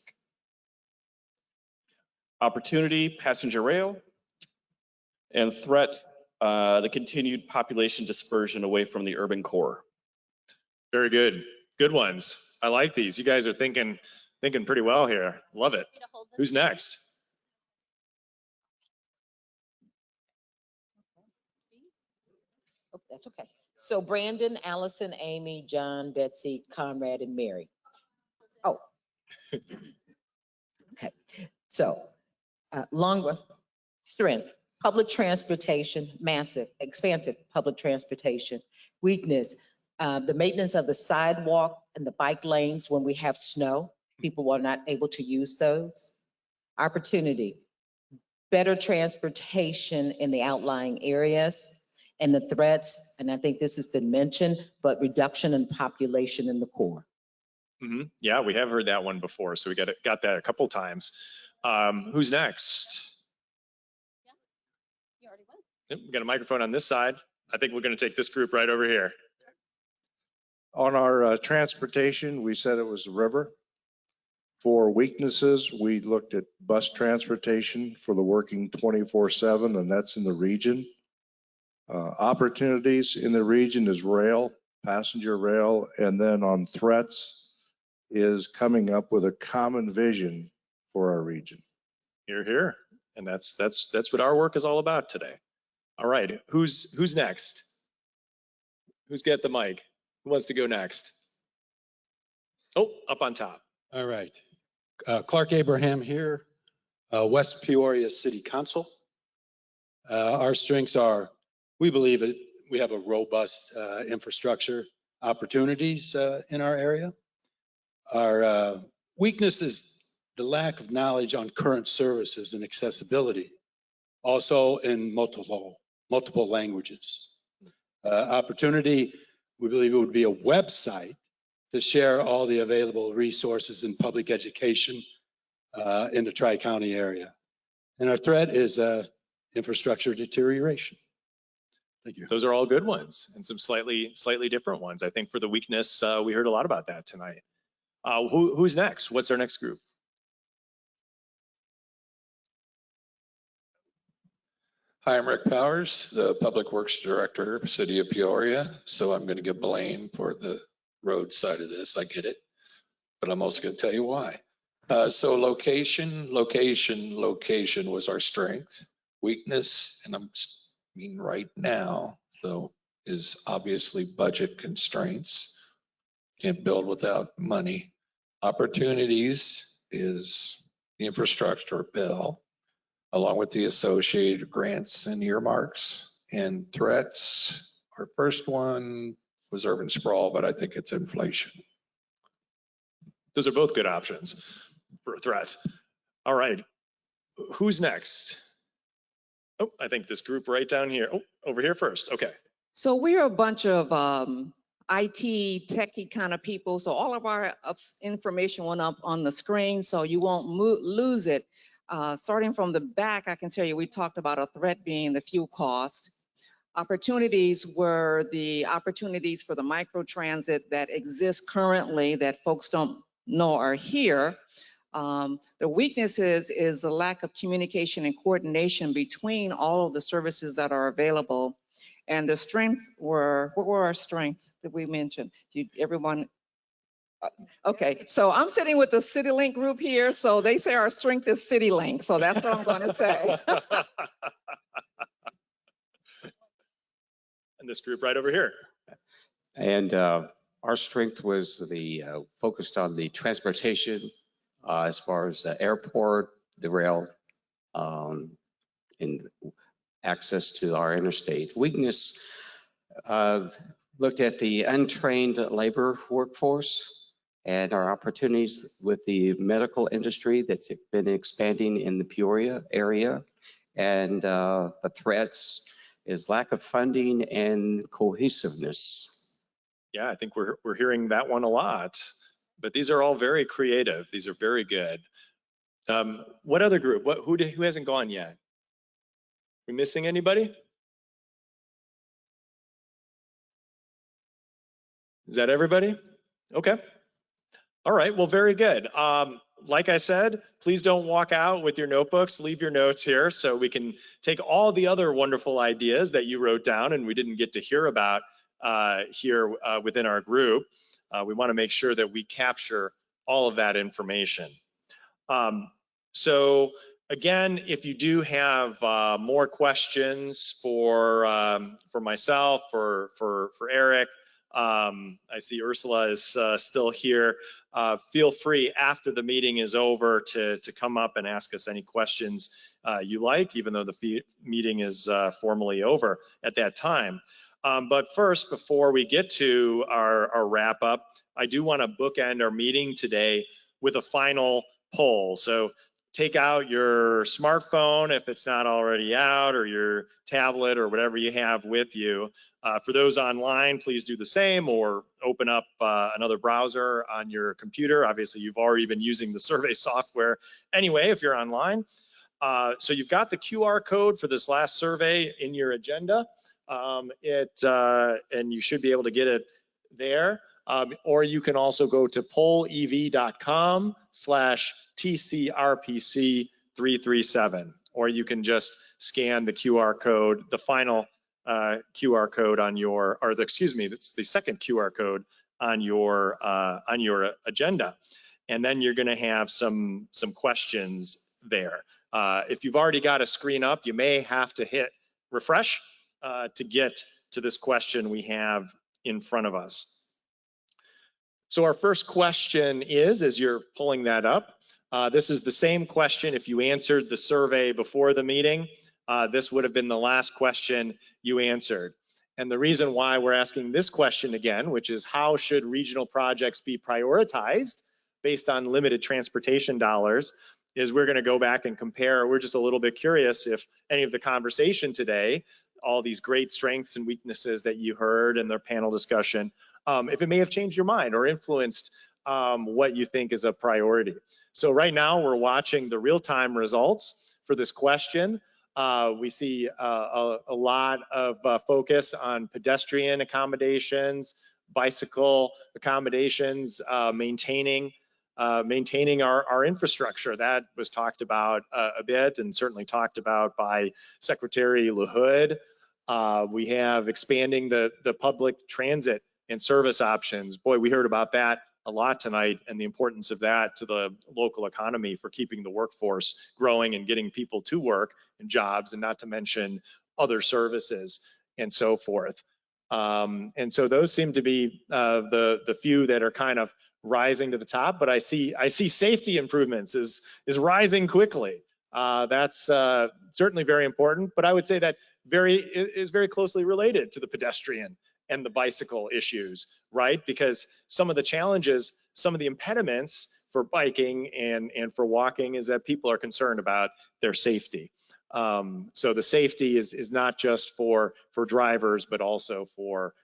Opportunity, passenger rail. And threat, the continued population dispersion away from the urban core.
Very good. Good ones. I like these. You guys are thinking pretty well here. Love it. Who's next?
Oh, that's okay. So Brandon, Allison, Amy, John, Betsy, Conrad, and Mary. Oh. Okay. So long Strength, public transportation, massive, expansive public transportation. Weakness, the maintenance of the sidewalk and the bike lanes when we have snow. People are not able to use those. Opportunity, better transportation in the outlying areas. And the threats, and I think this has been mentioned, but reduction in population in the core.
Yeah, we have heard that one before, so we got that a couple times. Who's next?
You already went.
Yep, we got a microphone on this side. I think we're going to take this group right over here.
On our transportation, we said it was the river. For weaknesses, we looked at bus transportation for the working 24/7, and that's in the region. Opportunities in the region is rail, passenger rail, and then on threats is coming up with a common vision for our region.
You're here, and that's what our work is all about today. All right, who's next? Who's got the mic? Who wants to go next? Oh, up on top.
All right. Clark Abraham here, West Peoria City Council. Our strengths are, we believe we have a robust infrastructure opportunities in our area. Our weakness is the lack of knowledge on current services and accessibility, also in multiple languages. Opportunity, we believe it would be a website to share all the available resources in public education in the Tri-County area. And our threat is infrastructure deterioration. Thank you.
Those are all good ones and some slightly different ones. I think for the weakness, we heard a lot about that tonight. Who's next? What's our next group?
Hi, I'm Rick Powers, the Public Works Director, City of Peoria. So I'm going to give blame for the road side of this. I get it, but I'm also going to tell you why. So location was our strength. Weakness, and I'm mean right now, so is obviously budget constraints. Can't build without money. Opportunities is the infrastructure bill, along with the associated grants and earmarks. And threats, our first one was urban sprawl, but I think it's inflation.
Those are both good options for threats. All right, who's next? Oh, I think this group right down here. Oh, over here first. Okay.
So we're a bunch of IT techie kind of people. So all of our information went up on the screen, so you won't lose it. Starting from the back, I can tell you we talked about a threat being the fuel cost. Opportunities were the opportunities for the microtransit that exist currently that folks don't know are here. The weaknesses is the lack of communication and coordination between all of the services that are available. And the strengths were, what were our strengths that we mentioned? Everyone, okay, so I'm sitting with the CityLink group here, so they say our strength is CityLink, so that's what I'm going to say.
And this group right over here.
And our strength was focused on the transportation as far as the airport, the rail, and access to our interstate. Weakness, looked at the untrained labor workforce and our opportunities with the medical industry that's been expanding in the Peoria area. And the threats is lack of funding and cohesiveness.
Yeah, I think we're hearing that one a lot, but these are all very creative. These are very good. What other group? Who hasn't gone yet? We missing anybody? Is that everybody? Okay. All right, well, very good. Like I said, please don't walk out with your notebooks. Leave your notes here so we can take all the other wonderful ideas that you wrote down and we didn't get to hear about here within our group. We want to make sure that we capture all of that information. So again, if you do have more questions for myself, for Eric, I see Ursula is still here. Feel free after the meeting is over to come up and ask us any questions you like, even though the meeting is formally over at that time. But first, before we get to our wrap up, I do want to bookend our meeting today with a final poll. So take out your smartphone if it's not already out, or your tablet, or whatever you have with you. For those online, please do the same, or open up another browser on your computer. Obviously, you've already been using the survey software anyway if you're online. So you've got the QR code for this last survey in your agenda, and you should be able to get it there. Or you can also go to pollev.com/TCRPC337, or you can just scan the QR code, the final QR code on your, or the, excuse me, that's the second QR code on your agenda. And then you're gonna have some questions there. If you've already got a screen up, you may have to hit refresh to get to this question we have in front of us. So our first question is, as you're pulling that up, this is the same question if you answered the survey before the meeting. This would have been the last question you answered. And the reason why we're asking this question again, which is how should regional projects be prioritized based on limited transportation dollars, is we're going to go back and compare. We're just a little bit curious if any of the conversation today, all these great strengths and weaknesses that you heard in their panel discussion, if it may have changed your mind or influenced what you think is a priority. So right now we're watching the real-time results for this question. We see a lot of focus on pedestrian accommodations, bicycle accommodations, maintaining our infrastructure. That was talked about a bit, and certainly talked about by Secretary LaHood. We have expanding the public transit and service options. Boy, we heard about that a lot tonight, and the importance of that to the local economy for keeping the workforce growing and getting people to work and jobs, and not to mention other services and so forth. And so those seem to be the few that are kind of rising to the top, but I see safety improvements is rising quickly. That's certainly very important, but I would say that is very closely related to the pedestrian and the bicycle issues, right? Because some of the challenges, some of the impediments for biking and for walking is that people are concerned about their safety. So the safety is not just for drivers, but also for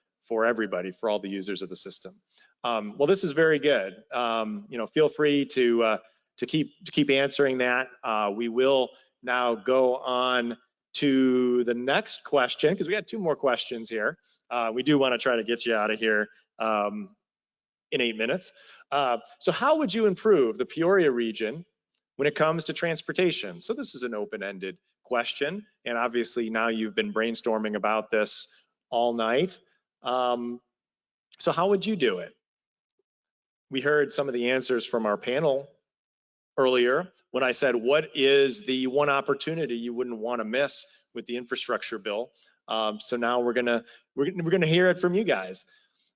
everybody, for all the users of the system. Well, this is very good. Feel free to keep answering that. We will now go on to the next question, because we got two more questions here. We do want to try to get you out of here in 8 minutes. So how would you improve the Peoria region when it comes to transportation? So this is an open-ended question, and obviously now you've been brainstorming about this all night. So how would you do it? We heard some of the answers from our panel earlier when I said, what is the one opportunity you wouldn't want to miss with the infrastructure bill? So now we're gonna hear it from you guys.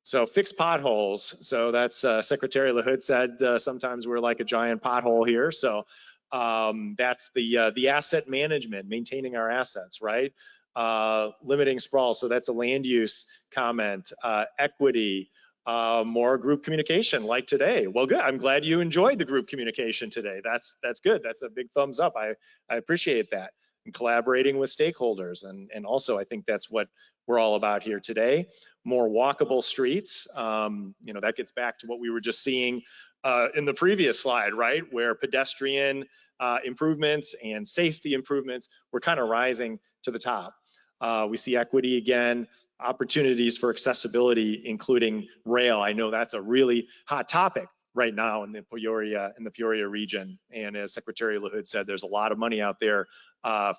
So fix potholes. So that's Secretary LaHood said sometimes we're like a giant pothole here. So that's the asset management, maintaining our assets, right? Limiting sprawl. So that's a land use comment. Equity. More group communication like today. Well, good. I'm glad you enjoyed the group communication today. That's good. That's a big thumbs up. I appreciate that. And collaborating with stakeholders. And also, I think that's what we're all about here today. More walkable streets. That gets back to what we were just seeing in the previous slide, right? Where pedestrian improvements and safety improvements were kind of rising to the top. We see equity again, opportunities for accessibility, including rail. I know that's a really hot topic right now in the Peoria region. And as Secretary LaHood said, there's a lot of money out there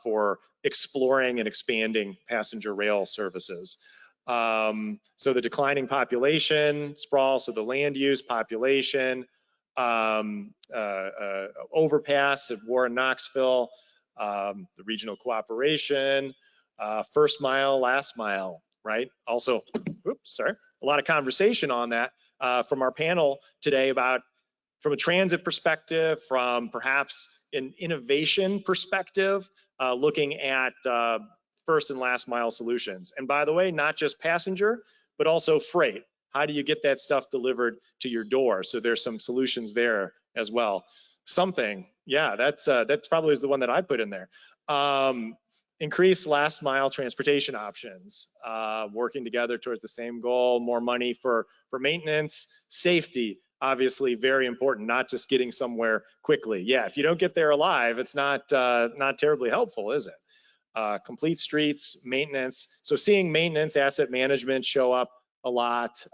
for exploring and expanding passenger rail services. So the declining population, sprawl, so the land use population, overpass at Warren Knoxville, the regional cooperation, first mile, last mile, right? Also, a lot of conversation on that from our panel today about from a transit perspective, from perhaps an innovation perspective, looking at first and last mile solutions. And by the way, not just passenger, but also freight. How do you get that stuff delivered to your door? So there's some solutions there as well. Something, yeah, that's probably is the one that I put in there. Increase last mile transportation options, working together towards the same goal, more money for maintenance, safety, obviously very important, not just getting somewhere quickly. Yeah, if you don't get there alive, it's not terribly helpful, is it? Complete streets, maintenance. So seeing maintenance, asset management show up a lot,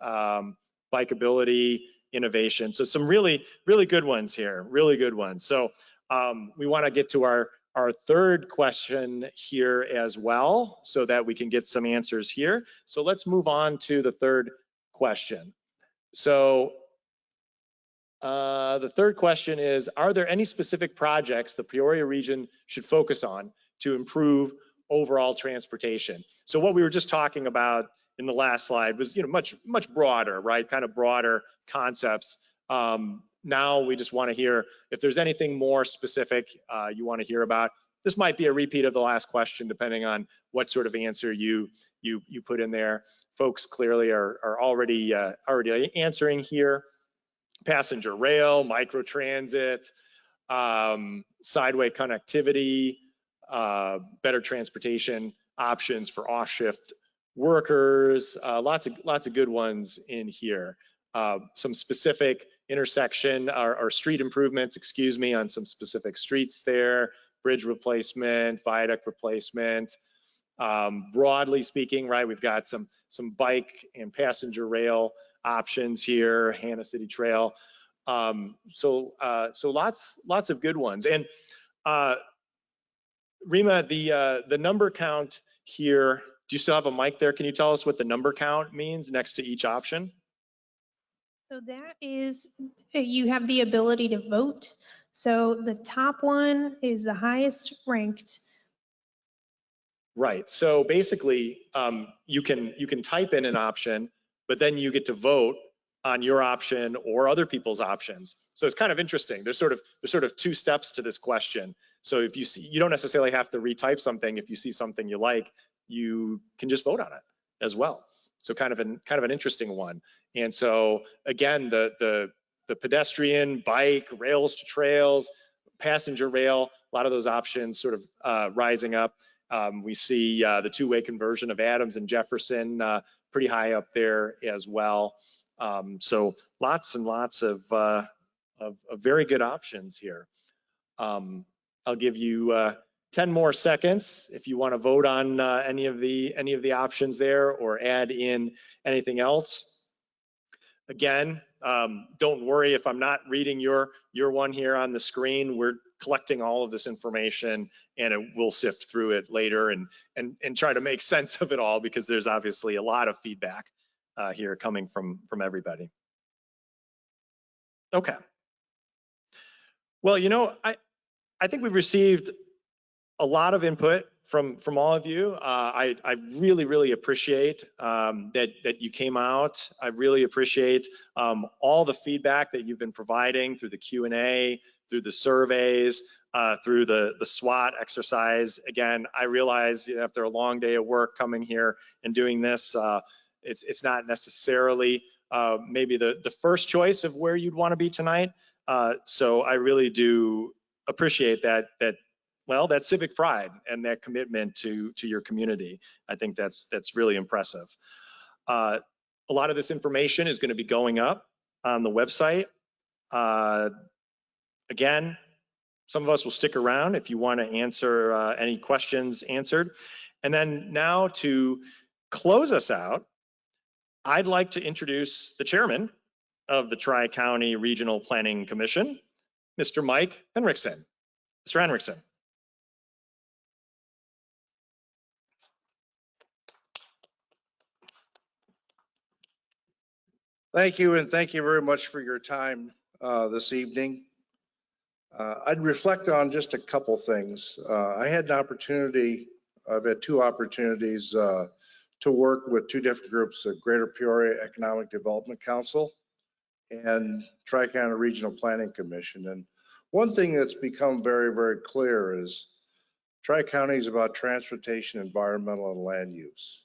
bikeability, innovation. So some really, really good ones here, really good ones. So we want to get to our third question here as well so that we can get some answers here. So let's move on to the third question. So the third question is, are there any specific projects the Peoria region should focus on to improve overall transportation? So what we were just talking about in the last slide was, much broader, right? Kind of broader concepts. Now we just want to hear if there's anything more specific you want to hear about. This might be a repeat of the last question, depending on what sort of answer you put in there. Folks clearly are already answering here. Passenger rail, microtransit, sideway connectivity, better transportation options for off-shift workers, lots of good ones in here. Some specific intersection or street improvements, excuse me, on some specific streets there, bridge replacement, viaduct replacement. Broadly speaking, right, we've got some bike and passenger rail options here, Hannah City Trail. So lots of good ones. And Rima, the number count here, do you still have a mic there? Can you tell us what the number count means next to each option?
So that is, you have the ability to vote. So the top one is the highest ranked.
Right. So basically, you can type in an option, but then you get to vote on your option or other people's options. So it's kind of interesting. There's sort of two steps to this question. So if you see, you don't necessarily have to retype something. If you see something you like, you can just vote on it as well. So kind of an interesting one. And so again, the pedestrian, bike, rails to trails, passenger rail, a lot of those options sort of rising up. We see the two-way conversion of Adams and Jefferson pretty high up there as well. So lots and lots of very good options here. I'll give you 10 more seconds if you want to vote on any of the options there or add in anything else. Again, don't worry if I'm not reading your one here on the screen. We're collecting all of this information and we'll sift through it later and try to make sense of it all, because there's obviously a lot of feedback here coming from everybody. Okay. Well, I think we've received a lot of input from all of you. I really appreciate that you came out. I really appreciate all the feedback that you've been providing through the Q&A, through the surveys, through the SWOT exercise. Again, I realize after a long day of work coming here and doing this, it's not necessarily maybe the first choice of where you'd want to be tonight. So I really do appreciate that civic pride and that commitment to your community. I think that's really impressive. A lot of this information is going to be going up on the website. Again, some of us will stick around if you want to answer any questions answered. And then now to close us out, I'd like to introduce the chairman of the Tri-County Regional Planning Commission, Mr. Mike Henriksen. Mr. Henriksen.
Thank you, and thank you very much for your time this evening. I'd reflect on just a couple things. I've had two opportunities to work with two different groups, the Greater Peoria Economic Development Council and Tri-County Regional Planning Commission. And one thing that's become very, very clear is Tri-County is about transportation, environmental, and land use.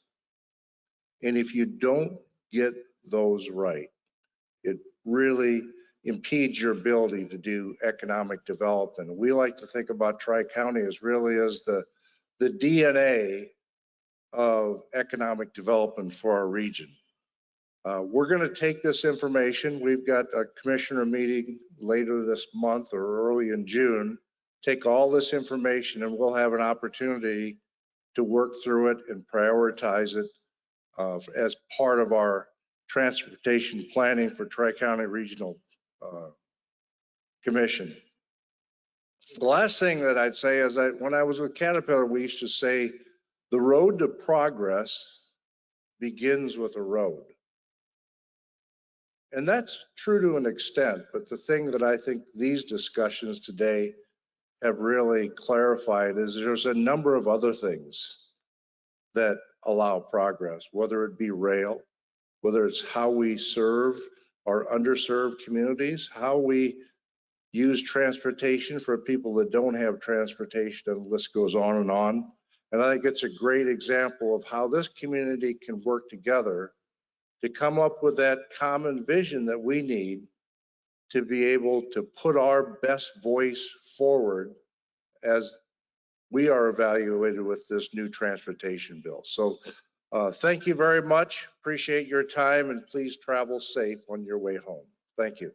And if you don't get those right, it really impedes your ability to do economic development. We like to think about Tri-County as really as the DNA of economic development for our region. We're going to take this information. We've got a commissioner meeting later this month or early in June. Take all this information and we'll have an opportunity to work through it and prioritize it as part of our transportation planning for Tri-County Regional Commission. The last thing that I'd say is that when I was with Caterpillar, we used to say the road to progress begins with a road. And that's true to an extent, but the thing that I think these discussions today have really clarified is there's a number of other things that allow progress, whether it be rail, whether it's how we serve our underserved communities, how we use transportation for people that don't have transportation, and the list goes on and on. And I think it's a great example of how this community can work together to come up with that common vision that we need to be able to put our best voice forward as we are evaluated with this new transportation bill. So thank you very much. Appreciate your time, and please travel safe on your way home. Thank you.